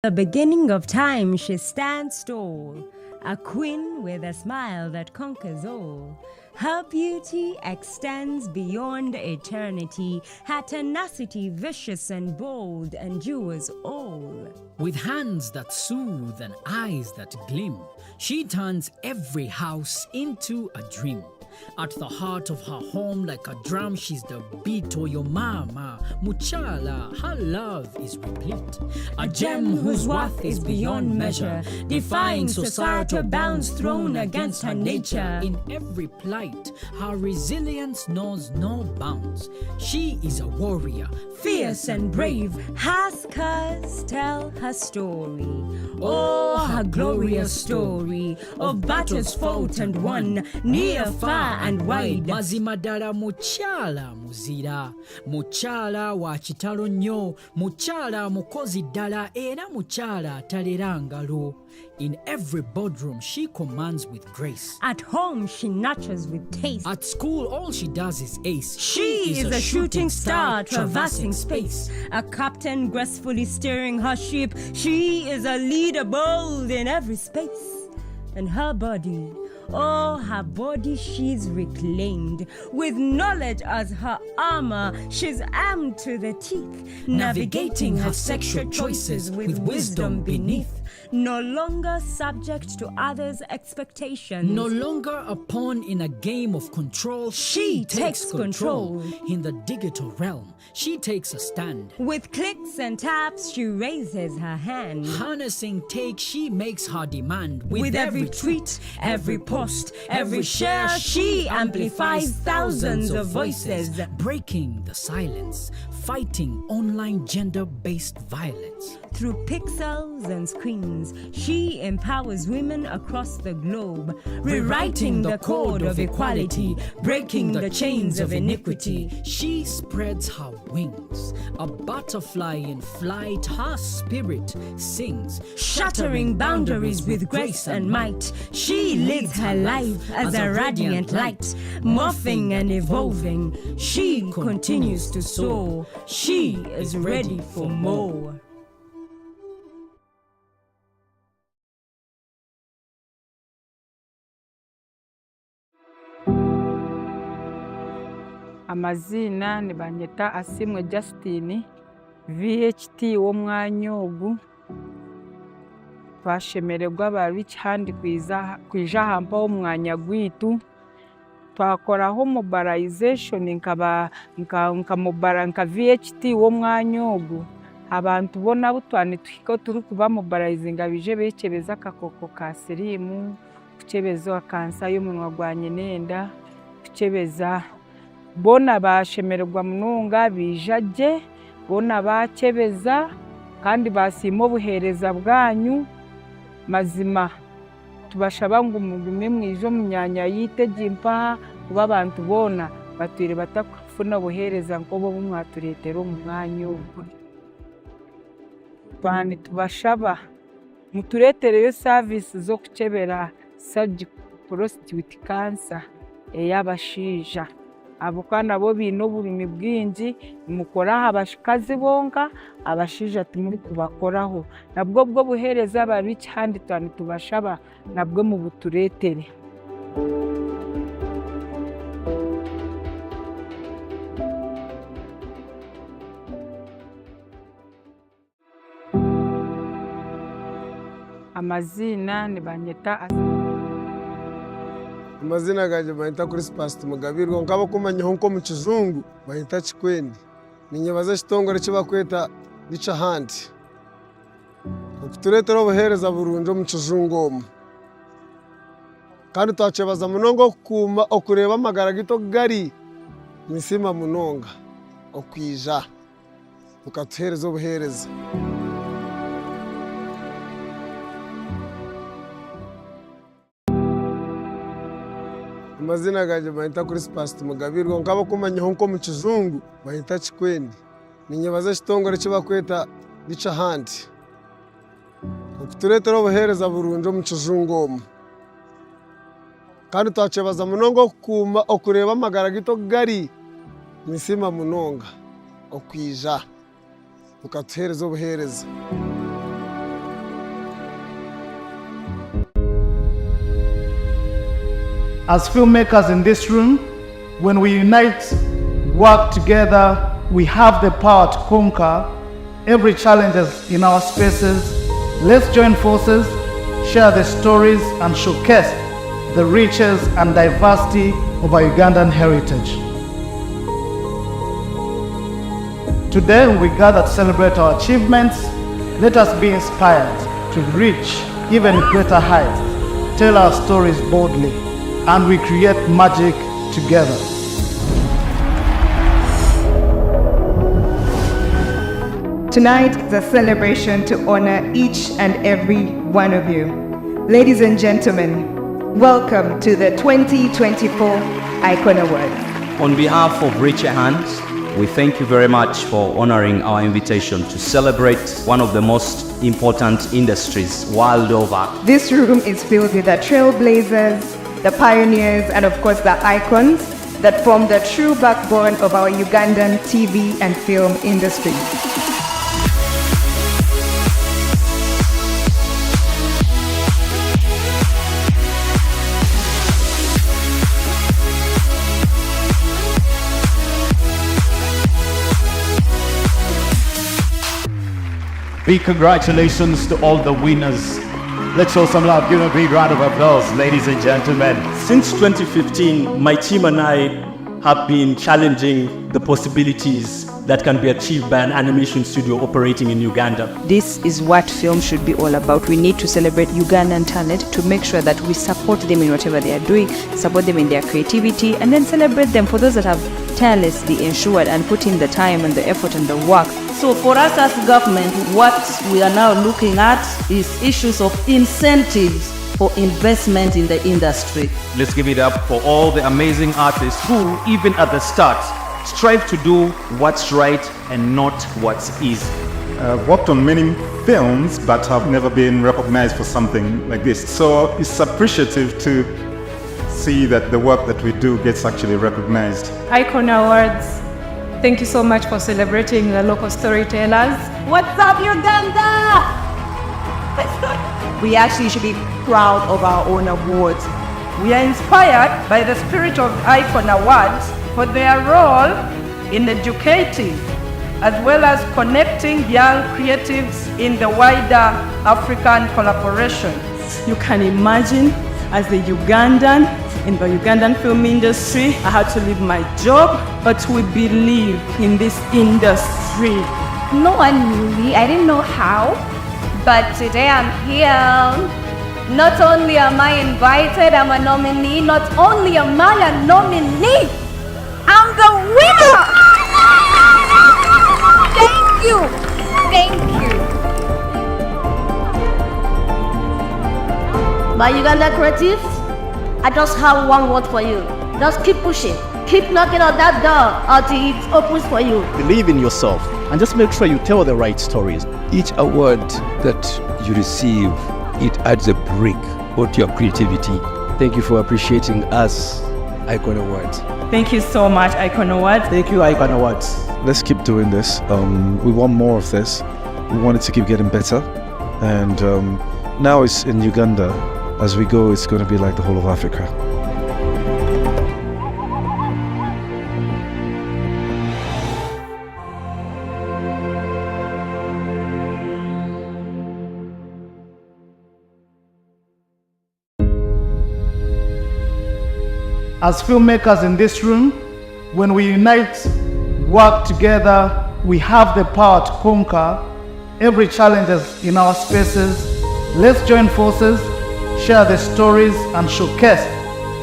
The beginning of time she stands tall, a queen with a smile that conquers all. Her beauty extends beyond eternity, her tenacity vicious and bold endures all. With hands that soothe and eyes that gleam, she turns every house into a dream. At the heart of her home like a drum, she's the beat of your mama. Muchala, her love is replete. A gem whose worth is beyond measure, defying societal bounds thrown against her nature. In every plight, her resilience knows no bounds. She is a warrior, Fierce and brave, her scars tell her story. Oh, her glorious story of battles fought and won, near, far and wide. Mazima ddala mukyala muzira, mukyala wa kitalo nnyo, mukyala mukozi ddala era mukyala atalera ngalo. In every boardroom, she commands with grace. At home, she nurtures with taste. At school, all she does is ace. She is a shooting star traversing space. A captain gracefully steering her ship. She is a leader bold in every space. And her body, oh, her body she's reclaimed. With knowledge as her armor, she's armed to the teeth. Navigating her sexual choices with wisdom beneath. No longer subject to others' expectations. No longer a pawn in a game of control. She takes control. In the digital realm, she takes a stand. With clicks and taps, she raises her hand. Harnessing take, she makes her demand. With every tweet, every post, every share, she amplifies thousands of voices. Breaking the silence, fighting online gender-based violence. Through pixels and screens, she empowers women across the globe, rewriting the code of equality, breaking the chains of iniquity. She spreads her wings, a butterfly in flight, her spirit sings, shattering boundaries with grace and might. She lives her life as a radiant light, morphing and evolving. She continues to soar. She is ready for more. Amazina nibanyeta Asimwe Justine VHT w'omwanya ogu twashemererwa aba Rich Hand kwija hampa omwanya gwitu twakoraho mobilization nka VHT w'omwanya ogu abantu bona butwane tuhika turi kuba mobilizinga bije bekyebeza akakoko ka siriimu kukyebeza kansa y'omunwa gwa nyenenda kukyebeza bona bashemererwa munonga bija gye bona bakyebeza kandi basiima obuheereza bwanyu mazima tubashaba ngu mugume mwije omu myanya y'itegi mpaha kuba abantu boona batwire batakufuna obuheereza nk'obu mwatureetera omu mwanya ogu twani tubashaba mutureetereyo service z'okukyebera surgical prostate cancer ey'abashaija abokuba nabo biine oburimi bwingi mukora aha bakazi bonka abashaija timuri kubakoraho nabwo bwo buheereza aba Rich Hand twani tubashaba nabwo mubutureetere. Amazina nibanyeta amazina ganje bayita Christmas Mugabirwa nkaba kumanyaho nko mu kizungu bayita Kikwendi ninyebaza kitongore kibakweta Rich Hand turetera obuheereza burungi omu kizungu omu kandi twakyebaza munonga okukuma okureba amagara gito gari misima munonga okwija ukatuheereza obuheereza. Amazina ganje bayita Christmas Mugabirwa nkaba kumanyaho nko mu kizungu bayita Kikwendi ninyebaza kitongore kibakweta Rich Hand turetera obuheereza burungi omu kizungu omu kandi twakyebaza munonga okukuma okureba amagara gito gari misima munonga okwija ukatuheereza obuheereza. As filmmakers in this room, when we unite, work together, we have the power to conquer every challenge in our spaces. Let's join forces, share the stories, and showcase the riches and diversity of our Ugandan heritage. Today, we gather to celebrate our achievements. Let us be inspired to reach even greater heights, tell our stories boldly, and we create magic together. Tonight is a celebration to honor each and every one of you. Ladies and gentlemen, welcome to the 2024 Icon Awards. On behalf of Rich Hands, we thank you very much for honoring our invitation to celebrate one of the most important industries world over. This room is filled with the trailblazers, the pioneers, and of course the icons that form the true backbone of our Ugandan TV and film industry. Big congratulations to all the winners. Let's show some love. Give them a big round of applause, ladies and gentlemen. Since 2015, my team and I have been challenging the possibilities that can be achieved by an animation studio operating in Uganda. This is what film should be all about. We need to celebrate Ugandan talent to make sure that we support them in whatever they are doing, support them in their creativity, and then celebrate them for those that have tirelessly ensured and put in the time and the effort and the work. So for us as government, what we are now looking at is issues of incentives for investment in the industry. Let's give it up for all the amazing artists who, even at the start, strive to do what's right and not what's easy. I've worked on many films but have never been recognized for something like this. So it's appreciative to see that the work that we do gets actually recognized. Icon Awards, thank you so much for celebrating the local storytellers. What's up, Uganda? We actually should be proud of our own awards. We are inspired by the spirit of Icon Awards for their role in educating as well as connecting young creatives in the wider African collaboration. You can imagine, as a Ugandan, in the Ugandan film industry, I had to leave my job, but we believe in this industry. No one knew me, I didn't know how, but today I'm here. Not only am I invited, I'm a nominee. Not only am I a nominee, I'm the winner! Thank you! Thank you! My Uganda creatives, I just have one word for you. Just keep pushing. Keep knocking on that door until it opens for you. Believe in yourself and just make sure you tell the right stories. Each award that you receive, it adds a brick to your creativity. Thank you for appreciating us, Icon Awards. Thank you so much, Icon Awards. Thank you, Icon Awards. Let's keep doing this. We want more of this. We want it to keep getting better. And now it's in Uganda. As we go, it's going to be like the whole of Africa. As filmmakers in this room, when we unite, work together, we have the power to conquer every challenge in our spaces. Let's join forces, share the stories, and showcase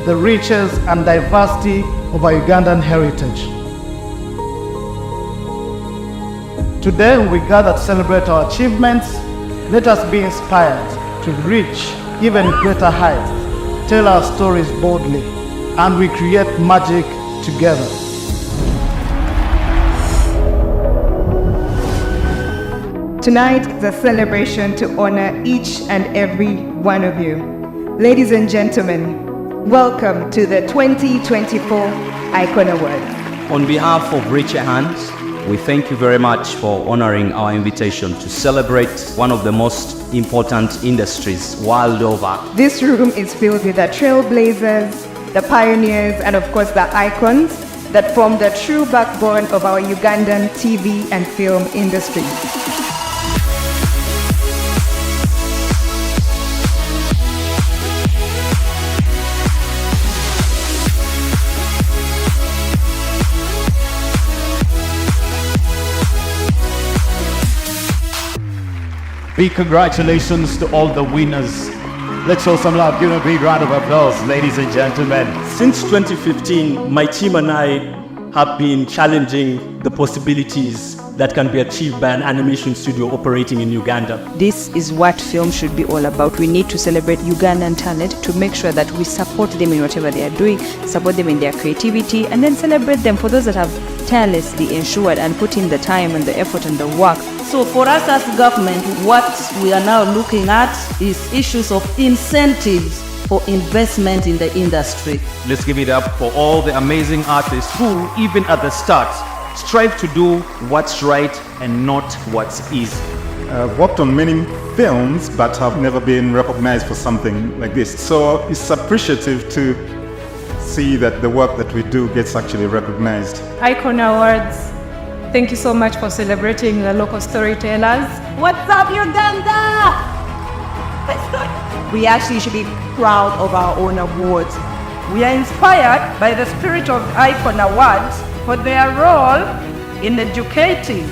the riches and diversity of our Ugandan heritage. Today, we gather to celebrate our achievements. Let us be inspired to reach even greater heights, tell our stories boldly, and we create magic together. Tonight is a celebration to honor each and every one of you. Ladies and gentlemen, welcome to the 2024 Icon Awards. On behalf of Richer Hands, we thank you very much for honoring our invitation to celebrate one of the most important industries world over. This room is filled with the trailblazers, the pioneers, and of course the icons that form the true backbone of our Ugandan TV and film industry. Big congratulations to all the winners. Let's show some love. Give them a big round of applause, ladies and gentlemen. Since 2015, my team and I have been challenging the possibilities that can be achieved by an animation studio operating in Uganda. This is what film should be all about. We need to celebrate Ugandan talent to make sure that we support them in whatever they are doing, support them in their creativity, and then celebrate them for those that have tirelessly ensured and put in the time and the effort and the work. So for us as government, what we are now looking at is issues of incentives for investment in the industry. Let's give it up for all the amazing artists who, even at the start, strive to do what's right and not what's easy. I've worked on many films, but have never been recognized for something like this. So it's appreciative to see that the work that we do gets actually recognized. Icon Awards, thank you so much for celebrating the local storytellers. What's up, Uganda? We actually should be proud of our own awards. We are inspired by the spirit of Icon Awards for their role in educating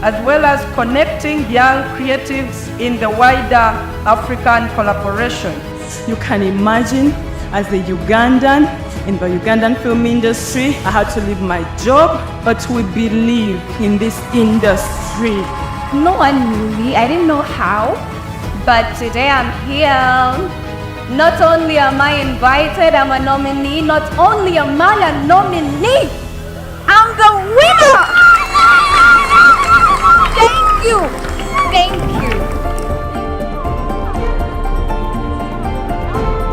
as well as connecting young creatives in the wider African collaboration. You can imagine, as a Ugandan, in the Ugandan film industry, I had to leave my job, but we believe in this industry. No one knew me, I didn't know how, but today I'm here. Not only am I invited, I'm a nominee. Not only am I a nominee, I'm the winner! Thank you! Thank you!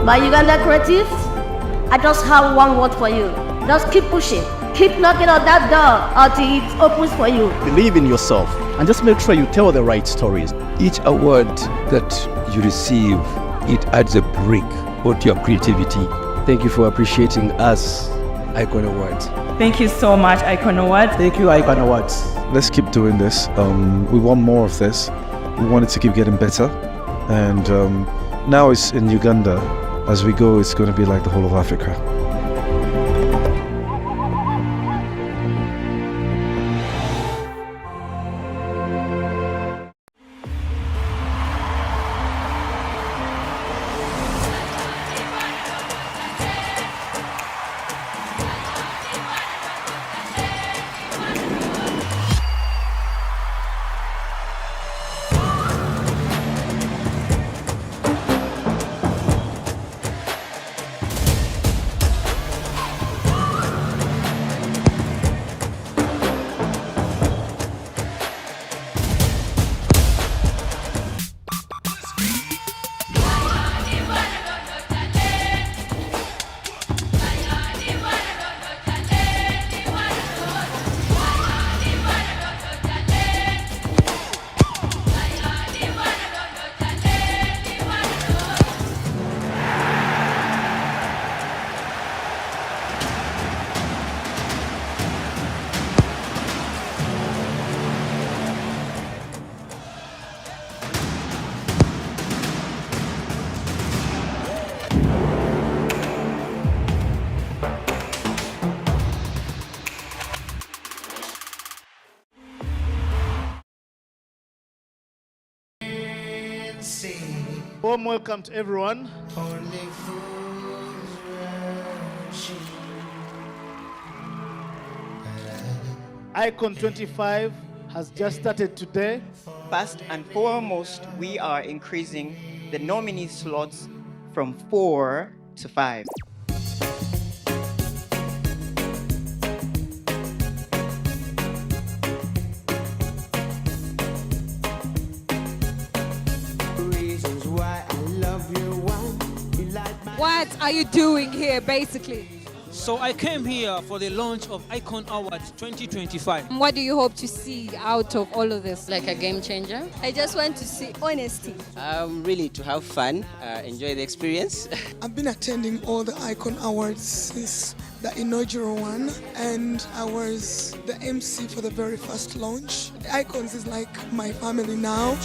My Uganda creatives, I just have one word for you. Just keep pushing. Keep knocking on that door until it opens for you. Believe in yourself and just make sure you tell the right stories. Each award that you receive, it adds a brick to your creativity. Thank you for appreciating us, Icon Awards. Thank you so much, Icon Awards. Thank you, Icon Awards. Let's keep doing this. We want more of this. We want it to keep getting better. And now it's in Uganda. As we go, it's going to be like the whole of Africa. Warm welcome to everyone. Icon 25 has just started today. First and foremost, we are increasing the nominee slots from 4 to 5. What are you doing here, basically? So I came here for the launch of Icon Awards 2025. What do you hope to see out of all of this? Like a game changer? I just want to see honesty. Really to have fun, enjoy the experience. I've been attending all the Icon Awards since the inaugural one, and I was the MC for the very first launch. Icons is like my family now.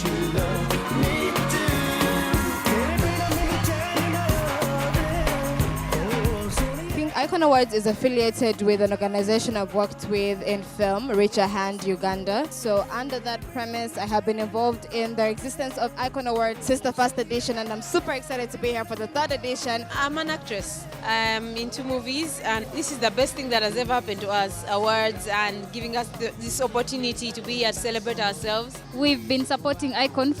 Icon Awards is affiliated with an organization I've worked with in film, Reach a Hand Uganda. So under that premise, I have been involved in the existence of Icon Awards since the first edition, and I'm super excited to be here for the third edition. I'm an actress. I'm into movies, and this is the best thing that has ever happened to us, awards and giving us this opportunity to be here to celebrate ourselves. We've been supporting Icon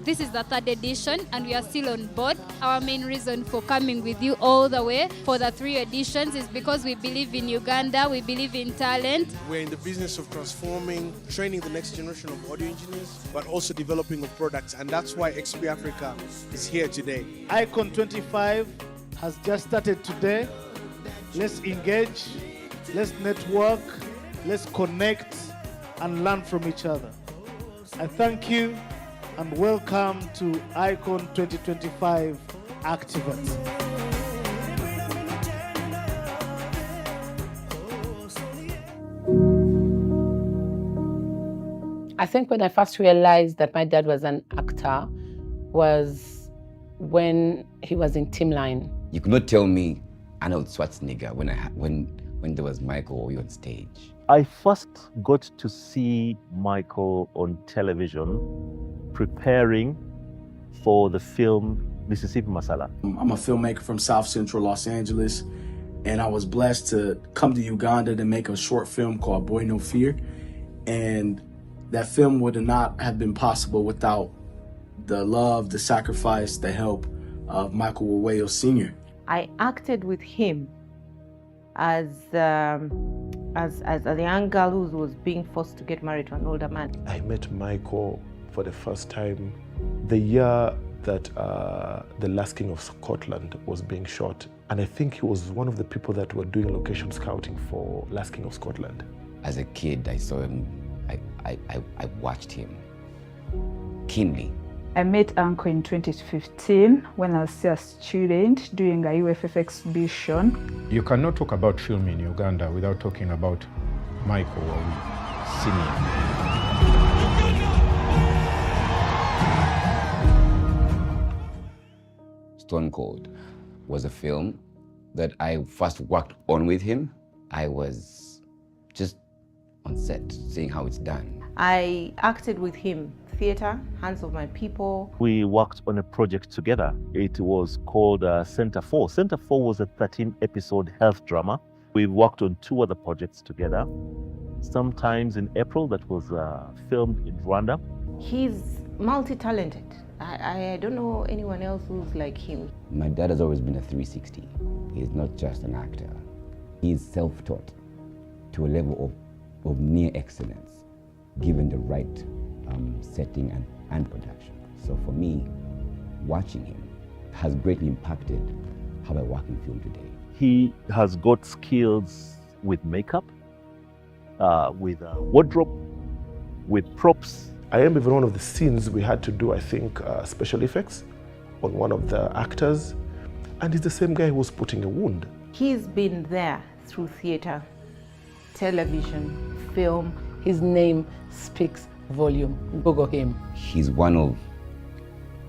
this is the third edition, and we are still on board. Our main reason for coming with you all the way for the 3 editions is because we believe in Uganda, we believe in talent. We're in the business of transforming, training the next generation of audio engineers, but also developing of products, and that's why XP Africa is here today. Icon 25 has just started today. Let's engage, let's network, let's connect and learn from each other. I thank you and welcome to Icon 2025 Activate. I think when I first realized that my dad was an actor was when he was in Team Line. You could not tell me Arnold Schwarzenegger when there was Michael on stage. I first got to see Michael on television preparing for the film Mississippi Masala. I'm a filmmaker from South Central Los Angeles, and I was blessed to come to Uganda to make a short film called Boy No Fear. And that film would not have been possible without the love, the sacrifice, the help of Michael Waweyo Sr. I acted with him as a young girl who was being forced to get married to an older man. I met Michael for the first time the year that The Last King of Scotland was being shot. And I think he was one of the people that were doing location scouting for Last King of Scotland. As a kid, I saw him, I watched him keenly. I met Uncle in 2015 when I was still a student doing a UFF exhibition. You cannot talk about film in Uganda without talking about Michael Owi, Senior. Stone Cold was a film that I first worked on with him. I was just on set, seeing how it's done. I acted with him, theater, Hands of My People. We worked on a project together. It was called Center 4. Center 4 was a 13-episode health drama. We worked on 2 other projects together. Sometimes in April, that was filmed in Rwanda. He's multi-talented. I don't know anyone else who's like him. My dad has always been a 360. He's not just an actor. He's self-taught to a level of near excellence, given the right setting and production. So for me, watching him has greatly impacted how I work in film today. He has got skills with makeup, with wardrobe, with props. I am even one of the scenes we had to do, I think, special effects on one of the actors. And he's the same guy who was putting a wound. He's been there through theater, television, film. His name speaks volume. Google him. He's one of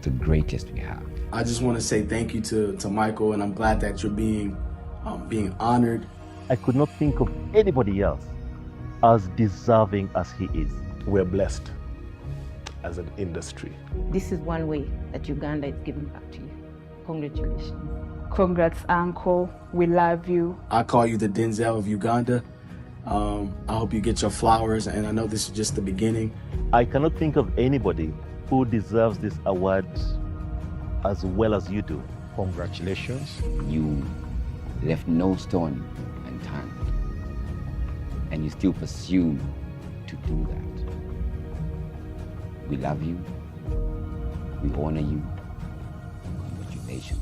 the greatest we have. I just want to say thank you to Michael, and I'm glad that you're being honored. I could not think of anybody else as deserving as he is. We're blessed as an industry. This is one way that Uganda is giving back to you. Congratulations. Congrats, Uncle. We love you. I call you the Denzel of Uganda. I hope you get your flowers, and I know this is just the beginning. I cannot think of anybody who deserves this award as well as you do. Congratulations. You left no stone unturned, and you still pursue to do that. We love you. We honor you. Congratulations.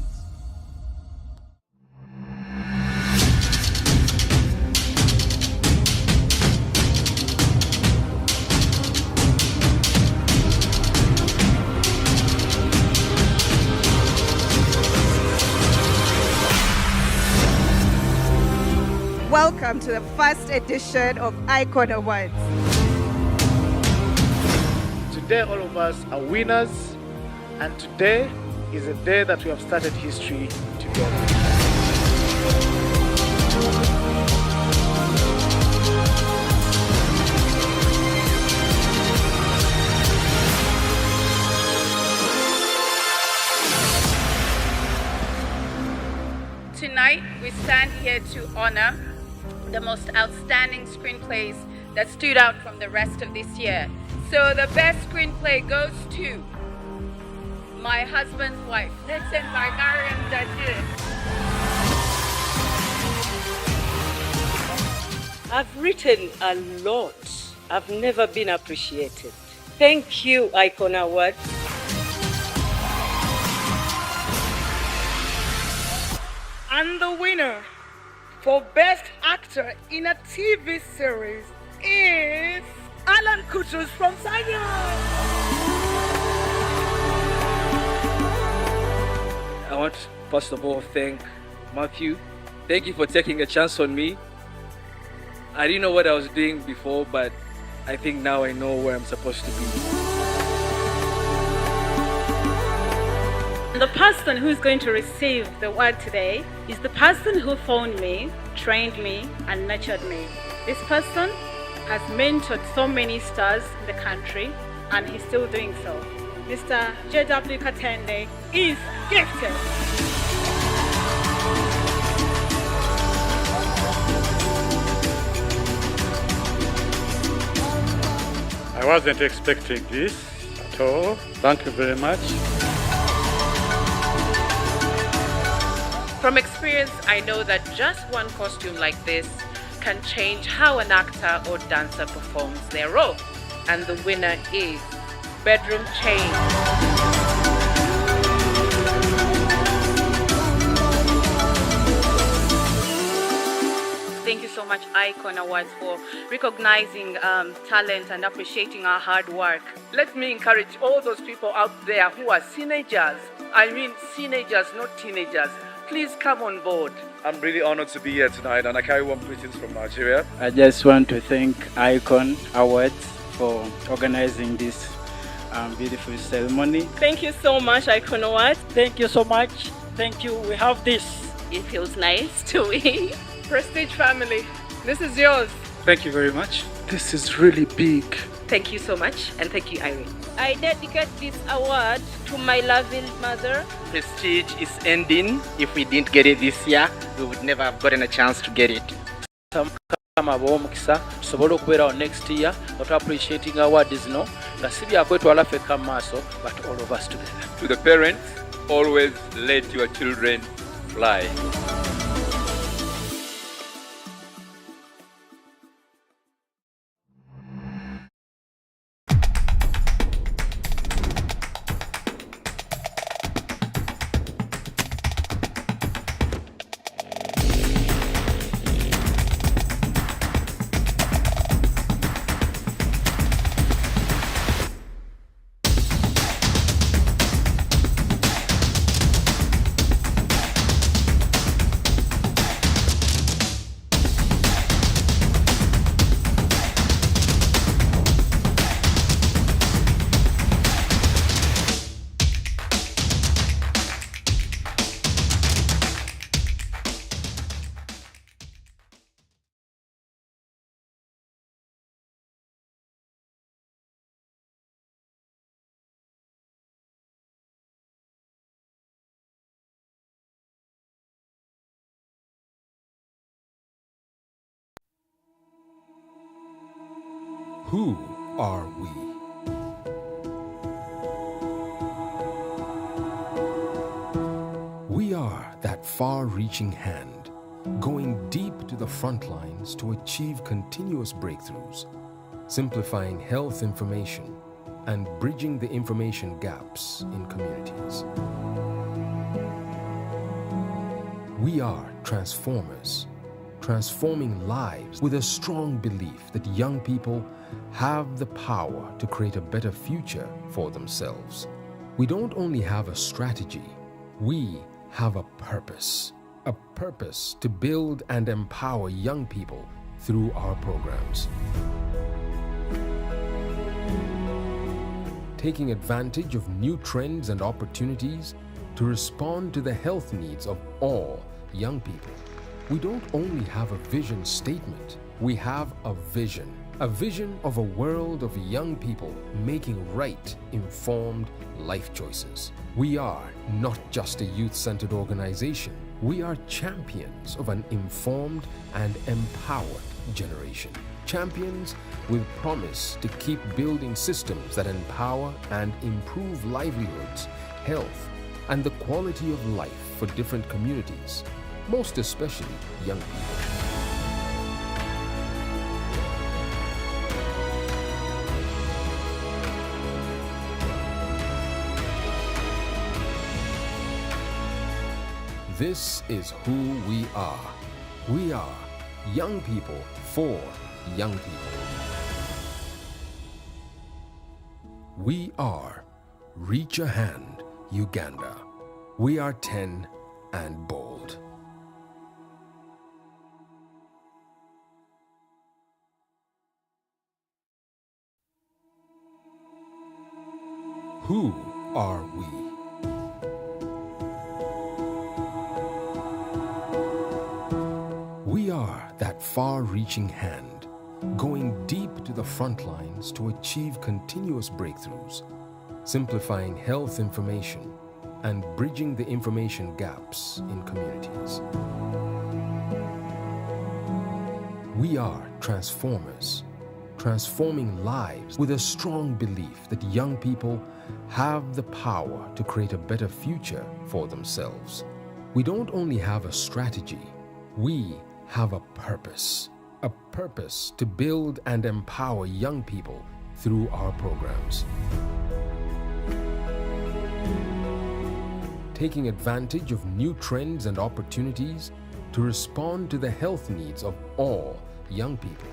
Welcome to the first edition of Icon Awards. Today, all of us are winners, and today is a day that we have started history together. Tonight, we stand here to honor the most outstanding screenplays that stood out from the rest of this year. So the best screenplay goes to My Husband's Wife, written by Mariam Dajir. I've written a lot. I've never been appreciated. Thank you, Icon Awards. And the winner for Best Actor in a TV Series is Alan Kutus from Zion. I want to first of all thank Matthew. Thank you for taking a chance on me. I didn't know what I was doing before, but I think now I know where I'm supposed to be. The person who's going to receive the award today is the person who found me, trained me, and nurtured me. This person has mentored so many stars in the country, and he's still doing so. Mr. J.W. Katende is gifted. I wasn't expecting this at all. Thank you very much. From experience, I know that just one costume like this can change how an actor or dancer performs their role. And the winner is Bedroom Change. Thank you so much, Icon Awards, for recognizing talent and appreciating our hard work. Let me encourage all those people out there who are teenagers. I mean teenagers, not teenagers. Please come on board. I'm really honored to be here tonight, and I carry one greetings from Nigeria. I just want to thank Icon Awards for organizing this beautiful ceremony. Thank you so much, Icon Awards. Thank you so much. Thank you. We have this. It feels nice to win. Prestige family, this is yours. Thank you very much. This is really big. Thank you so much, and thank you, Irene. I dedicate this award to my loving mother. Prestige is ending. If we didn't get it this year, we would never have gotten a chance to get it. Omukisa tusobole okubeerawo next year nga tu appreciating awards zino nga si byakwetwala ffekka mu maaso but all of us together. To the parents, always let your children fly. Who are we? We are that far-reaching hand, going deep to the front lines to achieve continuous breakthroughs, simplifying health information and bridging the information gaps in communities. We are transformers, transforming lives with a strong belief that young people have the power to create a better future for themselves. We don't only have a strategy, we have a purpose to build and empower young people through our programs. Taking advantage of new trends and opportunities to respond to the health needs of all young people. We don't only have a vision statement, we have a vision of a world of young people making right, informed life choices. We are not just a youth-centered organization, we are champions of an informed and empowered generation. Champions with promise to keep building systems that empower and improve livelihoods, health, and the quality of life for different communities, most especially young people. This is who we are. We are young people for young people. We are Reach a Hand, Uganda. We are 10 and bold. Who are we? We are that far-reaching hand, going deep to the front lines to achieve continuous breakthroughs, simplifying health information and bridging the information gaps in communities. We are transformers, transforming lives with a strong belief that young people have the power to create a better future for themselves. We don't only have a strategy, we have a purpose to build and empower young people through our programs. Taking advantage of new trends and opportunities to respond to the health needs of all young people.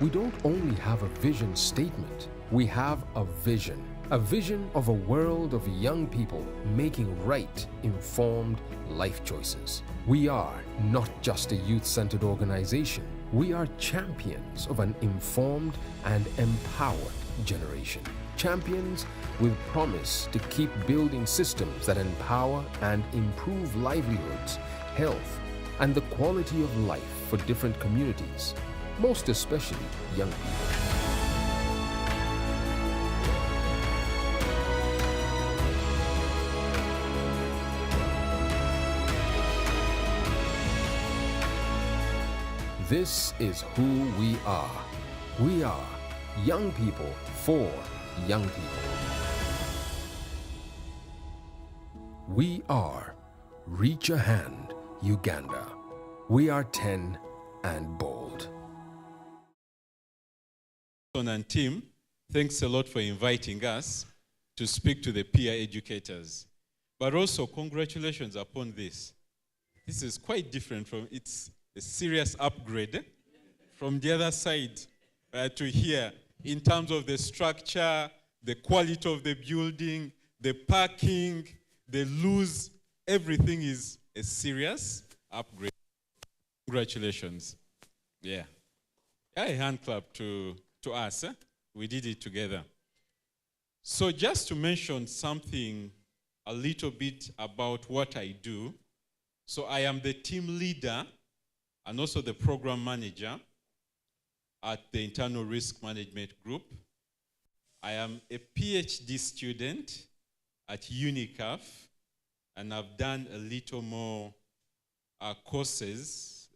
We don't only have a vision statement, we have a vision of a world of young people making right, informed life choices. We are not just a youth-centered organization, we are champions of an informed and empowered generation. Champions with promise to keep building systems that empower and improve livelihoods, health, and the quality of life for different communities, most especially young people. This is who we are. We are young people for young people. We are Reach a Hand, Uganda. We are 10 and bold. And team, thanks a lot for inviting us to speak to the peer educators. But also, congratulations upon this. This is quite different from, it's a serious upgrade from the other side to here in terms of the structure, the quality of the building, the parking, the loose, everything is a serious upgrade. Congratulations. Yeah. A hand clap to us. We did it together. So just to mention something a little bit about what I do. So I am the team leader and also the program manager at the Internal Risk Management Group. I am a PhD student at UNICAF, and I've done a little more courses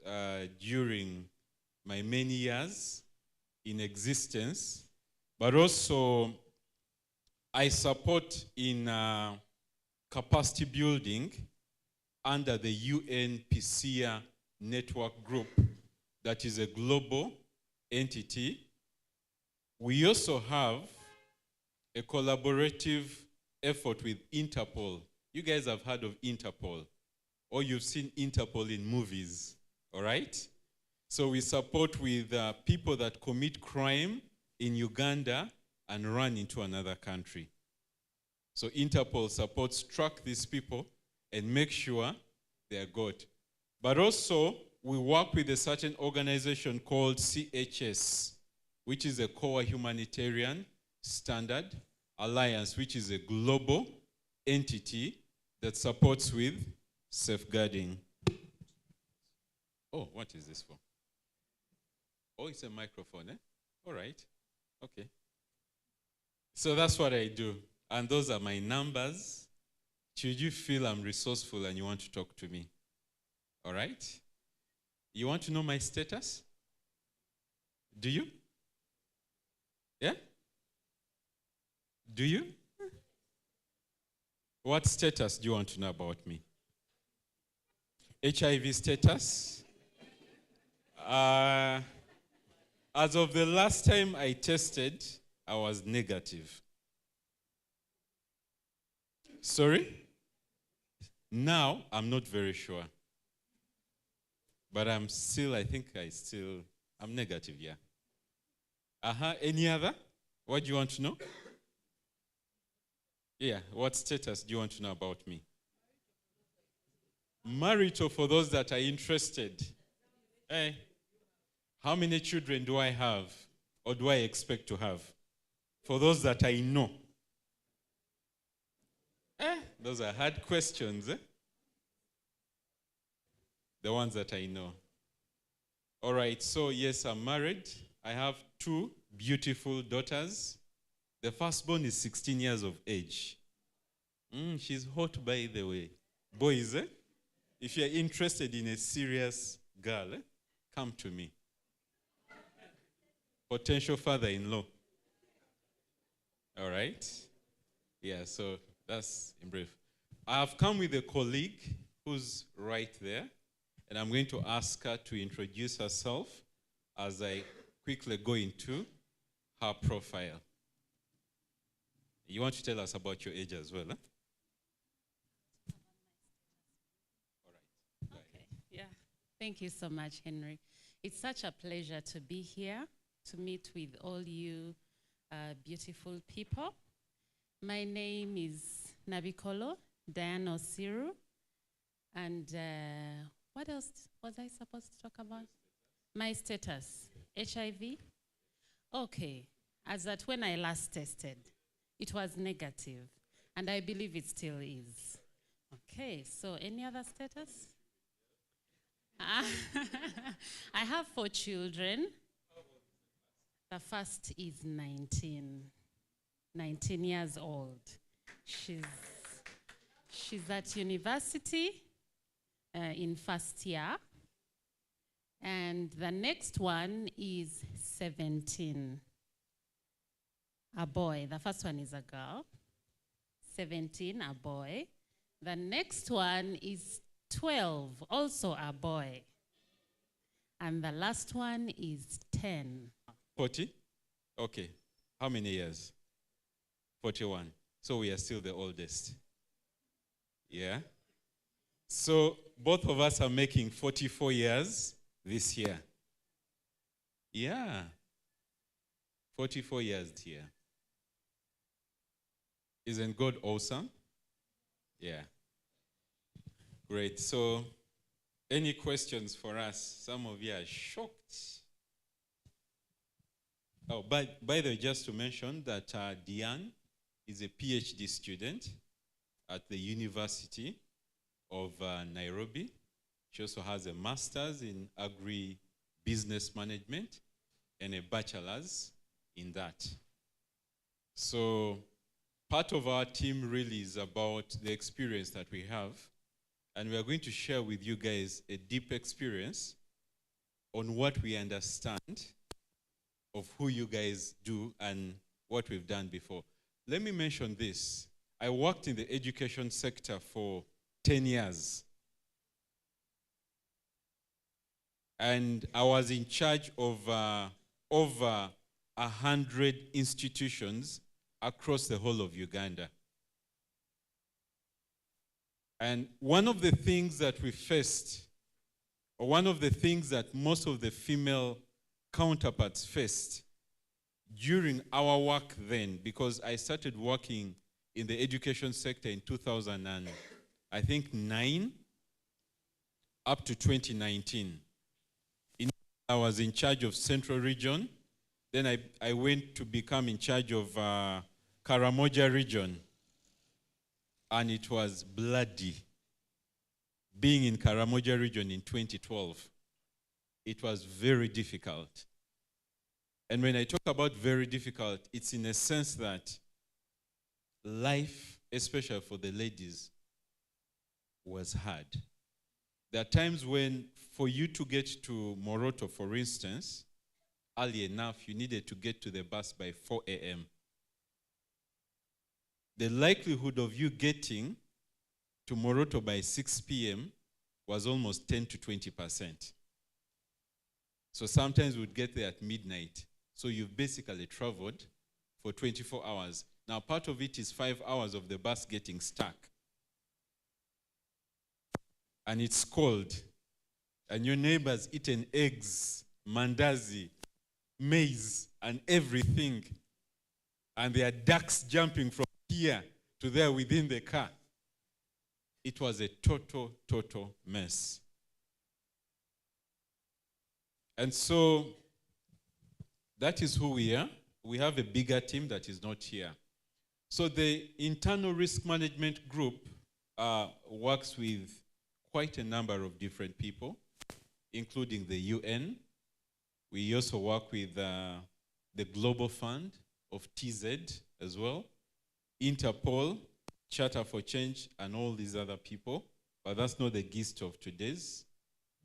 during my many years in existence, but also I support in capacity building under the UNPCR network group that is a global entity. We also have a collaborative effort with Interpol. You guys have heard of Interpol, or you've seen Interpol in movies, all right? So we support with people that commit crime in Uganda and run into another country. So Interpol supports track these people and make sure they are got. But also, we work with a certain organization called CHS, which is a Core Humanitarian Standard Alliance, which is a global entity that supports with safeguarding. Oh, what is this for? Oh, it's a microphone, eh? All right. Okay. So that's what I do. And those are my numbers. Should you feel I'm resourceful and you want to talk to me? All right? You want to know my status? Do you? Yeah? Do you? What status do you want to know about me? HIV status? As of the last time I tested, I was negative. Sorry? Now, I'm not very sure. But I'm still, I'm negative, yeah. Any other? What do you want to know? Yeah, what status do you want to know about me? Marital, for those that are interested. Hey, how many children do I have, or do I expect to have? For those that I know. Those are hard questions, eh? The ones that I know. All right, so yes, I'm married. I have 2 beautiful daughters. The firstborn is 16 years of age. She's hot, by the way. Boys, eh? If you're interested in a serious girl, come to me. Potential father-in-law. All right? Yeah, so that's in brief. I have come with a colleague who's right there, and I'm going to ask her to introduce herself as I quickly go into her profile. You want to tell us about your age as well, huh? Thank you so much, Henry. It's such a pleasure to be here, to meet with all you beautiful people. My name is Nabikolo Diane Osiru, and what else was I supposed to talk about? My status, HIV? Okay, as that when I last tested, it was negative, and I believe it still is. Okay, so any other status? I have 4 children. The first is 19 years old. She's at university in first year. And the next one is 17. A boy. The first one is a girl. 17, a boy. The next one is 12, also a boy. And the last one is 10. 40? Okay. How many years? 41. So we are still the oldest. Yeah? So both of us are making 44 years this year. Yeah. 44 years here. Isn't God awesome? Yeah. Great. So, any questions for us? Some of you are shocked. Oh, by the way, just to mention that Diane is a PhD student at the University of Nairobi. She also has a master's in agri-business management and a bachelor's in that. So, part of our team really is about the experience that we have. And we are going to share with you guys a deep experience on what we understand of who you guys do and what we've done before. Let me mention this. I worked in the education sector for 10 years. And I was in charge of over 100 institutions across the whole of Uganda. And one of the things that we faced, or one of the things that most of the female counterparts faced during our work then, because I started working in the education sector in 2009 up to 2019. I was in charge of Central Region. Then I went to become in charge of Karamoja Region. And it was bloody. Being in Karamoja Region in 2012, it was very difficult. And when I talk about very difficult, it's in a sense that life, especially for the ladies, was hard. There are times when, for you to get to Moroto, for instance, early enough, you needed to get to the bus by 4 a.m. The likelihood of you getting to Moroto by 6 p.m. was almost 10 to 20%. So sometimes we'd get there at midnight. So you've basically traveled for 24 hours. Now part of it is 5 hours of the bus getting stuck. And it's cold. And your neighbor's eaten eggs, mandazi, maize, and everything. And there are ducks jumping from here to there within the car. It was a total mess. And so that is who we are. We have a bigger team that is not here. So the internal risk management group works with quite a number of different people, including the UN. We also work with the Global Fund of TZ as well, Interpol, Charter for Change, and all these other people. But that's not the gist of today's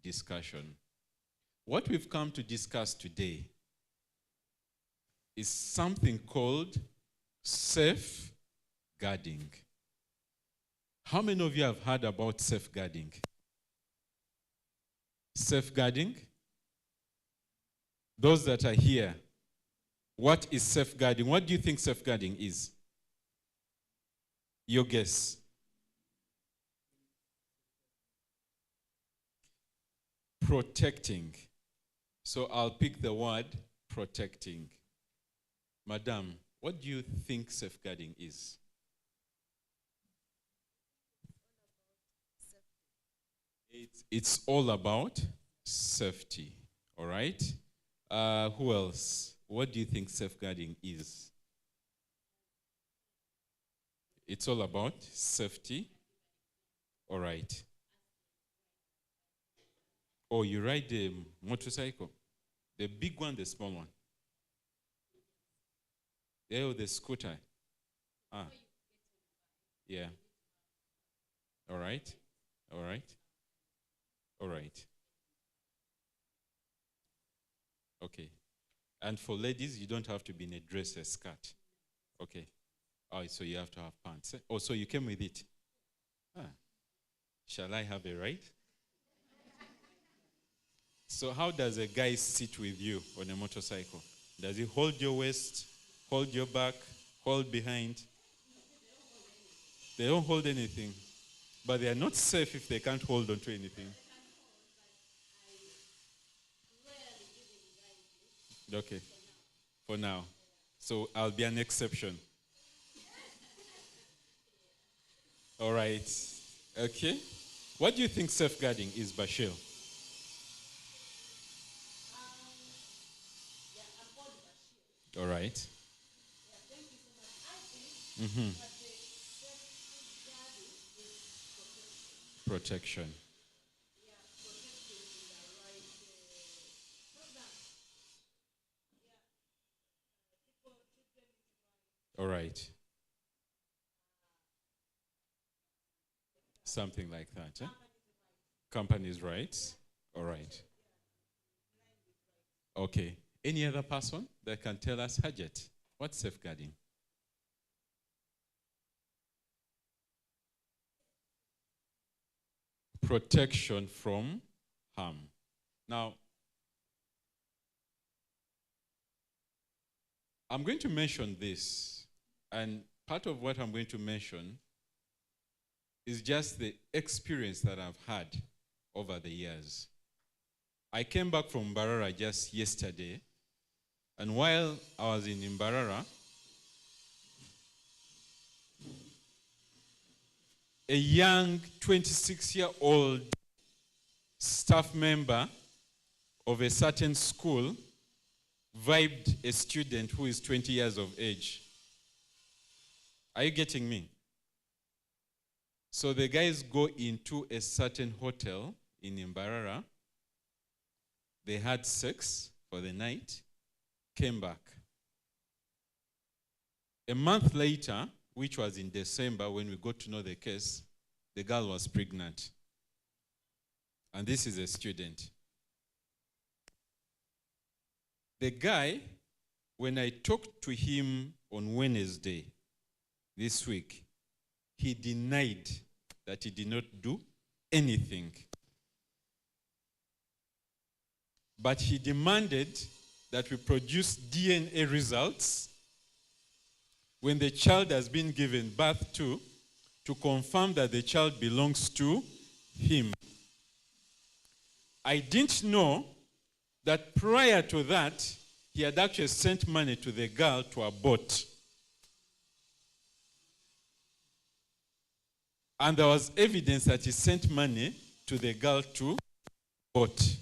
discussion. What we've come to discuss today is something called safeguarding. How many of you have heard about safeguarding? Safeguarding? Those that are here, what is safeguarding? What do you think safeguarding is? Your guess. protecting. So I'll pick the word protecting. Madam, what do you think safeguarding is? It's all about safety, all right? Who else? What do you think safeguarding is? It's all about safety, all right. Oh, you ride the motorcycle? The big one, the small one? Yeah, the scooter. Ah. Yeah. All right. All right. All right. Okay. And for ladies, you don't have to be in a dress or skirt. Okay. Oh, so you have to have pants. Oh, so you came with it? Ah. Shall I have a ride? So how does a guy sit with you on a motorcycle? Does he hold your waist, hold your back, hold behind? They don't hold anything. But they are not safe if they can't hold on to anything. Okay, for now. So I'll be an exception. All right. Okay. What do you think safeguarding is, Bashir? All right. Mm-hmm. Protection. All right. Something like that. Eh? Companies' rights. All right. Okay. Any other person that can tell us, Hajat, what's safeguarding? Protection from harm. Now, I'm going to mention this, and part of what I'm going to mention is just the experience that I've had over the years. I came back from Mbarara just yesterday, and while I was in Mbarara, a young 26-year-old staff member of a certain school vibed a student who is 20 years of age. Are you getting me? So the guys go into a certain hotel in Mbarara. They had sex for the night, came back. A month later, which was in December when we got to know the case, the girl was pregnant. And this is a student. The guy, when I talked to him on Wednesday this week, he denied that he did not do anything. But he demanded that we produce DNA results when the child has been given birth to confirm that the child belongs to him. I didn't know that prior to that, he had actually sent money to the girl to abort. And there was evidence that he sent money to the girl to abort.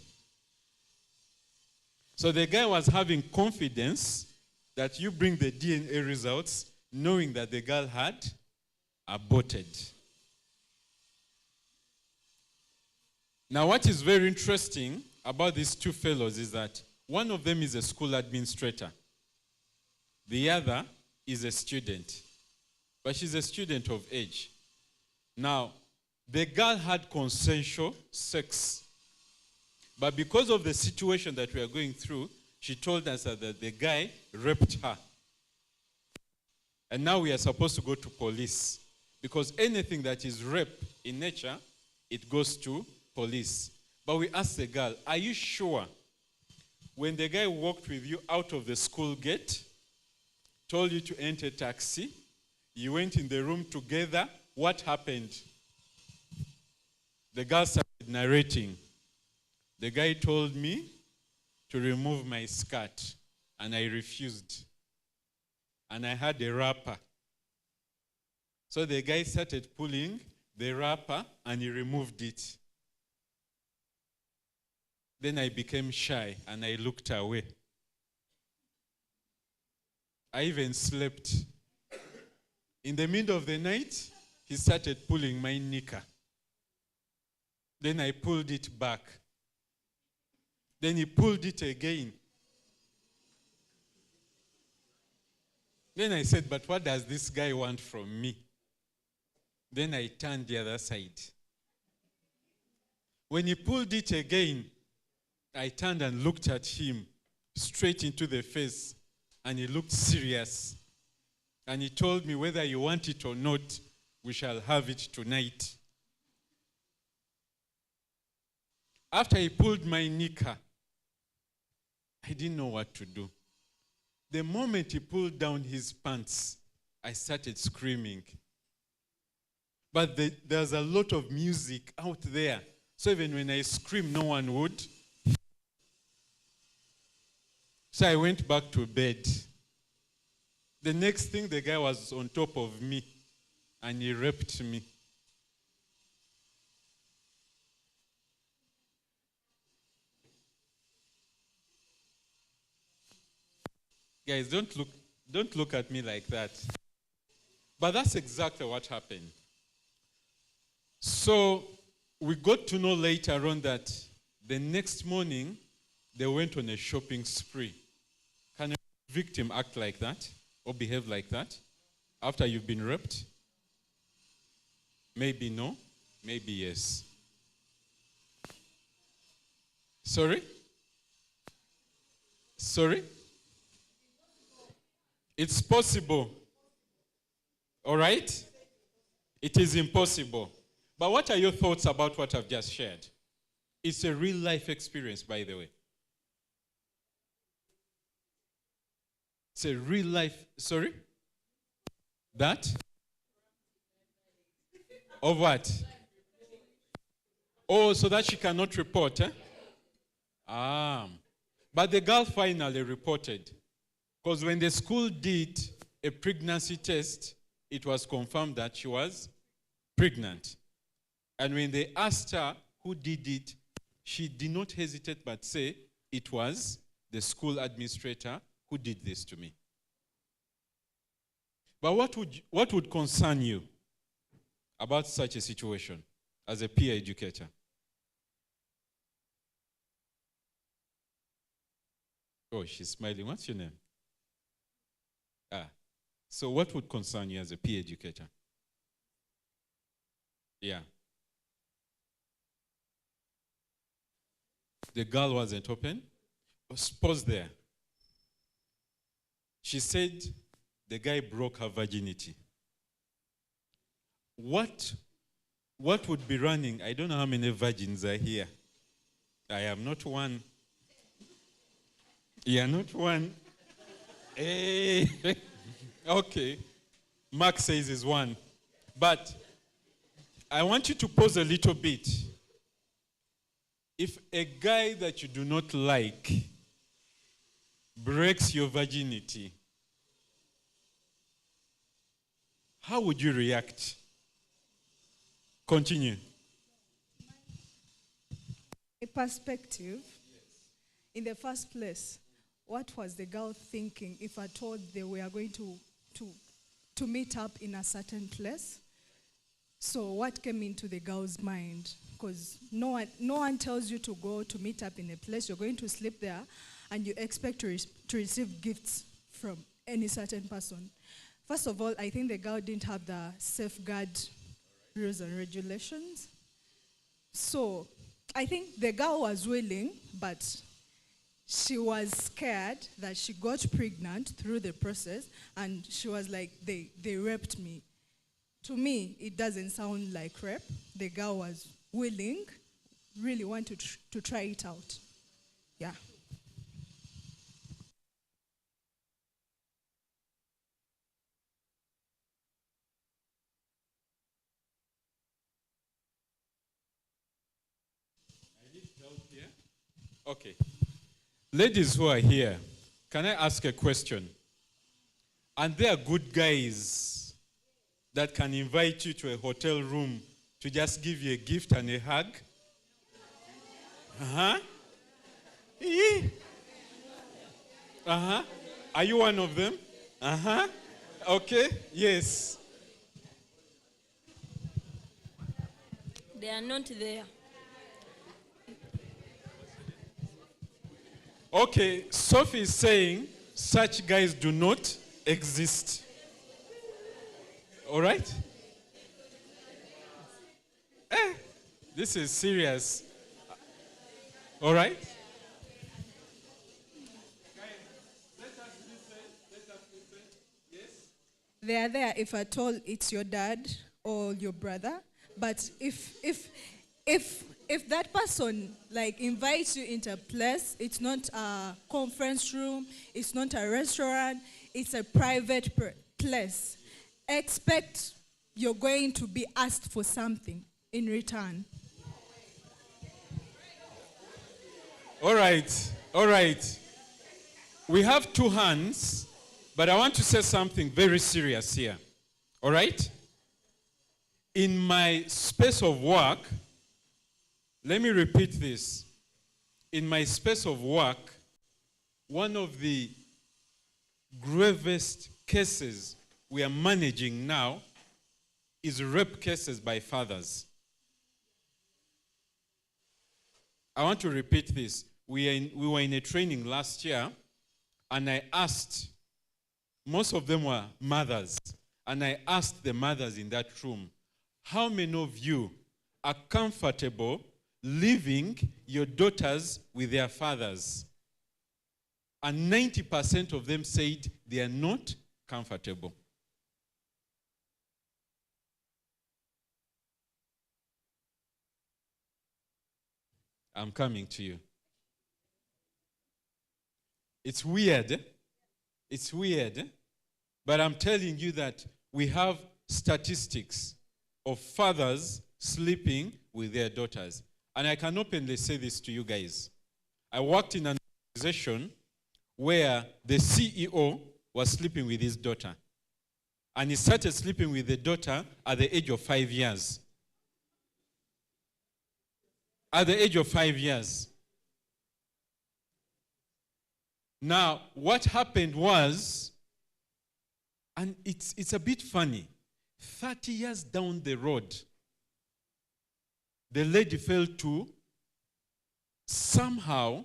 So the guy was having confidence that you bring the DNA results knowing that the girl had aborted. Now, what is very interesting about these two fellows is that one of them is a school administrator. The other is a student. But she's a student of age. Now, the girl had consensual sex. But because of the situation that we are going through, she told us that the guy raped her. And now we are supposed to go to police. Because anything that is rape in nature, it goes to police. But we asked the girl, are you sure when the guy walked with you out of the school gate, told you to enter a taxi, you went in the room together, what happened? The girl started narrating. The guy told me to remove my skirt, and I refused. And I had a wrapper. So the guy started pulling the wrapper, and he removed it. Then I became shy, and I looked away. I even slept. In the middle of the night, he started pulling my knicker. Then I pulled it back. Then he pulled it again. Then I said, but what does this guy want from me? Then I turned the other side. When he pulled it again, I turned and looked at him straight into the face, and he looked serious. And he told me, whether you want it or not, we shall have it tonight. After he pulled my knicker, I didn't know what to do. The moment he pulled down his pants, I started screaming. But there's a lot of music out there. So even when I screamed, no one would. So I went back to bed. The next thing, the guy was on top of me, and he raped me. Guys, don't look at me like that. But that's exactly what happened. So we got to know later on that the next morning, they went on a shopping spree. Can a victim act like that or behave like that after you've been raped? Maybe no, maybe yes. Sorry? Sorry? It's possible. All right? It is impossible. But what are your thoughts about what I've just shared? It's a real life experience, by the way. It's a real life, sorry? That? Of what? Oh, so that she cannot report, eh? But the girl finally reported. Because when the school did a pregnancy test, it was confirmed that she was pregnant. And when they asked her who did it, she did not hesitate but say, it was the school administrator who did this to me. But what would concern you about such a situation as a peer educator? Oh, she's smiling. What's your name? So what would concern you as a peer educator? Yeah. The girl wasn't open. Pause there. She said the guy broke her virginity. What would be running? I don't know how many virgins are here. I am not one. You are not one. Hey. Okay. Mark says is one. But I want you to pause a little bit. If a guy that you do not like breaks your virginity, how would you react? Continue. A perspective. In the first place, what was the girl thinking if at all they were going to meet up in a certain place? So what came into the girl's mind? Because no one tells you to go to meet up in a place, you're going to sleep there, and you expect to receive gifts from any certain person. First of all, I think the girl didn't have the safeguard rules and regulations. So I think the girl was willing, but she was scared that she got pregnant through the process, and she was like, they raped me. To me, it doesn't sound like rape. The girl was willing, really wanted to try it out. Yeah. I need help here. Okay. Ladies who are here, can I ask a question? And there are good guys that can invite you to a hotel room to just give you a gift and a hug? Uh-huh. Uh-huh. Are you one of them? Uh-huh. Okay. Yes. They are not there. Okay, Sophie is saying such guys do not exist. All right? This is serious. All right? They are there if at all it's your dad or your brother. But if that person like invites you into a place, it's not a conference room, it's not a restaurant, it's a private place. Expect you're going to be asked for something in return. All right, all right. We have two hands, but I want to say something very serious here. All right? In my space of work, let me repeat this. In my space of work, one of the gravest cases we are managing now is rape cases by fathers. I want to repeat this. We were in a training last year, and I asked, most of them were mothers, and I asked the mothers in that room, how many of you are comfortable leaving your daughters with their fathers? And 90% of them said they are not comfortable. I'm coming to you. It's weird. It's weird. But I'm telling you that we have statistics of fathers sleeping with their daughters. And I can openly say this to you guys. I worked in an organization where the CEO was sleeping with his daughter. And he started sleeping with the daughter at the age of 5 years. At the age of 5 years. Now, what happened was, and it's a bit funny, 30 years down the road, the lady felt to somehow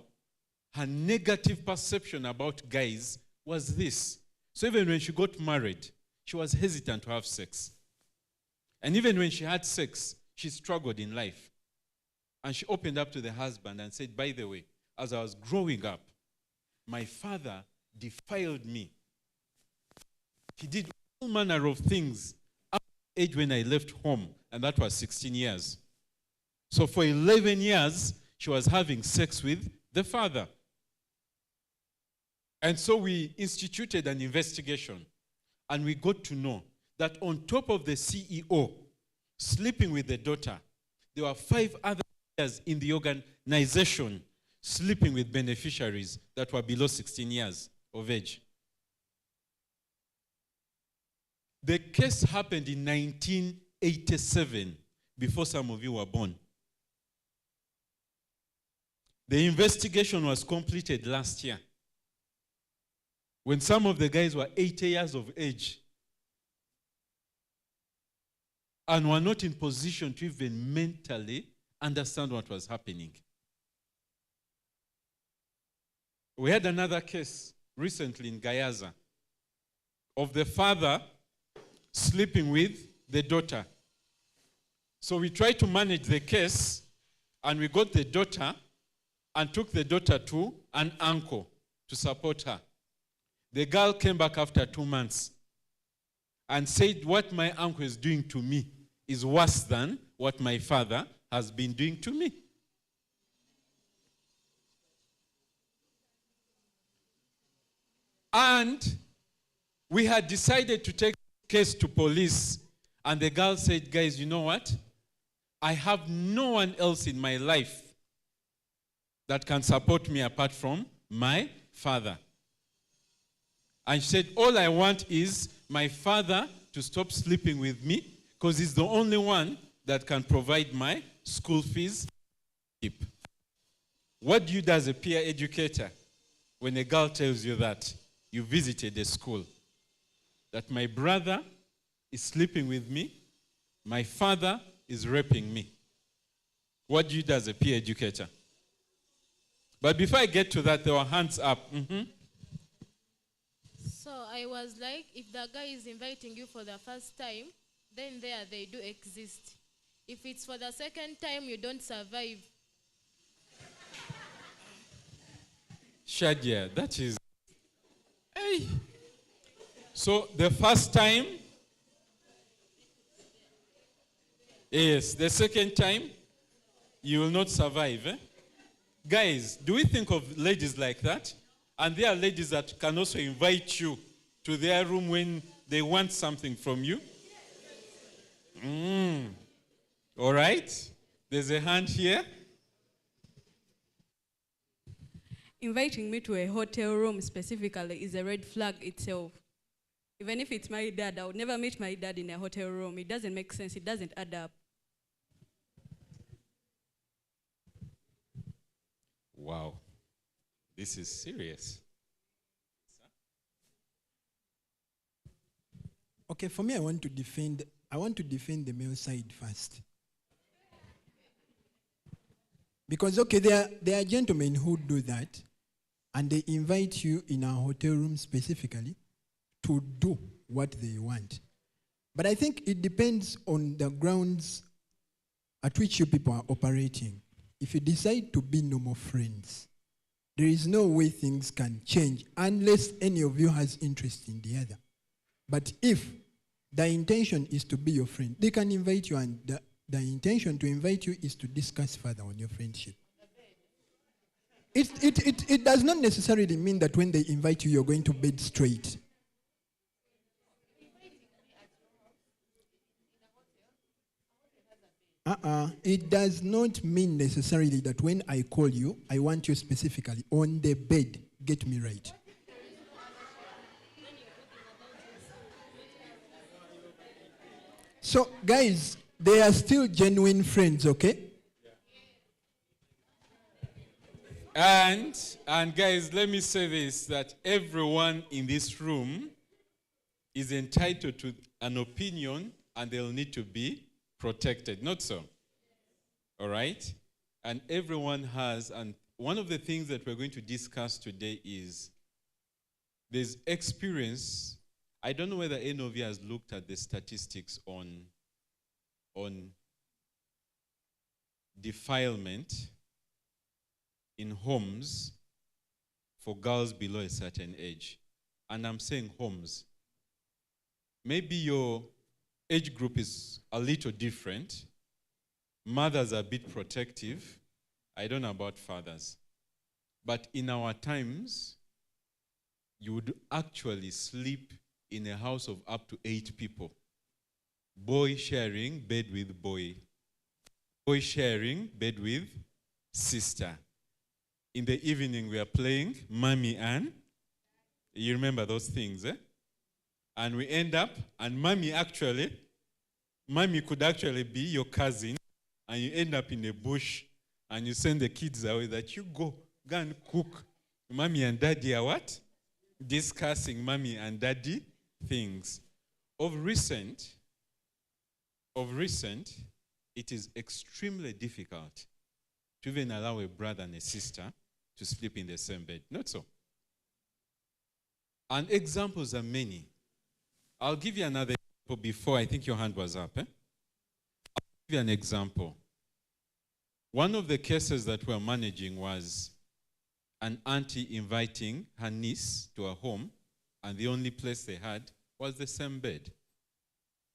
her negative perception about guys was this. So even when she got married, she was hesitant to have sex. And even when she had sex, she struggled in life. And she opened up to the husband and said, by the way, as I was growing up, my father defiled me. He did all manner of things up to the age when I left home, and that was 16 years. So for 11 years, she was having sex with the father. And so we instituted an investigation, and we got to know that on top of the CEO sleeping with the daughter, there were 5 other players in the organization sleeping with beneficiaries that were below 16 years of age. The case happened in 1987, before some of you were born. The investigation was completed last year, when some of the guys were 80 years of age and were not in position to even mentally understand what was happening. We had another case recently in Gayaza of the father sleeping with the daughter. So we tried to manage the case, and we got the daughter and took the daughter to an uncle to support her. The girl came back after 2 months and said, what my uncle is doing to me is worse than what my father has been doing to me. And we had decided to take the case to police, and the girl said, guys, you know what? I have no one else in my life that can support me apart from my father. And she said, all I want is my father to stop sleeping with me because he's the only one that can provide my school fees. What do you do as a peer educator when a girl tells you that you visited a school, that my brother is sleeping with me, my father is raping me? What do you do as a peer educator? But before I get to that, there were hands up. So I was like, if the guy is inviting you for the first time, then there they do exist. If it's for the second time, you don't survive. Shadia, that is... Hey. So the first time, yes, the second time, you will not survive. Eh? Guys, do we think of ladies like that? And there are ladies that can also invite you to their room when they want something from you. All right. There's a hand here. Inviting me to a hotel room specifically is a red flag itself. Even if it's my dad, I would never meet my dad in a hotel room. It doesn't make sense. It doesn't add up. Wow. This is serious. Okay, for me, I want to defend the male side first. Because, okay, there are gentlemen who do that, and they invite you in a hotel room specifically to do what they want. But I think it depends on the grounds at which you people are operating. If you decide to be normal friends, there is no way things can change unless any of you has interest in the other. But if the intention is to be your friend, they can invite you, and the intention to invite you is to discuss further on your friendship. It does not necessarily mean that when they invite you, you're going to bed straight. It does not mean necessarily that when I call you, I want you specifically on the bed. Get me right. So, guys, they are still genuine friends, okay? And guys, let me say this, that everyone in this room is entitled to an opinion and they'll need to be protected, not so? All right? And everyone has, and one of the things that we're going to discuss today is there's experience. I don't know whether any of you has looked at the statistics on defilement in homes for girls below a certain age. And I'm saying homes. Maybe your age group is a little different. Mothers are a bit protective. I don't know about fathers. But in our times, you would actually sleep in a house of up to 8 people. Boy sharing bed with boy. Boy sharing bed with sister. In the evening, we are playing Mommy and... You remember those things, eh? And we end up, and Mommy could actually be your cousin, and you end up in a bush, and you send the kids away that you go and cook. Mommy and Daddy are what? Discussing Mommy and Daddy things. Of recent, it is extremely difficult to even allow a brother and a sister to sleep in the same bed. Not so. And examples are many. I'll give you another example before. I think your hand was up. I'll give you an example. One of the cases that we're managing was an auntie inviting her niece to her home, and the only place they had was the same bed.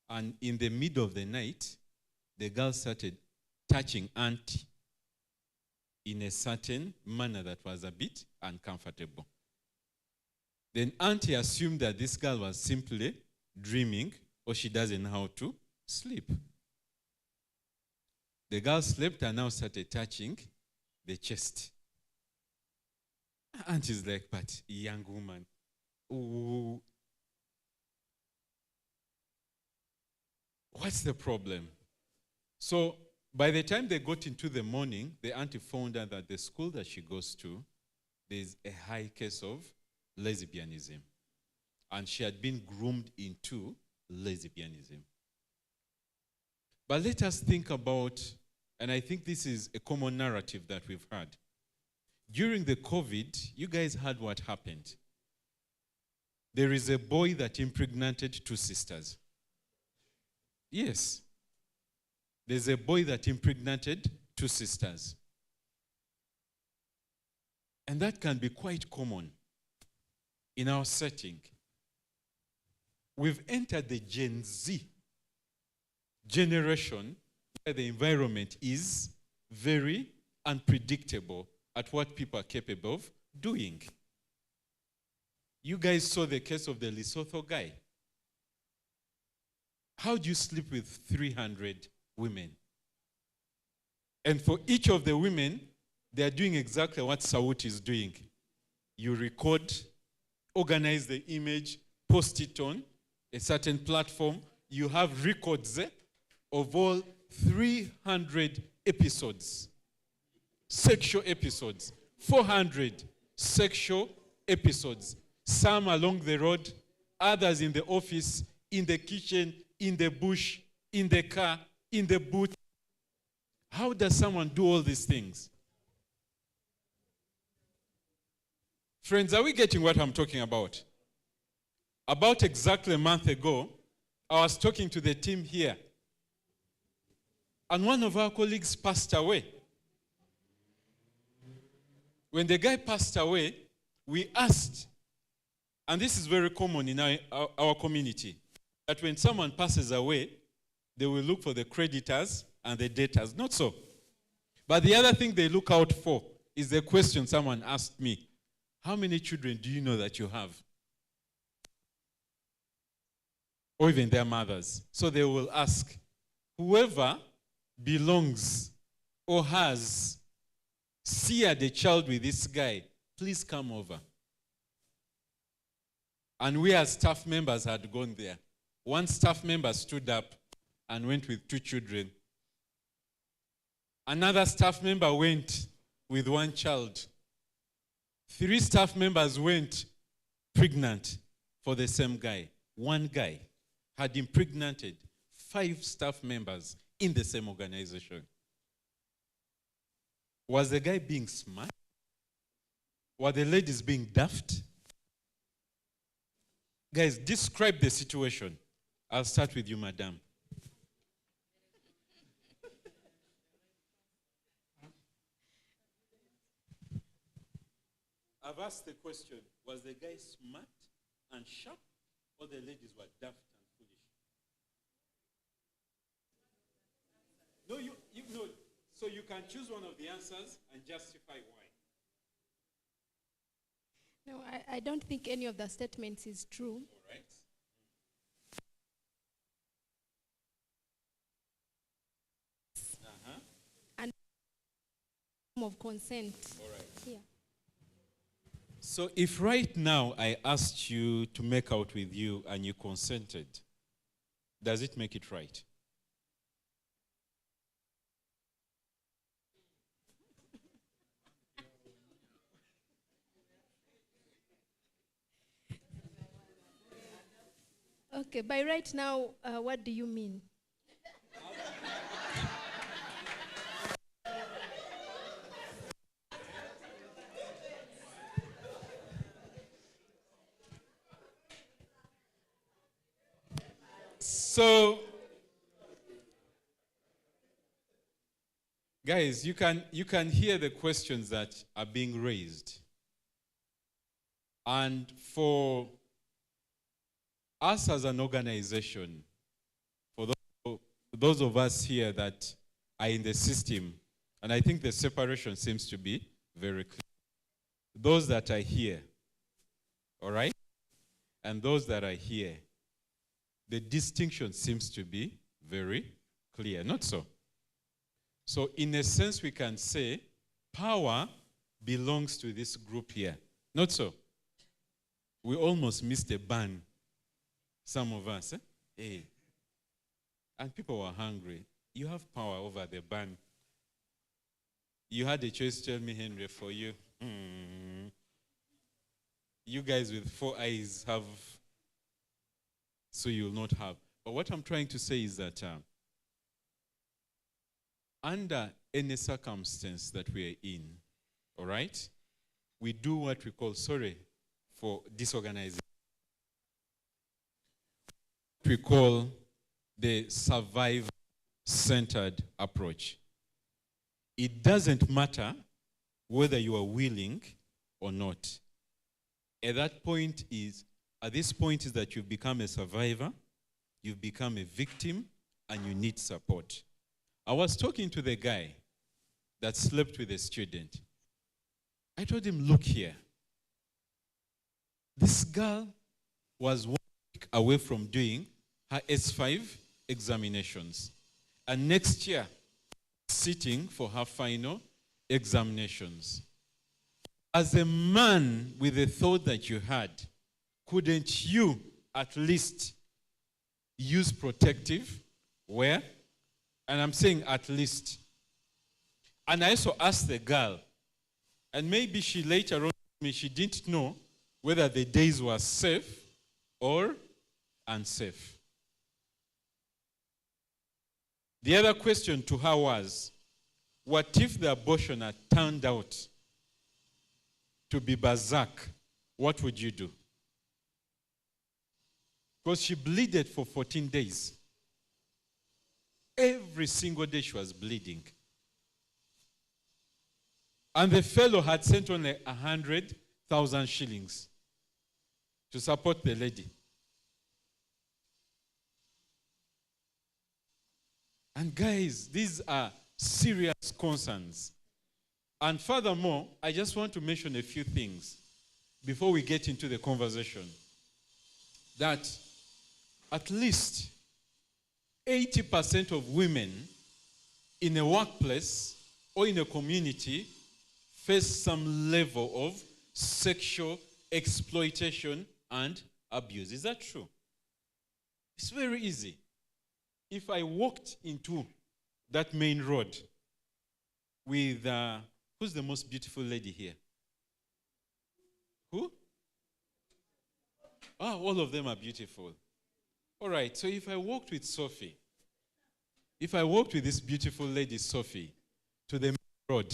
And in the middle of the night, the girl started touching auntie in a certain manner that was a bit uncomfortable. Then auntie assumed that this girl was simply dreaming, or she doesn't know how to sleep. The girl slept and now started touching the chest Auntie's like, but young woman, ooh, what's the problem? So by the time they got into the morning, the auntie found out that the school that she goes to, there's a high case of lesbianism. And she had been groomed into lesbianism. But let us think about, and I think this is a common narrative that we've had. During the COVID, you guys heard what happened. There is a boy that impregnated 2 sisters. Yes. There's a boy that impregnated 2 sisters. And that can be quite common in our setting. We've entered the Gen Z generation where the environment is very unpredictable at what people are capable of doing. You guys saw the case of the Lesotho guy. How do you sleep with 300 women? And for each of the women, they are doing exactly what Sawut is doing. You record, organize the image, post it on a certain platform. You have records of all 300 episodes, sexual episodes, 400 sexual episodes. Some along the road, others in the office, in the kitchen, in the bush, in the car, in the boot. How does someone do all these things? Friends, are we getting what I'm talking about? About exactly a month ago, I was talking to the team here, and one of our colleagues passed away. When the guy passed away, we asked, and this is very common in our community, that when someone passes away, they will look for the creditors and the debtors. Not so. But the other thing they look out for is the question someone asked me. How many children do you know that you have? Or even their mothers. So they will ask, whoever belongs or has seared a child with this guy, please come over. And we as staff members had gone there. One staff member stood up and went with 2 children. Another staff member went with 1 child. 3 staff members went pregnant for the same guy. 1 guy had impregnated 5 staff members in the same organization. Was the guy being smart? Were the ladies being daft? Guys, describe the situation. I'll start with you, madam. I've asked the question, was the guy smart and sharp, or the ladies were daft and foolish? No, no. So you can choose one of the answers and justify why. No, I don't think any of the statements is true. All right. And of consent. All right. Yeah. So if right now I asked you to make out with you and you consented, does it make it right? Okay, by right now, what do you mean? So, guys, you can hear the questions that are being raised. And for us as an organization, for those of us here that are in the system, and I think the separation seems to be very clear. Those that are here, all right? And those that are here, the distinction seems to be very clear, not so? So in a sense, we can say power belongs to this group here. Not so. We almost missed a ban. Some of us. Hey. And people were hungry. You have power over the ban. You had a choice, tell me, Henry, for you. You guys with 4 eyes have, so you'll not have. But what I'm trying to say is that under any circumstance that we are in, all right, we do what we call, sorry for disorganizing, we call the survival-centered approach. It doesn't matter whether you are willing or not. At this point is that you've become a survivor, you've become a victim, and you need support. I was talking to the guy that slept with a student. I told him, look here. This girl was 1 week away from doing her S5 examinations. And next year, sitting for her final examinations. As a man with the thought that you had, couldn't you at least use protective wear? And I'm saying at least. And I also asked the girl, and maybe she later on told me she didn't know whether the days were safe or unsafe. The other question to her was, what if the abortion had turned out to be berserk? What would you do? Because she bleeded for 14 days. Every single day she was bleeding. And the fellow had sent only 100,000 shillings to support the lady. And guys, these are serious concerns. And furthermore, I just want to mention a few things before we get into the conversation. That at least 80% of women in a workplace or in a community face some level of sexual exploitation and abuse. Is that true? It's very easy. If I walked into that main road with, who's the most beautiful lady here? Who? Oh, all of them are beautiful. All right, so if I walked with Sophie, if I walked with this beautiful lady, Sophie, to the main road,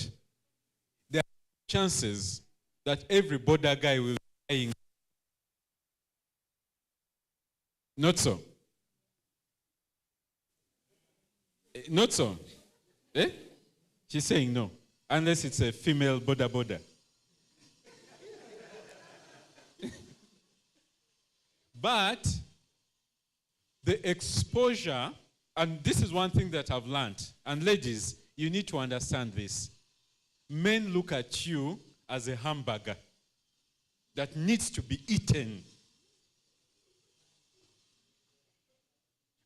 there are chances that every border guy will be dying. Not so. Not so. Eh? She's saying no. Unless it's a female border. But the exposure, and this is one thing that I've learned, and ladies, you need to understand this. Men look at you as a hamburger that needs to be eaten.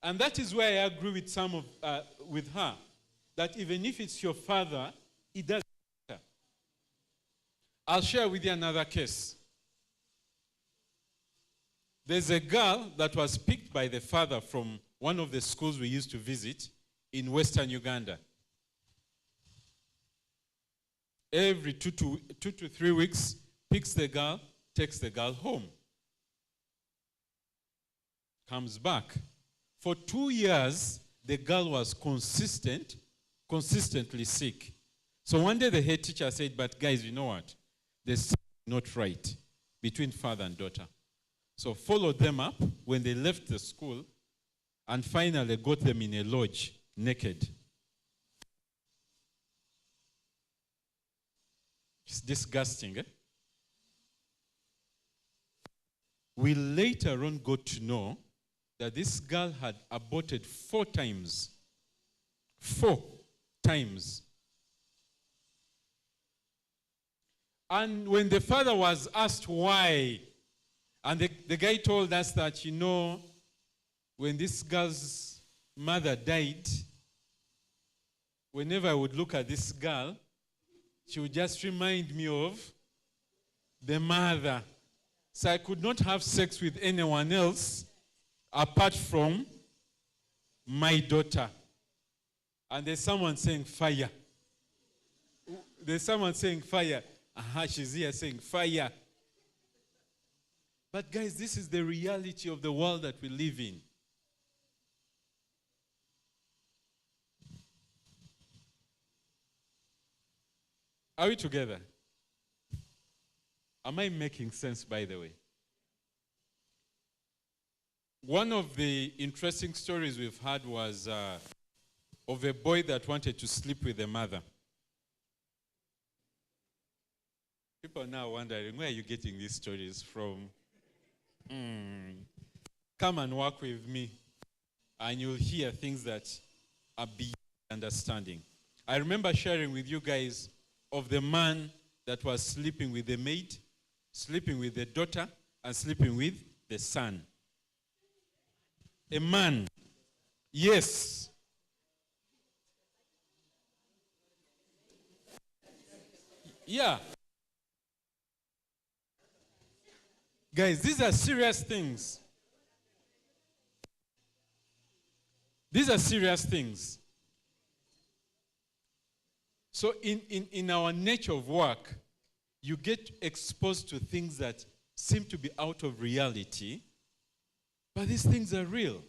And that is where I agree with with her, that even if it's your father, it doesn't matter. I'll share with you another case. There's a girl that was picked by the father from one of the schools we used to visit in Western Uganda. Every 2 to 3 weeks, picks the girl, takes the girl home. Comes back. For 2 years, the girl was consistently sick. So one day the head teacher said, but guys, you know what? There's something not right between father and daughter. So followed them up when they left the school and finally got them in a lodge, naked. It's disgusting, eh? We later on got to know that this girl had aborted 4 times. 4 times. And when the father was asked why, and the guy told us that, you know, when this girl's mother died, whenever I would look at this girl, she would just remind me of the mother. So I could not have sex with anyone else apart from my daughter. And there's someone saying fire. There's someone saying fire. She's here saying fire. But guys, this is the reality of the world that we live in. Are we together? Am I making sense, by the way? One of the interesting stories we've had was of a boy that wanted to sleep with a mother. People are now wondering, where are you getting these stories from? Come and work with me, and you'll hear things that are beyond understanding. I remember sharing with you guys of the man that was sleeping with the maid, sleeping with the daughter, and sleeping with the son. A man. Yes. Yeah. Guys, these are serious things. These are serious things. So in our nature of work, you get exposed to things that seem to be out of reality, but these things are real.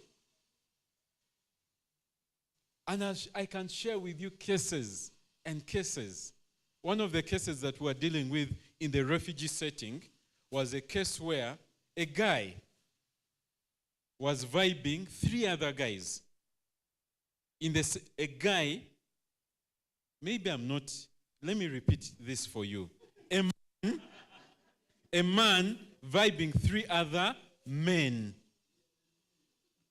And I can share with you cases and cases. One of the cases that we're dealing with in the refugee setting was a case where a guy was vibing 3 other guys. A guy, maybe I'm not, let me repeat this for you. A man vibing 3 other men.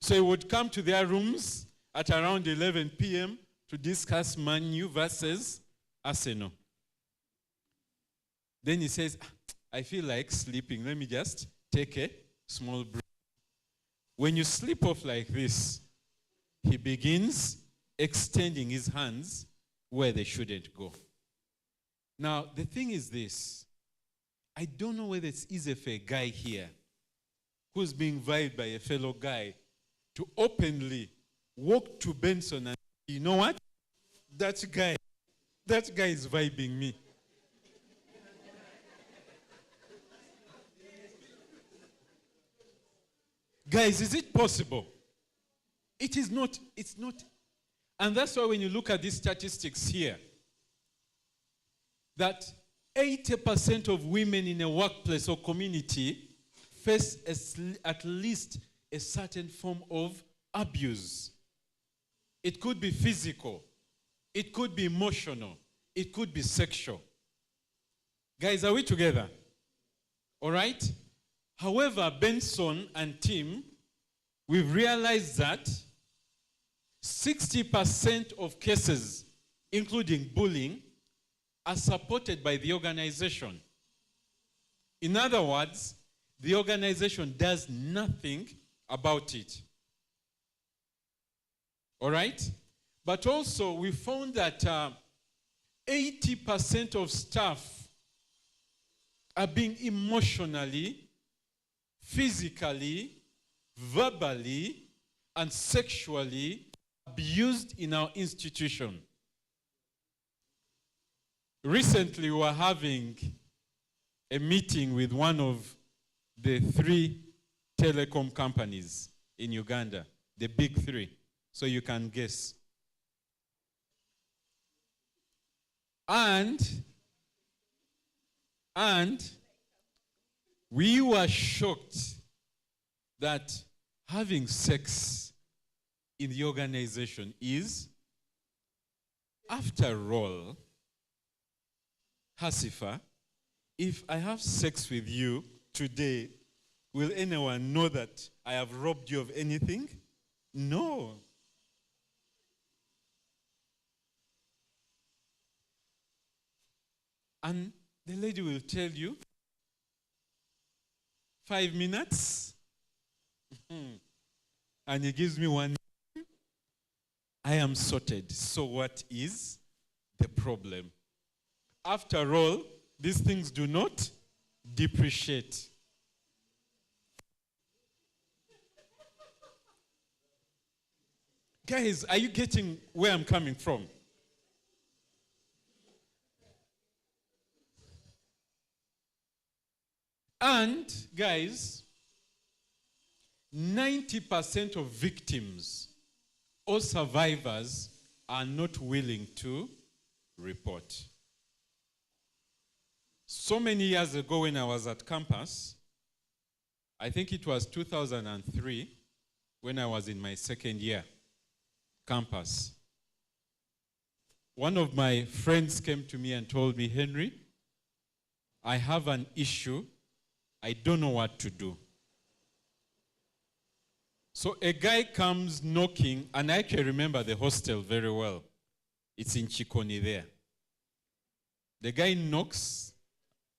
So he would come to their rooms at around 11 p.m. to discuss Man U versus Arsenal. Then he says, I feel like sleeping. Let me just take a small break. When you sleep off like this, he begins extending his hands where they shouldn't go. Now, the thing is this. I don't know whether it's easy for a guy here who's being vibed by a fellow guy to openly walk to Benson and, you know what? That guy is vibing me. Guys, is it possible? It is not. It's not. And that's why when you look at these statistics here, that 80% of women in a workplace or community face at least a certain form of abuse. It could be physical. It could be emotional. It could be sexual. Guys, are we together? All right? However, Benson and Tim, we've realized that 60% of cases, including bullying, are supported by the organization. In other words, the organization does nothing about it. All right? But also, we found that 80% of staff are being emotionally, physically, verbally, and sexually abused in our institution. Recently, we were having a meeting with one of the 3 telecom companies in Uganda, the big 3, so you can guess. And we were shocked that having sex in the organization is, after all, Hasifa, if I have sex with you today, will anyone know that I have robbed you of anything? No. And the lady will tell you, 5 minutes, and he gives me 1 minute. I am sorted. So what is the problem? After all, these things do not depreciate. Guys, are you getting where I'm coming from? And, guys, 90% of victims or survivors are not willing to report. So many years ago when I was at campus, I think it was 2003, when I was in my second year campus, one of my friends came to me and told me, Henry, I have an issue. I don't know what to do. So a guy comes knocking, and I can remember the hostel very well. It's in Chikoni there. The guy knocks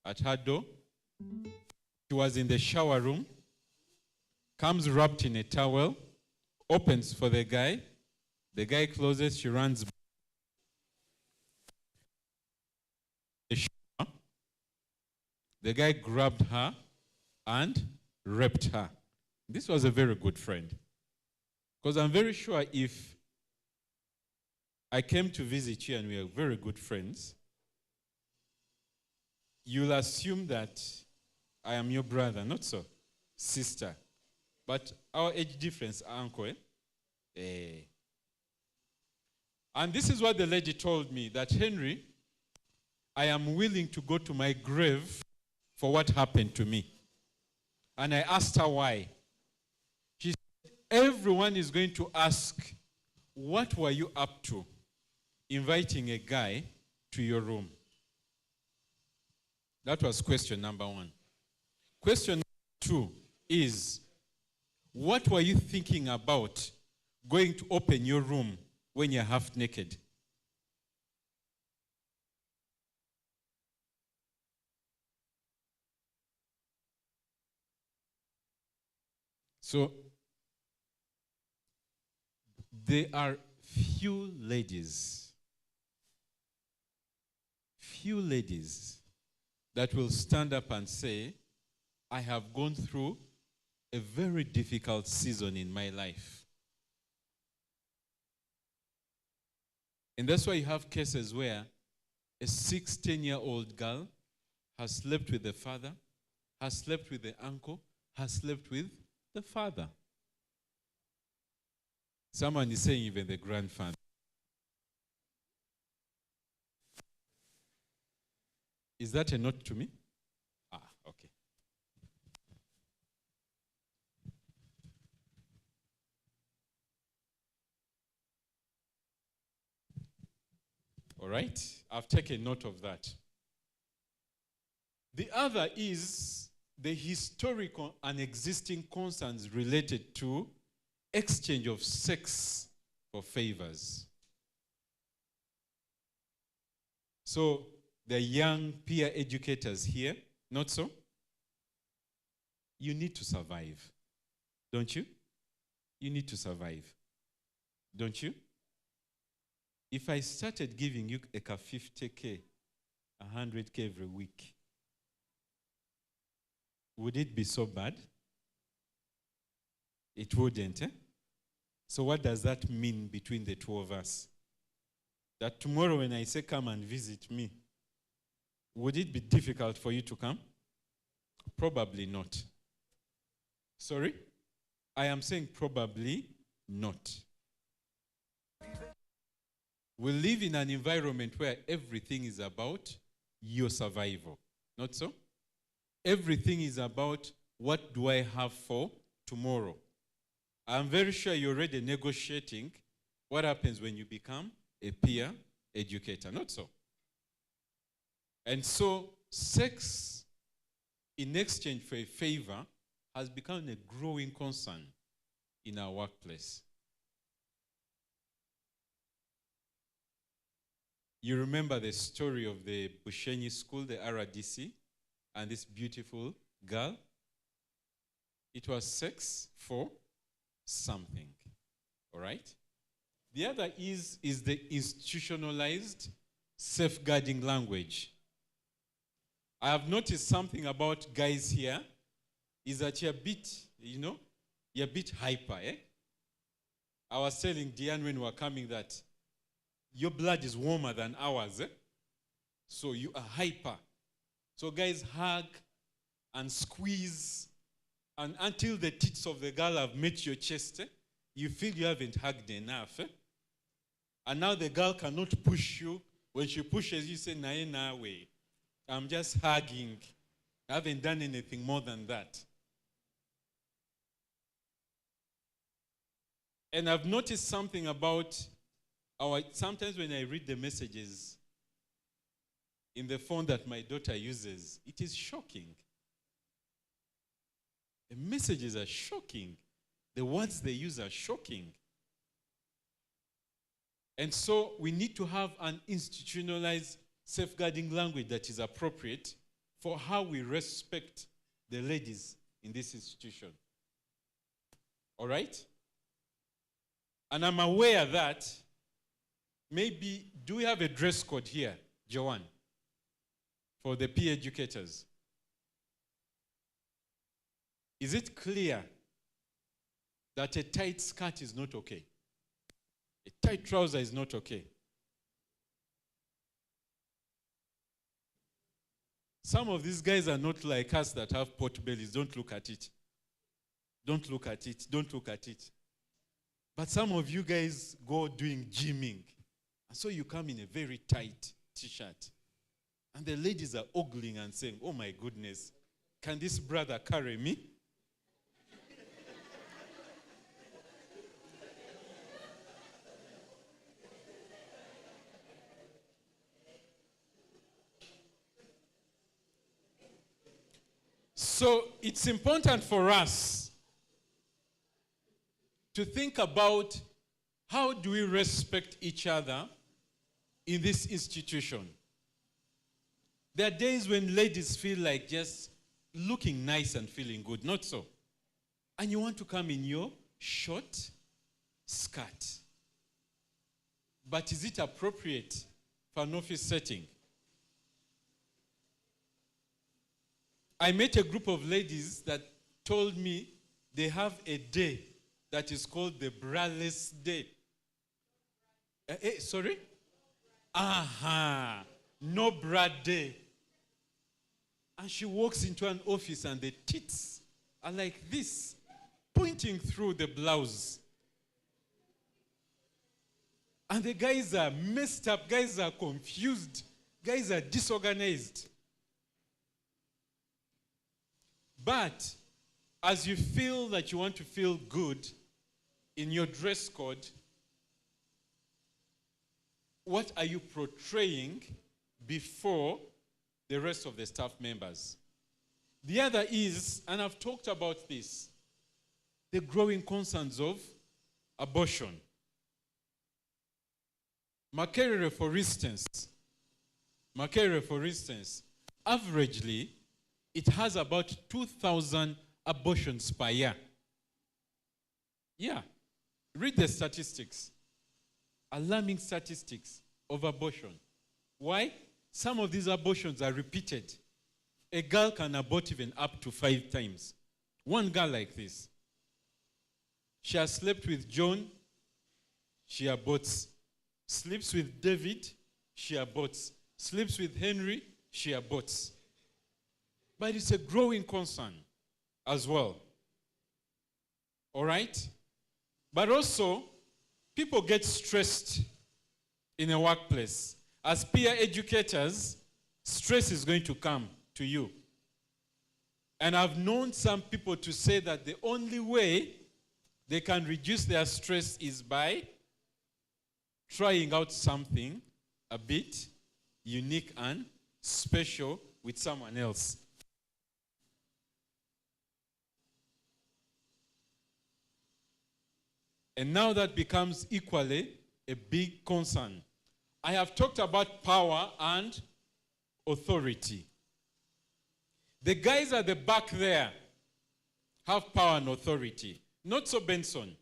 at her door. She was in the shower room, comes wrapped in a towel, opens for the guy. The guy closes, she runs back. The guy grabbed her and raped her. This was a very good friend. Because I'm very sure if I came to visit you and we are very good friends, you'll assume that I am your brother, not so, sister. But our age difference, uncle. And this is what the lady told me, that Henry, I am willing to go to my grave for what happened to me. And I asked her why. She said, everyone is going to ask, what were you up to inviting a guy to your room? That was question number one. Question number 2 is, what were you thinking about going to open your room when you're half naked? So, there are few ladies that will stand up and say, I have gone through a very difficult season in my life. And that's why you have cases where a 16-year-old girl has slept with the father, has slept with the uncle, has slept with the father. Someone is saying even the grandfather. Is that a note to me? Ah, okay. All right, I've taken note of that. The other is the historical and existing concerns related to exchange of sex for favors. So, the young peer educators here, not so? You need to survive, don't you? You need to survive, don't you? If I started giving you a 50K, 100K every week, would it be so bad? It wouldn't, eh? So what does that mean between the two of us? That tomorrow when I say come and visit me, would it be difficult for you to come? Probably not. Sorry? I am saying probably not. We live in an environment where everything is about your survival. Not so? Everything is about what do I have for tomorrow. I'm very sure you're already negotiating what happens when you become a peer educator. Not so? And so sex in exchange for a favor has become a growing concern in our workplace. You remember the story of the Bushenyi school, the RDC, and this beautiful girl? It was sex for something, all right? The other is the institutionalized safeguarding language. I have noticed something about guys here, is that you're a bit, you're a bit hyper, eh? I was telling Diane when we were coming that your blood is warmer than ours, eh? So you are hyper. So guys hug and squeeze, and until the tits of the girl have met your chest, eh? You feel you haven't hugged enough, eh? And now the girl cannot push you. When she pushes you, say, nah, way. I'm just hugging. I haven't done anything more than that. And I've noticed something about sometimes when I read the messages in the phone that my daughter uses, it is shocking. The messages are shocking. The words they use are shocking. And so we need to have an institutionalized safeguarding language that is appropriate for how we respect the ladies in this institution. All right? And I'm aware that maybe, do we have a dress code here, Joanne, for the peer educators? Is it clear that a tight skirt is not okay? A tight trouser is not okay. Some of these guys are not like us that have pot bellies. Don't look at it. Don't look at it. Don't look at it. But some of you guys go doing gymming. And so you come in a very tight t-shirt. And the ladies are ogling and saying, oh my goodness, can this brother carry me? So it's important for us to think about how do we respect each other in this institution. There are days when ladies feel like just looking nice and feeling good, not so. And you want to come in your short skirt. But is it appropriate for an office setting? I met a group of ladies that told me they have a day that is called the braless day. Sorry? No bra day. And she walks into an office and the tits are like this, pointing through the blouse. And the guys are messed up, guys are confused, guys are disorganized. But as you feel that you want to feel good in your dress code, what are you portraying before the rest of the staff members? The other is, and I've talked about this, the growing concerns of abortion. Makerere, for instance, averagely, it has about 2,000 abortions per year. Yeah. Read the statistics. Alarming statistics of abortion. Why? Some of these abortions are repeated. A girl can abort even up to 5 times. One girl like this. She has slept with John, she aborts. Sleeps with David, she aborts. Sleeps with Henry, she aborts. But it's a growing concern as well. All right? But also, people get stressed in a workplace. As peer educators, stress is going to come to you. And I've known some people to say that the only way they can reduce their stress is by trying out something a bit unique and special with someone else. And now that becomes equally a big concern. I have talked about power and authority. The guys at the back there have power and authority. Not so, Benson.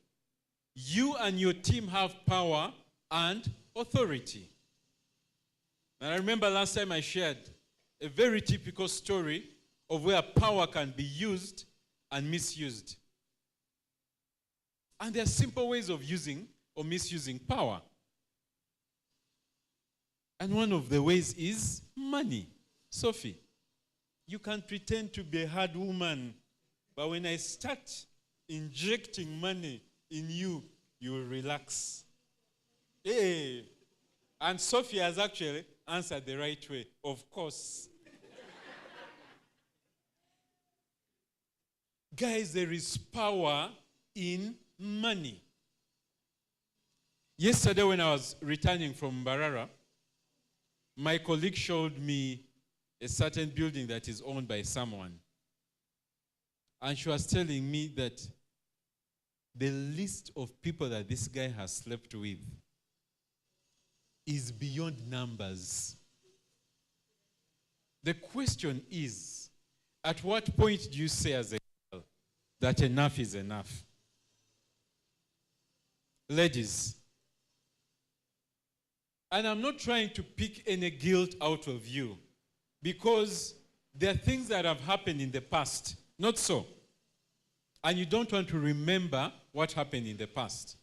You and your team have power and authority. And I remember last time I shared A very typical story of where power can be used and misused. And there are simple ways of using or misusing power. And one of the ways is money. Sophie, you can pretend to be a hard woman, but when I start injecting money in you, you will relax. Hey. And Sophie has actually answered the right way, of course. Guys, there is power in money. Yesterday when I was returning from Mbarara, my colleague showed me a certain building that is owned by someone. And she was telling me that the list of people that this guy has slept with is beyond numbers. The question is, at what point do you say as a girl that enough is enough? Ladies, and I'm not trying to pick any guilt out of you, because there are things that have happened in the past, not so. And you don't want to remember what happened in the past.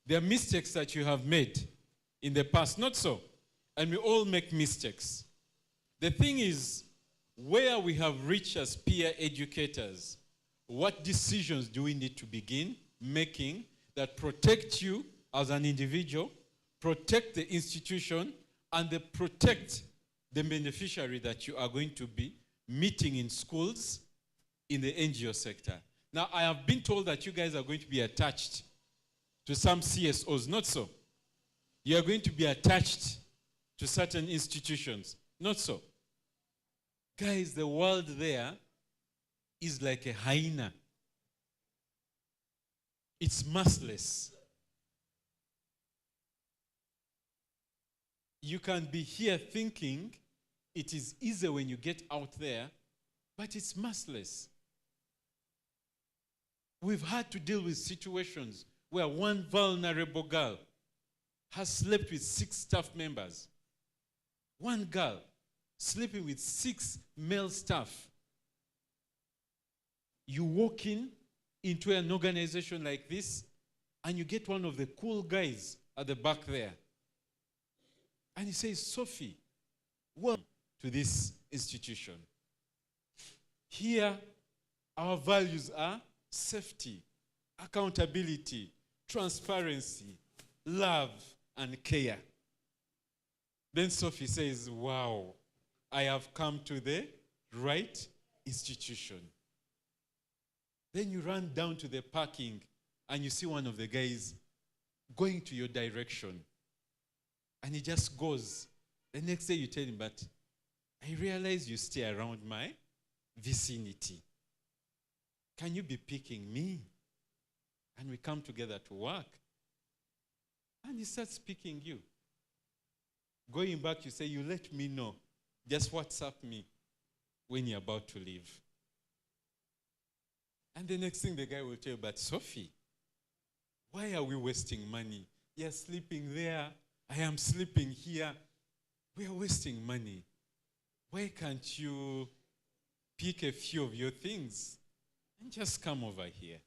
There are mistakes that you have made in the past, not so. And we all make mistakes. The thing is, where we have reached as peer educators, what decisions do we need to begin making that protect you as an individual, protect the institution, and they protect the beneficiary that you are going to be meeting in schools, in the NGO sector. Now, I have been told that you guys are going to be attached to some CSOs, not so. You are going to be attached to certain institutions, not so. Guys, the world there is like a hyena. It's merciless. You can be here thinking it is easy when you get out there, but it's merciless. We've had to deal with situations where one vulnerable girl has slept with 6 staff members. One girl sleeping with 6 male staff. You walk into an organization like this, and you get one of the cool guys at the back there. And he says, Sophie, welcome to this institution. Here, our values are safety, accountability, transparency, love, and care. Then Sophie says, wow, I have come to the right institution. Then you run down to the parking and you see one of the guys going to your direction. And he just goes. The next day you tell him, but I realize you stay around my vicinity. Can you be picking me? And we come together to work. And he starts picking you. Going back, you say, you let me know. Just WhatsApp me when you're about to leave. And the next thing the guy will tell you, but Sophie, why are we wasting money? You're sleeping there. I am sleeping here. We are wasting money. Why can't you pick a few of your things and just come over here?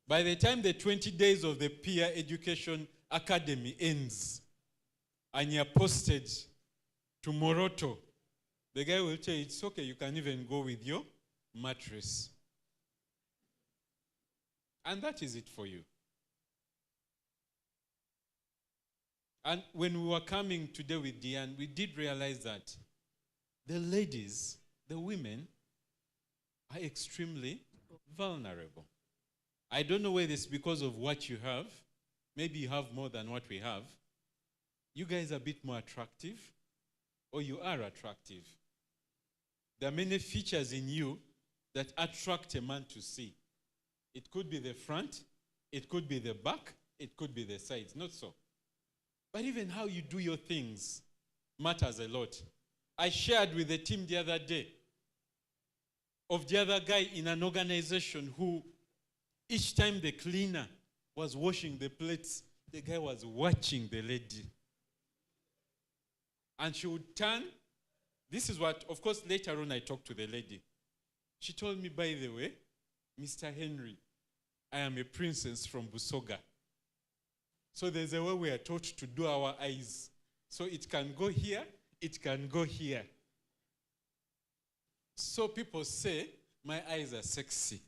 By the time the 20 days of the Peer Education Academy ends and you're posted to Moroto, the guy will tell you, it's okay, you can even go with your mattress. And that is it for you. And when we were coming today with Diane, we did realize that the ladies, the women, are extremely vulnerable. I don't know whether it's because of what you have. Maybe you have more than what we have. You guys are a bit more attractive, or you are attractive. There are many features in you that attract a man to see. It could be the front, it could be the back, it could be the sides, not so. But even how you do your things matters a lot. I shared with the team the other day of the other guy in an organization who, each time the cleaner was washing the plates, the guy was watching the lady. And she would turn. This is what, of course, later on I talked to the lady. She told me, by the way, Mr. Henry, I am a princess from Busoga. So there's a way we are taught to do our eyes. So it can go here, it can go here. So people say, my eyes are sexy.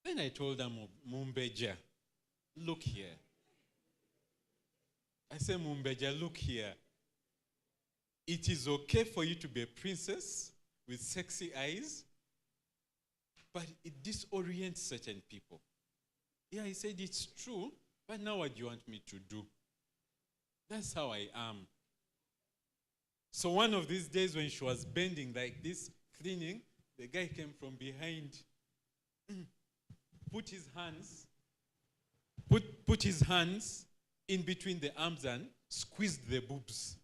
Then I told them, Mumbeja, look here. I said, Mumbeja, look here. It is okay for you to be a princess with sexy eyes, but it disorients certain people. Yeah, I said, it's true, but now what do you want me to do? That's how I am. So one of these days when she was bending like this, cleaning, the guy came from behind, put his hands in between the arms and squeezed the boobs.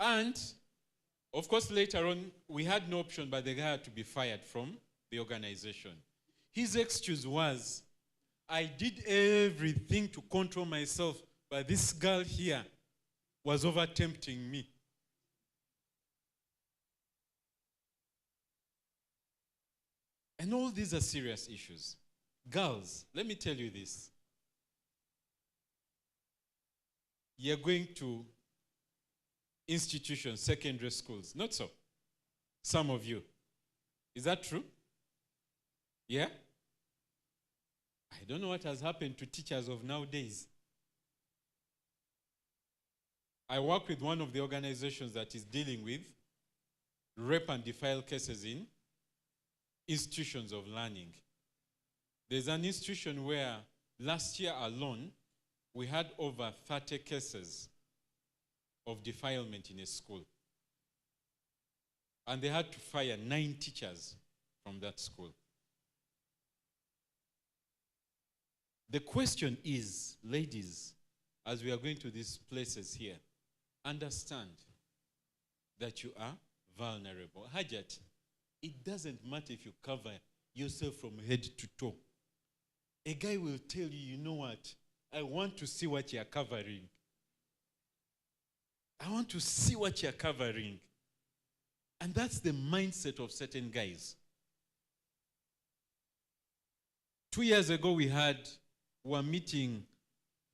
And, of course, later on, we had no option, but the guy had to be fired from the organization. His excuse was, I did everything to control myself, but this girl here was over-tempting me. And all these are serious issues. Girls, let me tell you this. You're going to institutions, secondary schools. Not so. Some of you. Is that true? Yeah? I don't know what has happened to teachers of nowadays. I work with one of the organizations that is dealing with rape and defile cases in institutions of learning. There's an institution where last year alone, we had over 30 cases of defilement in a school. And they had to fire 9 teachers from that school. The question is, ladies, as we are going to these places here, understand that you are vulnerable. Hajat, it doesn't matter if you cover yourself from head to toe. A guy will tell you, you know what, I want to see what you're covering. I want to see what you're covering. And that's the mindset of certain guys. 2 years ago, we were meeting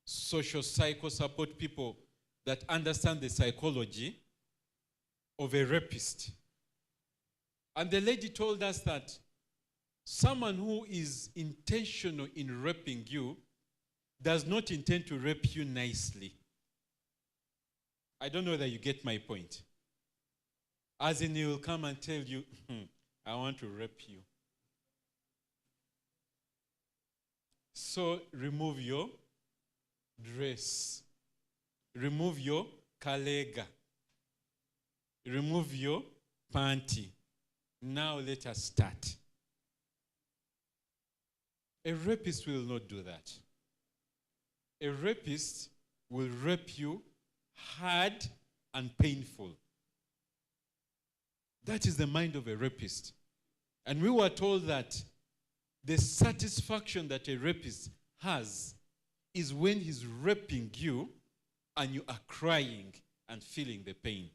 social psycho support people that understand the psychology of a rapist. And the lady told us that someone who is intentional in raping you does not intend to rape you nicely. I don't know whether you get my point. As in, he will come and tell you, I want to rape you. So remove your dress. Remove your kalega. Remove your panty. Now let us start. A rapist will not do that. A rapist will rape you hard and painful. That is the mind of a rapist. And we were told that the satisfaction that a rapist has is when he's raping you and you are crying and feeling the pain.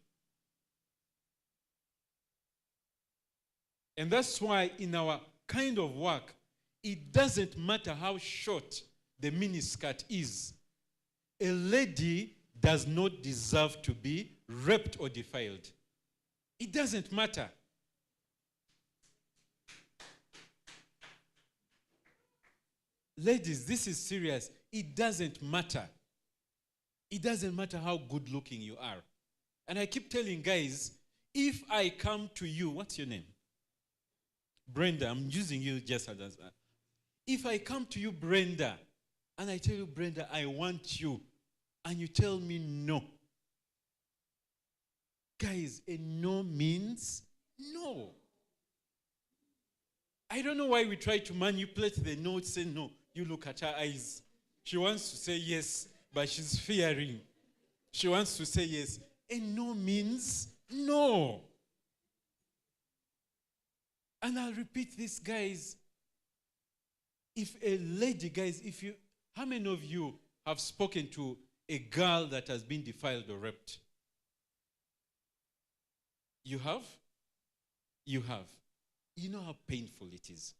And that's why in our kind of work, it doesn't matter how short the miniskirt is. A lady does not deserve to be raped or defiled. It doesn't matter. Ladies, this is serious. It doesn't matter. It doesn't matter how good looking you are. And I keep telling guys, if I come to you, what's your name? Brenda, I'm using you just as that. If I come to you, Brenda, and I tell you, Brenda, I want you, and you tell me no. Guys, a no means no. I don't know why we try to manipulate the no, say no. You look at her eyes. She wants to say yes, but she's fearing. She wants to say yes. And no means no. And I'll repeat this, guys. If a lady, guys, how many of you have spoken to a girl that has been defiled or raped? You have? You have. You know how painful it is.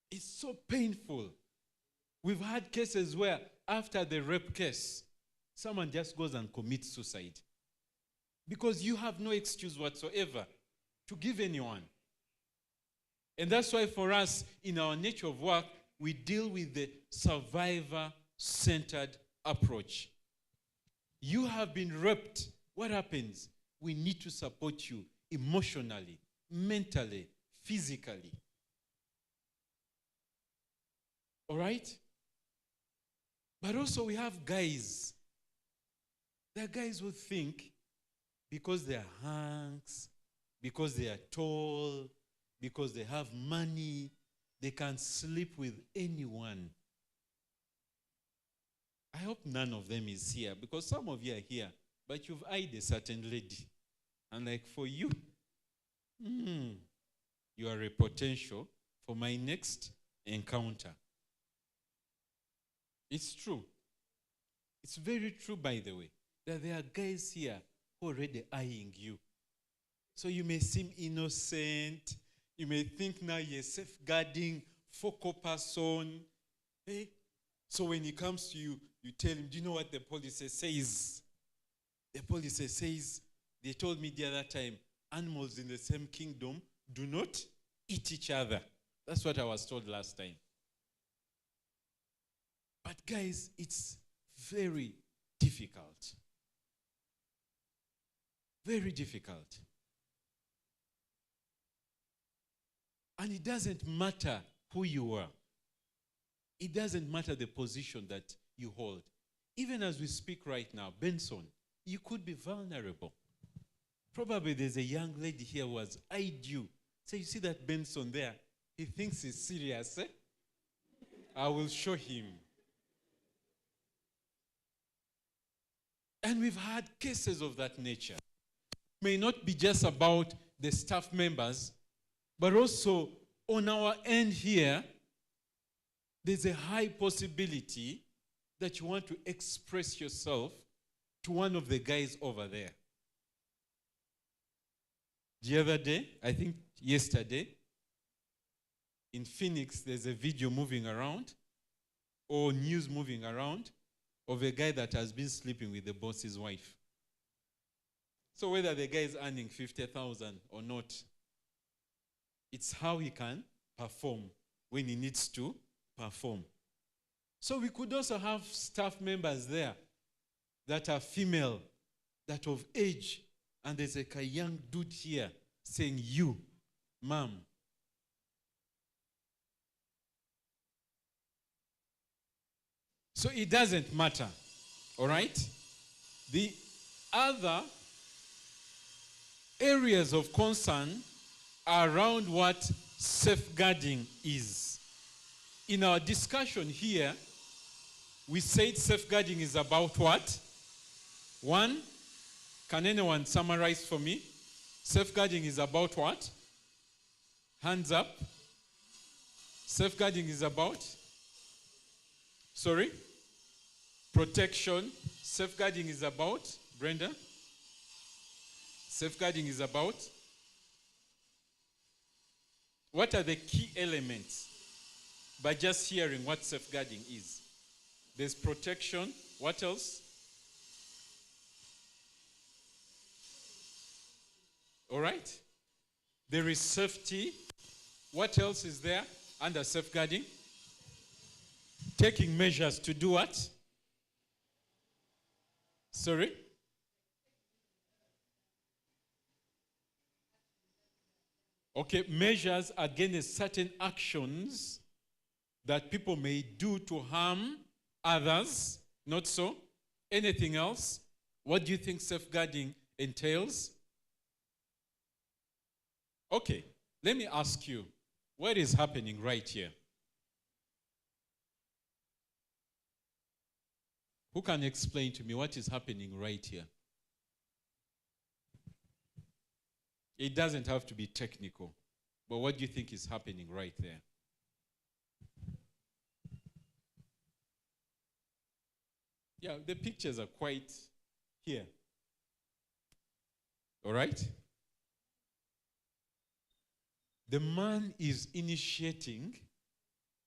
It's so painful. We've had cases where after the rape case, someone just goes and commits suicide. Because you have no excuse whatsoever to give anyone. And that's why for us, in our nature of work, we deal with the survivor-centered approach. You have been raped. What happens? We need to support you emotionally, mentally, physically. All right? But also we have guys. There are guys who think because they are hunks, because they are tall, because they have money, they can sleep with anyone. I hope none of them is here, because some of you are here, but you've eyed a certain lady. And like, for you, you are a potential for my next encounter. It's true. It's very true, by the way, that there are guys here who are already eyeing you. So you may seem innocent. You may think now you're safeguarding, focal person. Hey? So when he comes to you, you tell him, do you know what the police says? The police says, they told me the other time, animals in the same kingdom do not eat each other. That's what I was told last time. But guys, it's very difficult. Very difficult. And it doesn't matter who you are. It doesn't matter the position that you hold. Even as we speak right now, Benson, you could be vulnerable. Probably there's a young lady here who has eyed you. Say, you see that Benson there? He thinks he's serious. Eh? I will show him. And we've had cases of that nature. It may not be just about the staff members, but also on our end here, there's a high possibility that you want to express yourself to one of the guys over there. The other day, I think yesterday, in Phoenix, there's a video moving around, or news moving around, of a guy that has been sleeping with the boss's wife. So whether the guy is earning 50,000 or not, it's how he can perform when he needs to perform. So we could also have staff members there that are female, that of age, and there's like a young dude here saying, you, ma'am. So it doesn't matter, all right? The other areas of concern are around what safeguarding is. In our discussion here, we said safeguarding is about what? One, can anyone summarize for me? Safeguarding is about what? Hands up. Safeguarding is about? Sorry? Protection. Safeguarding is about? Brenda? Safeguarding is about? What are the key elements by just hearing what safeguarding is? There's protection. What else? All right. There is safety. What else is there under safeguarding? Taking measures to do what? Sorry? Okay, measures against certain actions that people may do to harm others. Not so? Anything else? What do you think safeguarding entails? Okay, let me ask you, what is happening right here? Who can explain to me what is happening right here? It doesn't have to be technical, but what do you think is happening right there? Yeah, the pictures are quite here. All right? The man is initiating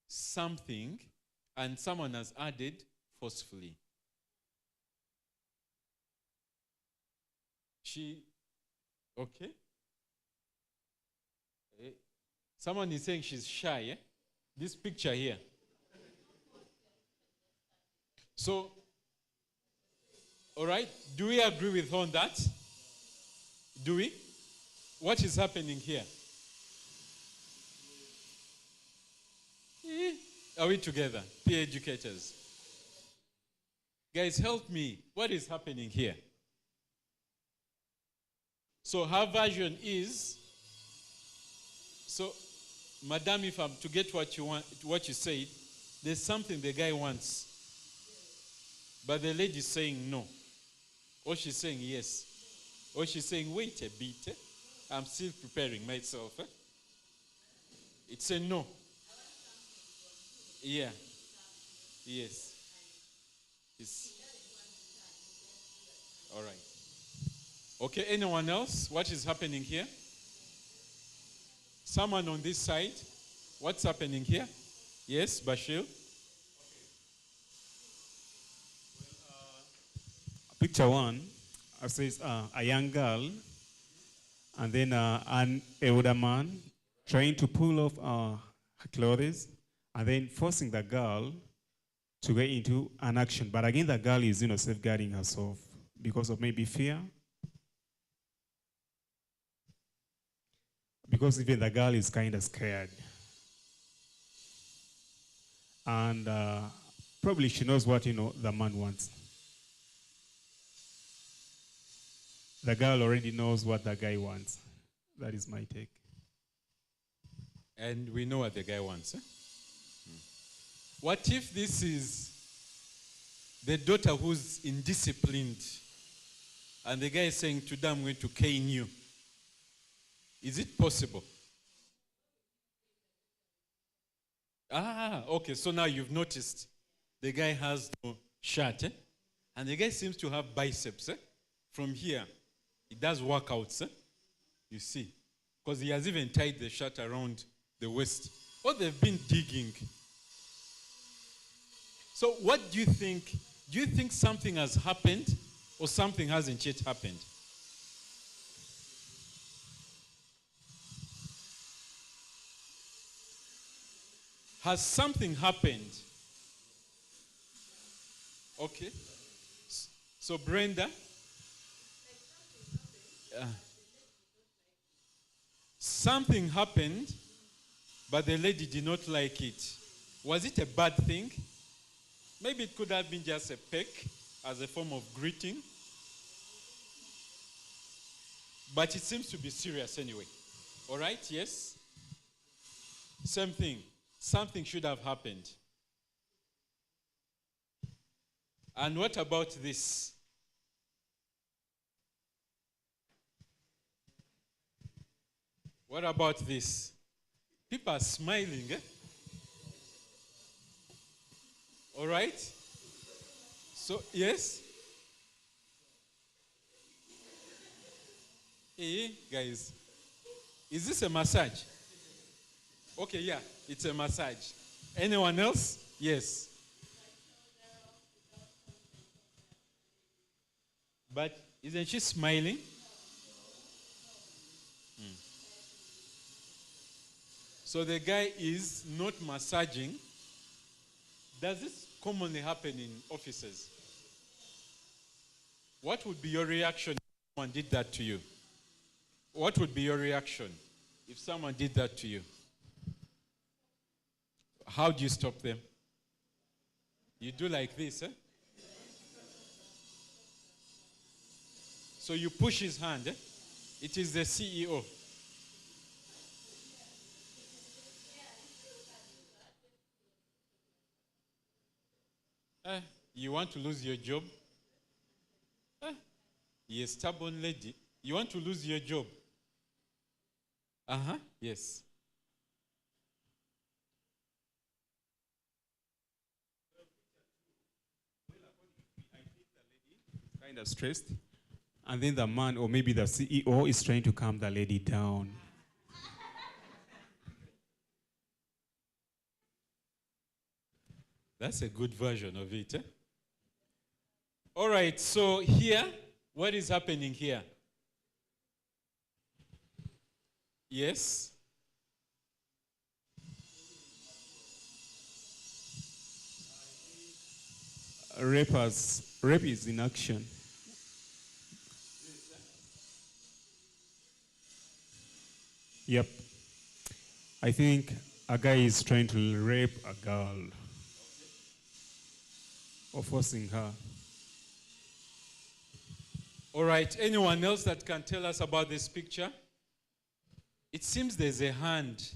something, and someone has added forcefully. Okay? Someone is saying she's shy, eh? This picture here. So, all right, do we agree with on that? Do we? What is happening here? Are we together? Peer educators. Guys, help me. What is happening here? So her version is, so madam, if I'm to get what you want, what you said, there's something the guy wants, but the lady's saying no. Or she's saying yes. Or she's saying, wait a bit, I'm still preparing myself. It's a no. Yeah. Yes. It's all right. Okay, anyone else? What is happening here? Someone on this side? What's happening here? Yes, Bashir? Picture one says a young girl and then an older man trying to pull off her clothes and then forcing the girl to get into an action. But again, the girl is, safeguarding herself because of maybe fear. Because even the girl is kind of scared. And probably she knows what, the man wants. The girl already knows what the guy wants. That is my take. And we know what the guy wants. Eh? What if this is the daughter who's indisciplined and the guy is saying to them, I'm going to cane you? Is it possible? Okay, so now you've noticed the guy has no shirt, eh? And the guy seems to have biceps. Eh? From here, he does workouts, eh? You see, because he has even tied the shirt around the waist. Oh, they've been digging. So what do you think? Do you think something has happened or something hasn't yet happened? Has something happened? Okay. So Brenda? Something happened, but the lady did not like it. Was it a bad thing? Maybe it could have been just a peck as a form of greeting. But it seems to be serious anyway. All right, yes? Same thing. Something should have happened. And what about this? What about this? People are smiling, eh? All right? So, yes? Hey, guys. Is this a massage? Okay, yeah, it's a massage. Anyone else? Yes. But isn't she smiling? So the guy is not massaging. Does this commonly happen in offices? What would be your reaction if someone did that to you? What would be your reaction if someone did that to you? How do you stop them? You do like this, eh? So you push his hand, eh? It is the CEO. You want to lose your job? Yes, stubborn lady. You want to lose your job? Yes. Kind of stressed. And then the man, or maybe the CEO, is trying to calm the lady down. That's a good version of it. All right, so here, what is happening here? Yes? Rape is in action. Yep. I think a guy is trying to rape a girl. Or forcing her. All right, anyone else that can tell us about this picture? It seems there's a hand.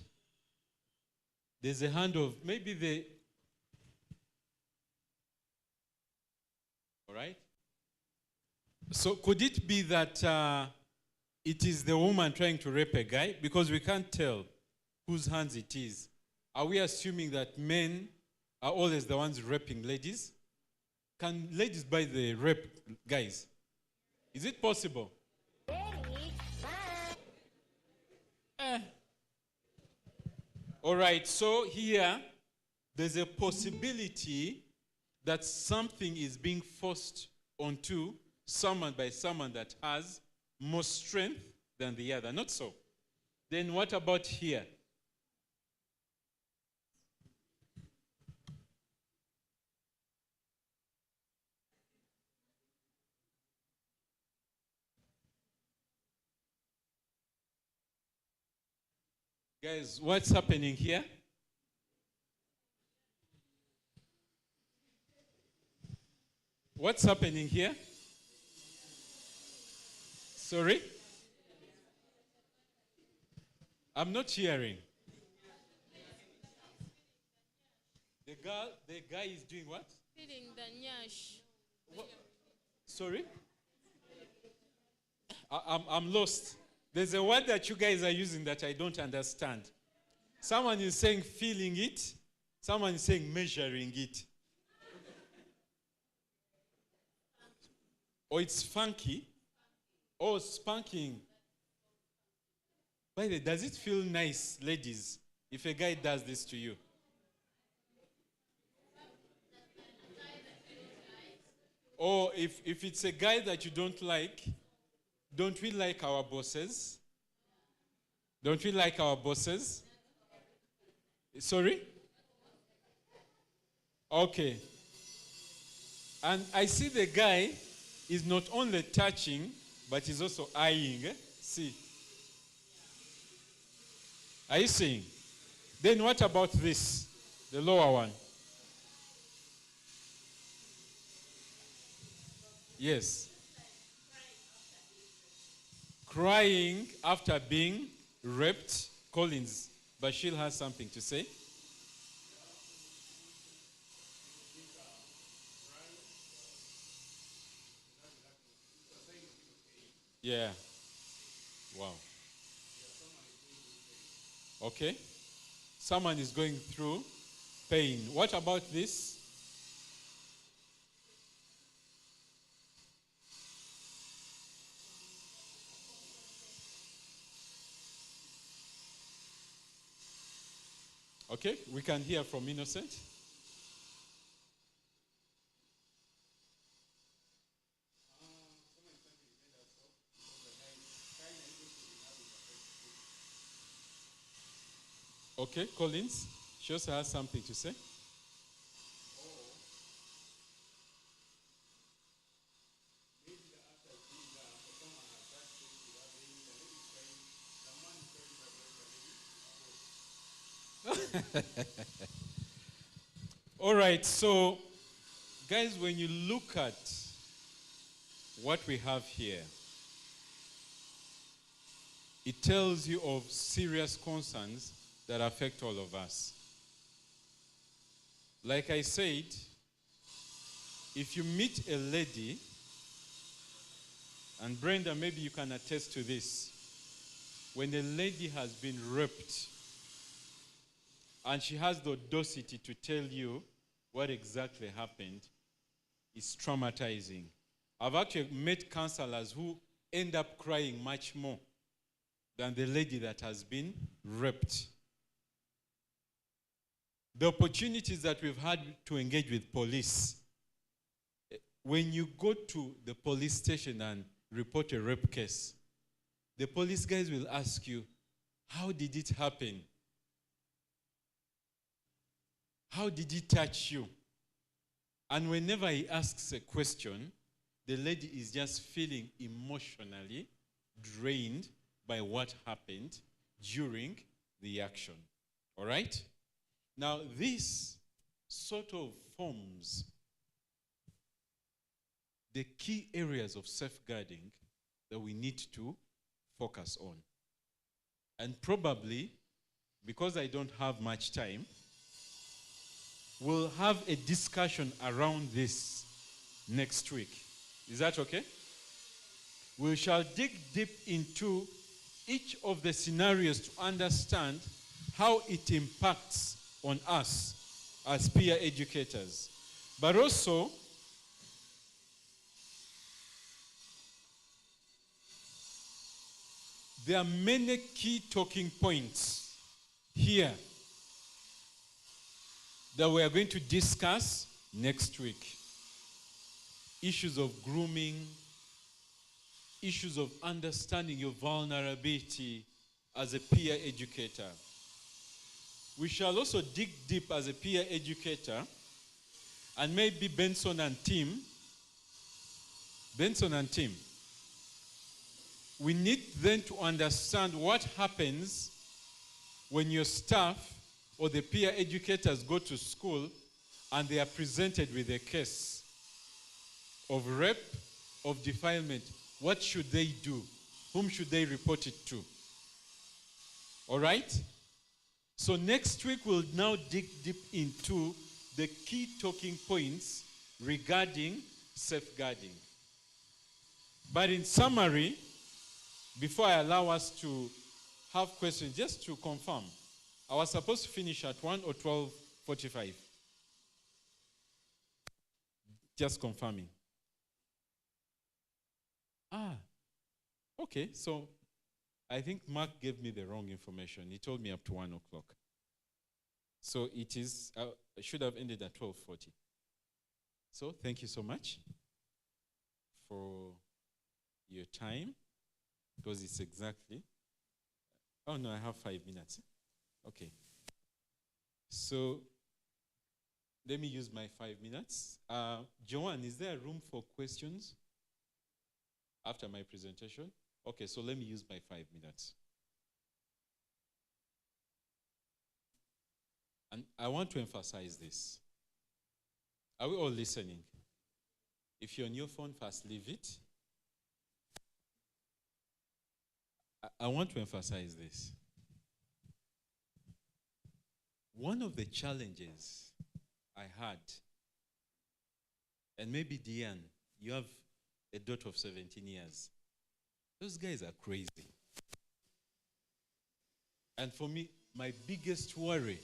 There's a hand of maybe the... All right? So could it be that it is the woman trying to rape a guy? Because we can't tell whose hands it is. Are we assuming that men are always the ones raping ladies? Can ladies buy the rape guys? Is it possible? All right, so here, there's a possibility that something is being forced onto someone by someone that has more strength than the other. Not so. Then what about here? Guys, what's happening here? What's happening here? Sorry? I'm not hearing. The guy is doing what? Feeding the nyash. Sorry? I'm lost. There's a word that you guys are using that I don't understand. Someone is saying feeling it. Someone is saying measuring it. Or it's funky. Or spanking. By the way, does it feel nice, ladies, if a guy does this to you? Or if it's a guy that you don't like, don't we like our bosses? Don't we like our bosses? Sorry? Okay. And I see the guy is not only touching, but he's also eyeing. See? Are you seeing? Then what about this? The lower one. Yes. Crying after being raped. Collins, Bashir has something to say. Yeah. Wow. Okay. Someone is going through pain. What about this? Okay, we can hear from Innocent. Okay, Collins, she also has something to say. All right, so guys, when you look at what we have here, it tells you of serious concerns that affect all of us. Like I said, if you meet a lady, and Brenda, maybe you can attest to this, when a lady has been raped and she has the audacity to tell you what exactly happened, it's traumatizing. I've actually met counselors who end up crying much more than the lady that has been raped. The opportunities that we've had to engage with police, when you go to the police station and report a rape case, the police guys will ask you, how did it happen? How did it touch you? And whenever he asks a question, the lady is just feeling emotionally drained by what happened during the action. All right? Now, this sort of forms the key areas of safeguarding that we need to focus on. And probably, because I don't have much time, we'll have a discussion around this next week. Is that okay? We shall dig deep into each of the scenarios to understand how it impacts on us as peer educators. But also, there are many key talking points here that we are going to discuss next week. Issues of grooming, issues of understanding your vulnerability as a peer educator. We shall also dig deep as a peer educator, and maybe Benson and team, we need then to understand what happens when your staff or the peer educators go to school and they are presented with a case of rape, of defilement. What should they do? Whom should they report it to? All right? So next week we'll now dig deep into the key talking points regarding safeguarding. But in summary, before I allow us to have questions, just to confirm, I was supposed to finish at 1 or 12:45? Just confirming. Okay, so I think Mark gave me the wrong information. He told me up to 1 o'clock. So it is, I should have ended at 12:40. So thank you so much for your time, because it's exactly, oh no, I have 5 minutes. Okay. So let me use my 5 minutes. Joanne, is there a room for questions after my presentation? Okay, so let me use my 5 minutes. And I want to emphasize this. Are we all listening? If you're on your phone, first leave it. I want to emphasize this. One of the challenges I had, and maybe Diane, you have a daughter of 17 years. Those guys are crazy. And for me, my biggest worry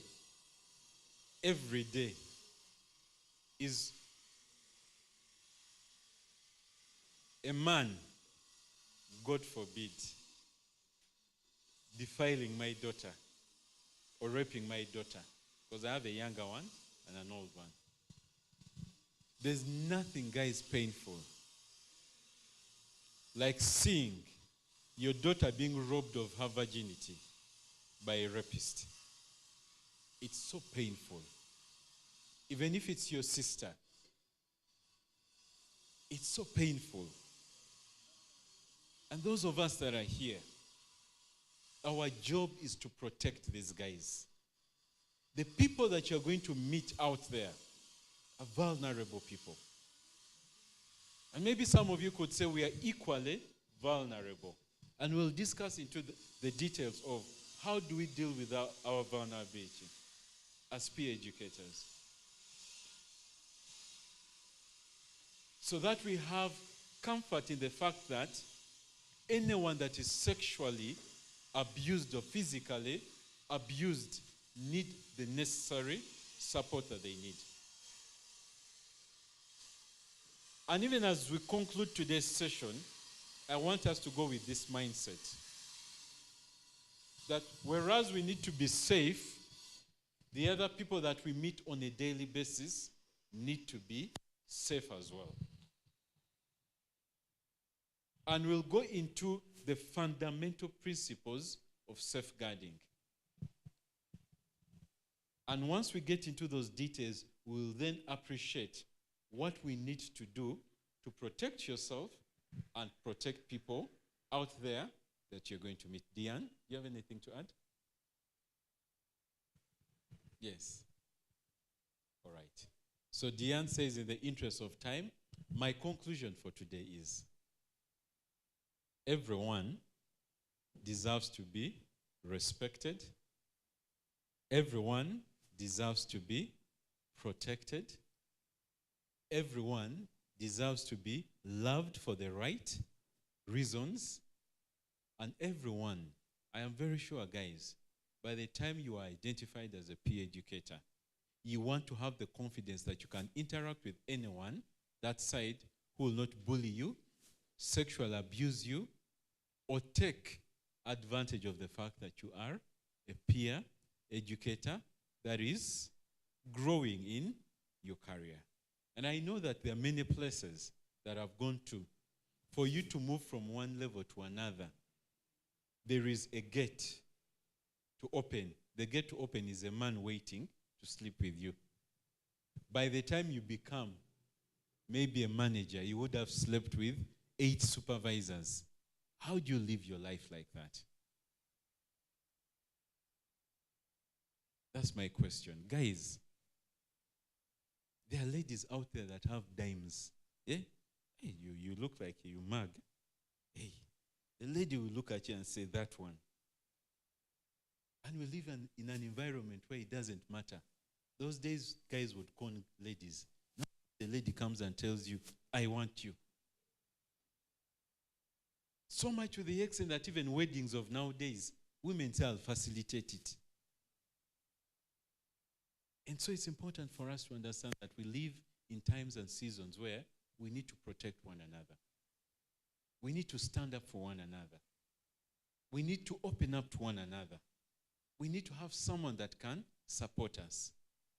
every day is a man, God forbid, defiling my daughter or raping my daughter, because I have a younger one and an old one. There's nothing, guys, painful like seeing your daughter being robbed of her virginity by a rapist. It's so painful. Even if it's your sister, it's so painful. And those of us that are here, our job is to protect these guys. The people that you're going to meet out there are vulnerable people. And maybe some of you could say we are equally vulnerable. And we'll discuss into the details of how do we deal with our vulnerability as peer educators. so that we have comfort in the fact that anyone that is sexually abused or physically abused need the necessary support that they need. And even as we conclude today's session, I want us to go with this mindset that whereas we need to be safe, the other people that we meet on a daily basis need to be safe as well. And we'll go into the fundamental principles of safeguarding. And once we get into those details, we'll then appreciate what we need to do to protect yourself and protect people out there that you're going to meet. Diane, do you have anything to add? Yes. All right. So Diane says, in the interest of time, my conclusion for today is everyone deserves to be respected. Everyone deserves to be protected. Everyone deserves to be loved for the right reasons. And everyone, I am very sure, guys, by the time you are identified as a peer educator, you want to have the confidence that you can interact with anyone that side who will not bully you, sexually abuse you, or take advantage of the fact that you are a peer educator that is growing in your career. And I know that there are many places that I've gone to. For you to move from one level to another, there is a gate to open. The gate to open is a man waiting to sleep with you. By the time you become maybe a manager, you would have slept with 8 supervisors. How do you live your life like that? That's my question. Guys, there are ladies out there that have dimes. Eh? Hey, you look like you mug. Hey, the lady will look at you and say, that one. And we live in an environment where it doesn't matter. Those days, guys would con ladies. Now the lady comes and tells you, I want you. So much to the extent that even weddings of nowadays, women say, I'll facilitate it. And so it's important for us to understand that we live in times and seasons where we need to protect one another. We need to stand up for one another. We need to open up to one another. We need to have someone that can support us,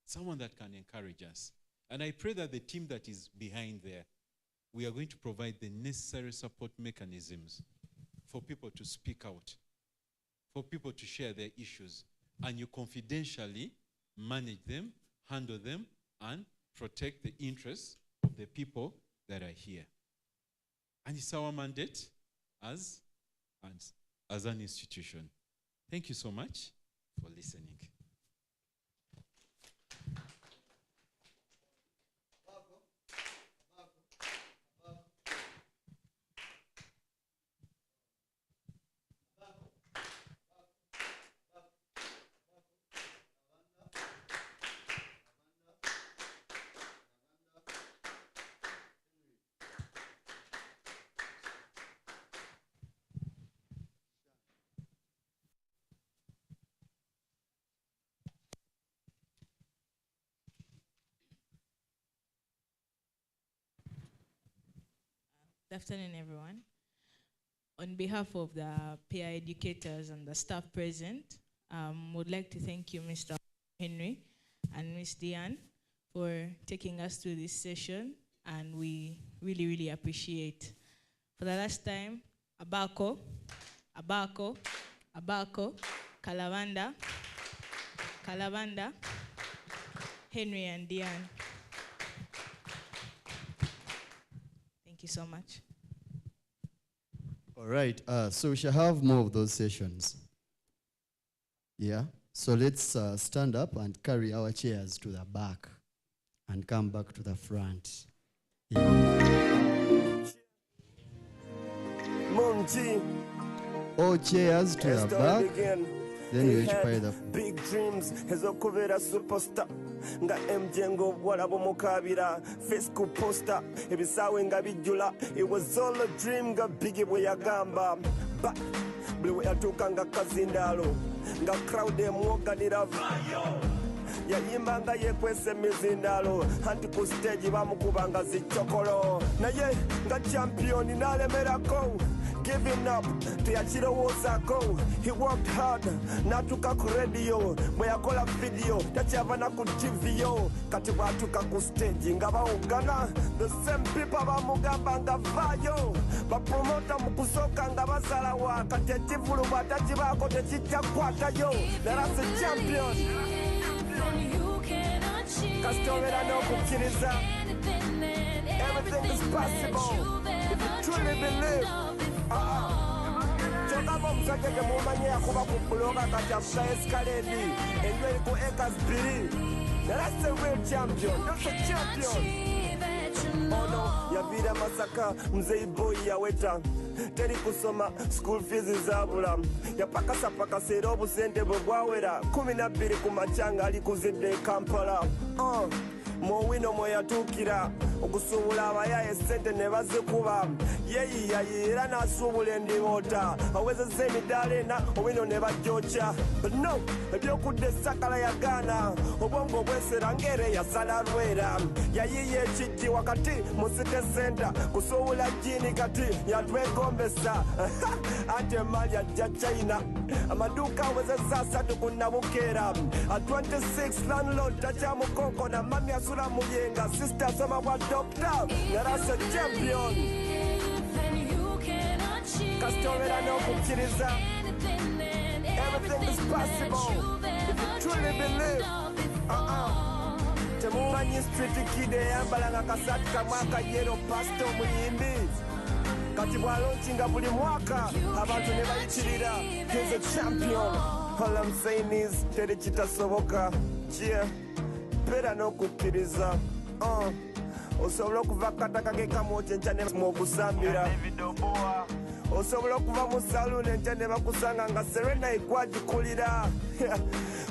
someone that can encourage us. And I pray that the team that is behind there, we are going to provide the necessary support mechanisms for people to speak out, for people to share their issues, and you confidentially manage them, handle them, and protect the interests of the people that are here. And it's our mandate as an institution. Thank you so much for listening. Good afternoon, everyone. On behalf of the peer educators and the staff present, would like to thank you, Mr. Henry and Ms. Diane, for taking us through this session, and we really, really appreciate. For the last time, Abako, Abako, Abako, Kalavanda, Kalavanda, Henry and Diane. Thank you so much. All right, so we shall have more of those sessions. Yeah, so let's stand up and carry our chairs to the back and come back to the front. All chairs to the back, then we each by the big dreams as a cover superstar. nga mjengo bwala bomukabira Facebook poster ebisaawe nga bijjula. It was all a dream nga Biggie bwe yagamba. But buli we yatuuka nga kazindaalo nga crowd emwoganira yayimba nga yekwese mizindaalo anti ku stage bamukubanga zichokolo naye nga champion n'alemerako. Giving up, teyakirowoozako. He worked hard, n'atuuka ku radio bwe yakola video takyava na ku TV yo. Kati bw'atuuka ku stage nga bawugana the same people bamugamba nga vaayo. Bapromota mu kusooka nga basalawa kati ekivulu bw'atakibaako tekijja kukwatayo. That's a champion. Kasita obeera n'okukkiriza everything is possible if you truly believe. Kyokava omusajja gye mumanye yakuba ku buloga kati afuga escalade enju eri ku acres 2. That's a real champion. That's a champion. Ono yaviira Masaka Mzee Boy yaweta teri kusoma school fees zabula yapakasapakasa era obusente bwe bwawera 12 ku macanga ali kuzidde Kampala. Mowino mwe yatuukira okusuubula abayaye sente ne bazikuba yeyiyayi era n'asuubula endiboota awezezza emidaala ena Owino ne bajooca. But no, ebyokudda essakala yagaana obwongo bwesera ng'era yasala lwera yayiya ekijji wakati mu city center kusuubula jini kati yatwegombesa anti emali ajja China amaduuka awezezza 3 ku Nabukeera 26 landlord takyamukonkona mami asula mu yenga sister asoma bwa doctor. That's a champion. Kasita obeera n'okukkiriza everything is possible if you truly believe. Temumanyi street kid eyambala nga kasaati kamwe akayero pastor omuyimbi kati bw'alonkinga buli mwaka abantu ne bayitirira. He's a champion. All I'm saying is teri kitasoboka. Beera n'okukkiriza. Osobola okuva kataka ke kamwoki enkya ne bagusambira. Osobola okuva mu saloon enkya ne bakusanga nga Serena igwagikulira.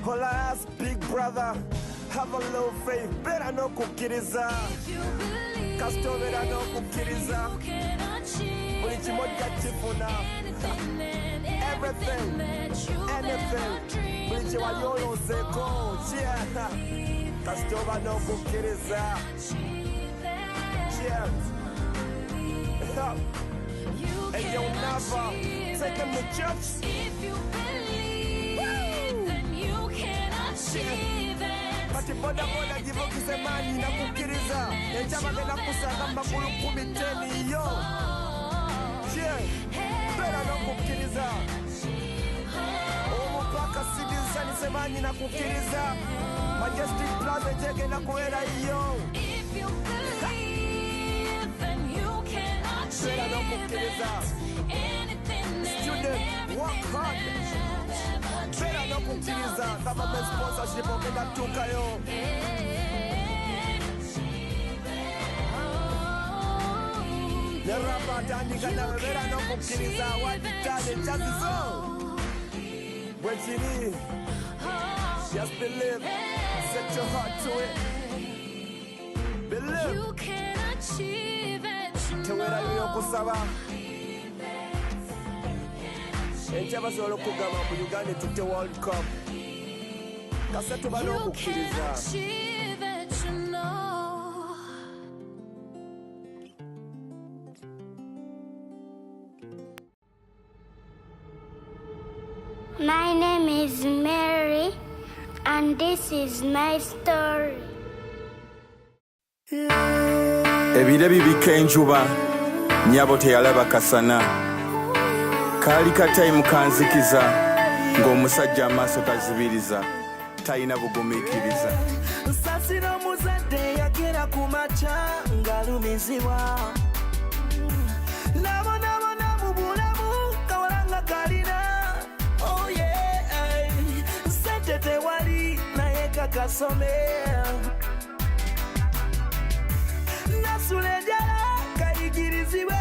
All I ask big brother, have a little faith. Beera n'okukkiriza. Kasita obeera n'okukkiriza buli kimojja kifuna. Everything, anything, buli kye wali oloozeeko. Kasita oba n'okukkiriza. And you'll never take him to church. If you believe, then you can achieve it. Kati boda boda givukise mani na kukkiriza enjaba genda kusanga magulu 10 yo. Beera n'okukkiriza. Omupaka sidinsani semani na kukkiriza. Majestic Plaza jegenda kubeera yo. If you believe, then you can achieve it. Anything student, work hard. Beera n'okukkiriza. Government sponsorship ogenda tuukayo. Ne rapa atandika nawe beera n'okukkiriza waditale ekyazizo. Bwe kiri. Just believe. Set your heart to it. Believe. You can achieve it. Teweerayo okusaba. Enkya basobola okugamba mu Uganda tutte World Cup. Kase tuba n'okukkiriza. My name is Mary, and this is my story. Ebire bibika enjuba, nyabo teyalaba kasana. Kaali katayimu kanzikiza, ng'omusajja amaaso tazibiriza, talina bugumiikiriza. Nsasira omuzadde yagera ku makya ng'alumizibwa. Nabonabona mu bulamu kawalanga kalina. Oh yeah, ssente tewali naye kakasome. Nasula enjala kayigirizibwe.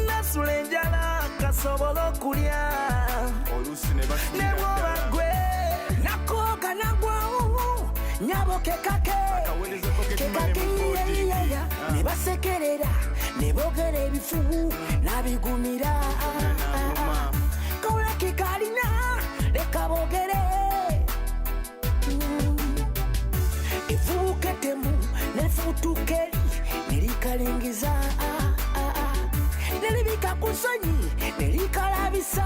Nasula enjala kasobola okulya. Ne bw'oba ggwe nyabo kekake kekake ne basekerera ne bogera ebifu nabigumira kaula kekalina leka bogere ifuketemu nefutukeri nerikalengiza neribika kusonyi nerikalabisa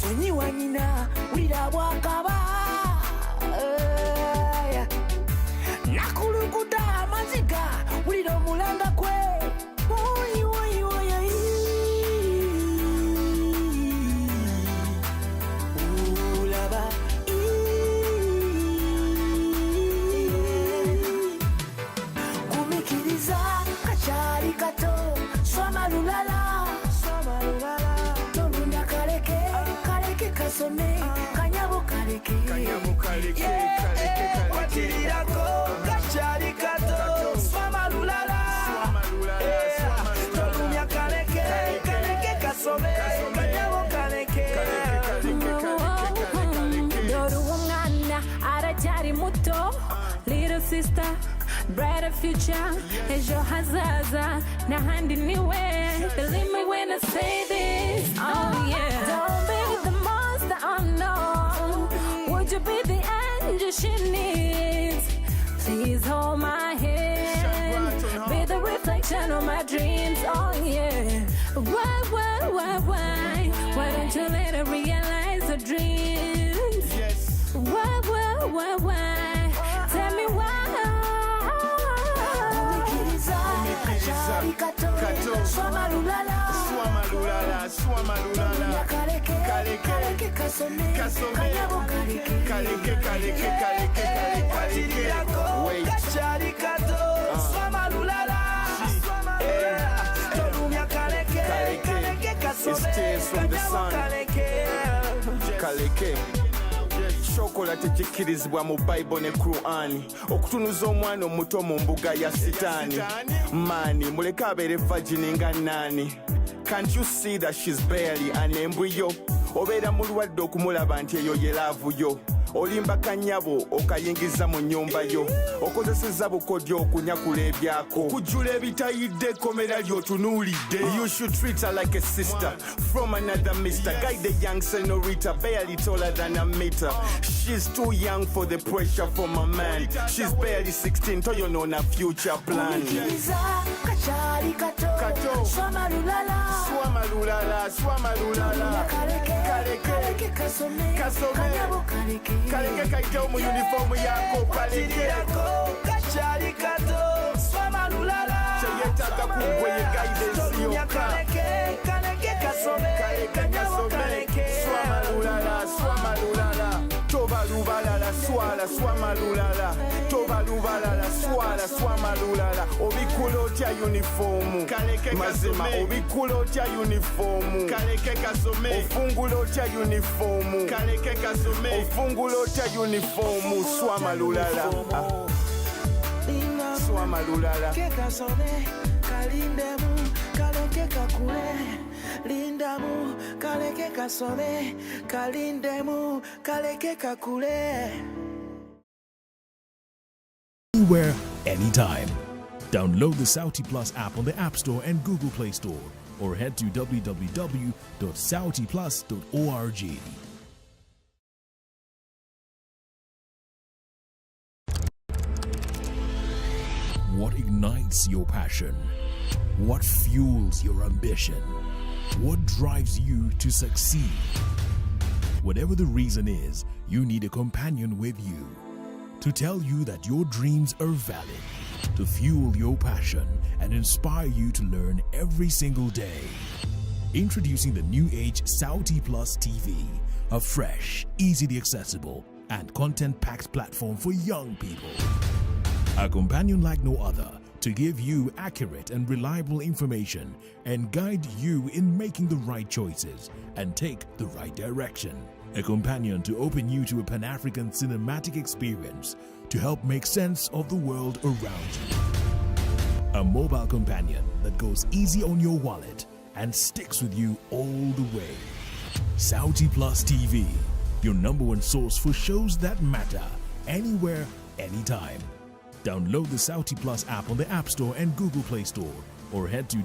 sonyi wanyina wulira bwakaba nakulukuta amaziga wulira omulanga kwe ulaba kumikiriza kachari kato swamalulala tolunda kaleke kasome kanyabo kaleke watirirako kachari kato swamalulala tolunda kaleke kasome kanyabo kaleke Dore umwana aracyari muto, little sister, brighter future, ejo hazaza n'ahandi niwe. Believe me when I say this, oh yeah. Don't be the monster, oh no. Would you be the angel she needs? Please hold my hand, be the reflection of my dreams, oh yeah. Why don't you let her realize her dreams? Yes. Why? Tell me why. Swamalulala kaleke kasome kanyabo kaleke kachari kato swamalulala tolumya kaleke kasome kanyabo kaleke shokola tekikkirizibwa mu Bible ne Quran okutunuza omwana omuto mu mbuga ya sitaani maani muleke abeere vagini nga nnaani. Can't you see that she's barely an embryo? Obeera mulwadde okumulaba nti eyo ye laavu yo. Olimba kanyabo okayingiza mu nnyumba yo. Okozesezza bukodyo okunyakula ebyako. Okujjula ebitayidde ekkomera ly'otunuulidde. You should treat her like a sister from another mister. Guide the young senorita, barely taller than a meter. She's too young for the pressure from a man. She's barely 16, toyonona future plan. Swamalulala kaleke kaleke kaite mu uniform yako paleko kachari kato swamalulala cheyetaka kugweye guidance yoka kaleke kasome swamalulala tobalubalala swala swamalulala obikula otya uniform mazima obikula otya uniform kaleke kasome ofungula otya uniform kaleke kasome ofungula otya uniform swamalulala kasome kalindemu kaleke kakule lindamu kaleke kasome kalindemu kaleke kakule. Anywhere, anytime. Download the Sauti Plus app on the App Store and Google Play Store, or head to www.sautiplus.org. What ignites your passion? What fuels your ambition? What drives you to succeed? Whatever the reason is, you need a companion with you to tell you that your dreams are valid, to fuel your passion and inspire you to learn every single day. Introducing the new age Sauti Plus TV, a fresh, easily accessible, and content-packed platform for young people. A companion like no other to give you accurate and reliable information and guide you in making the right choices and take the right direction. A companion to open you to a Pan-African cinematic experience to help make sense of the world around you. A mobile companion that goes easy on your wallet and sticks with you all the way. Sauti Plus TV, your #1 source for shows that matter, anywhere, anytime. Download the Saudi Plus app on the App Store and Google Play Store, or head to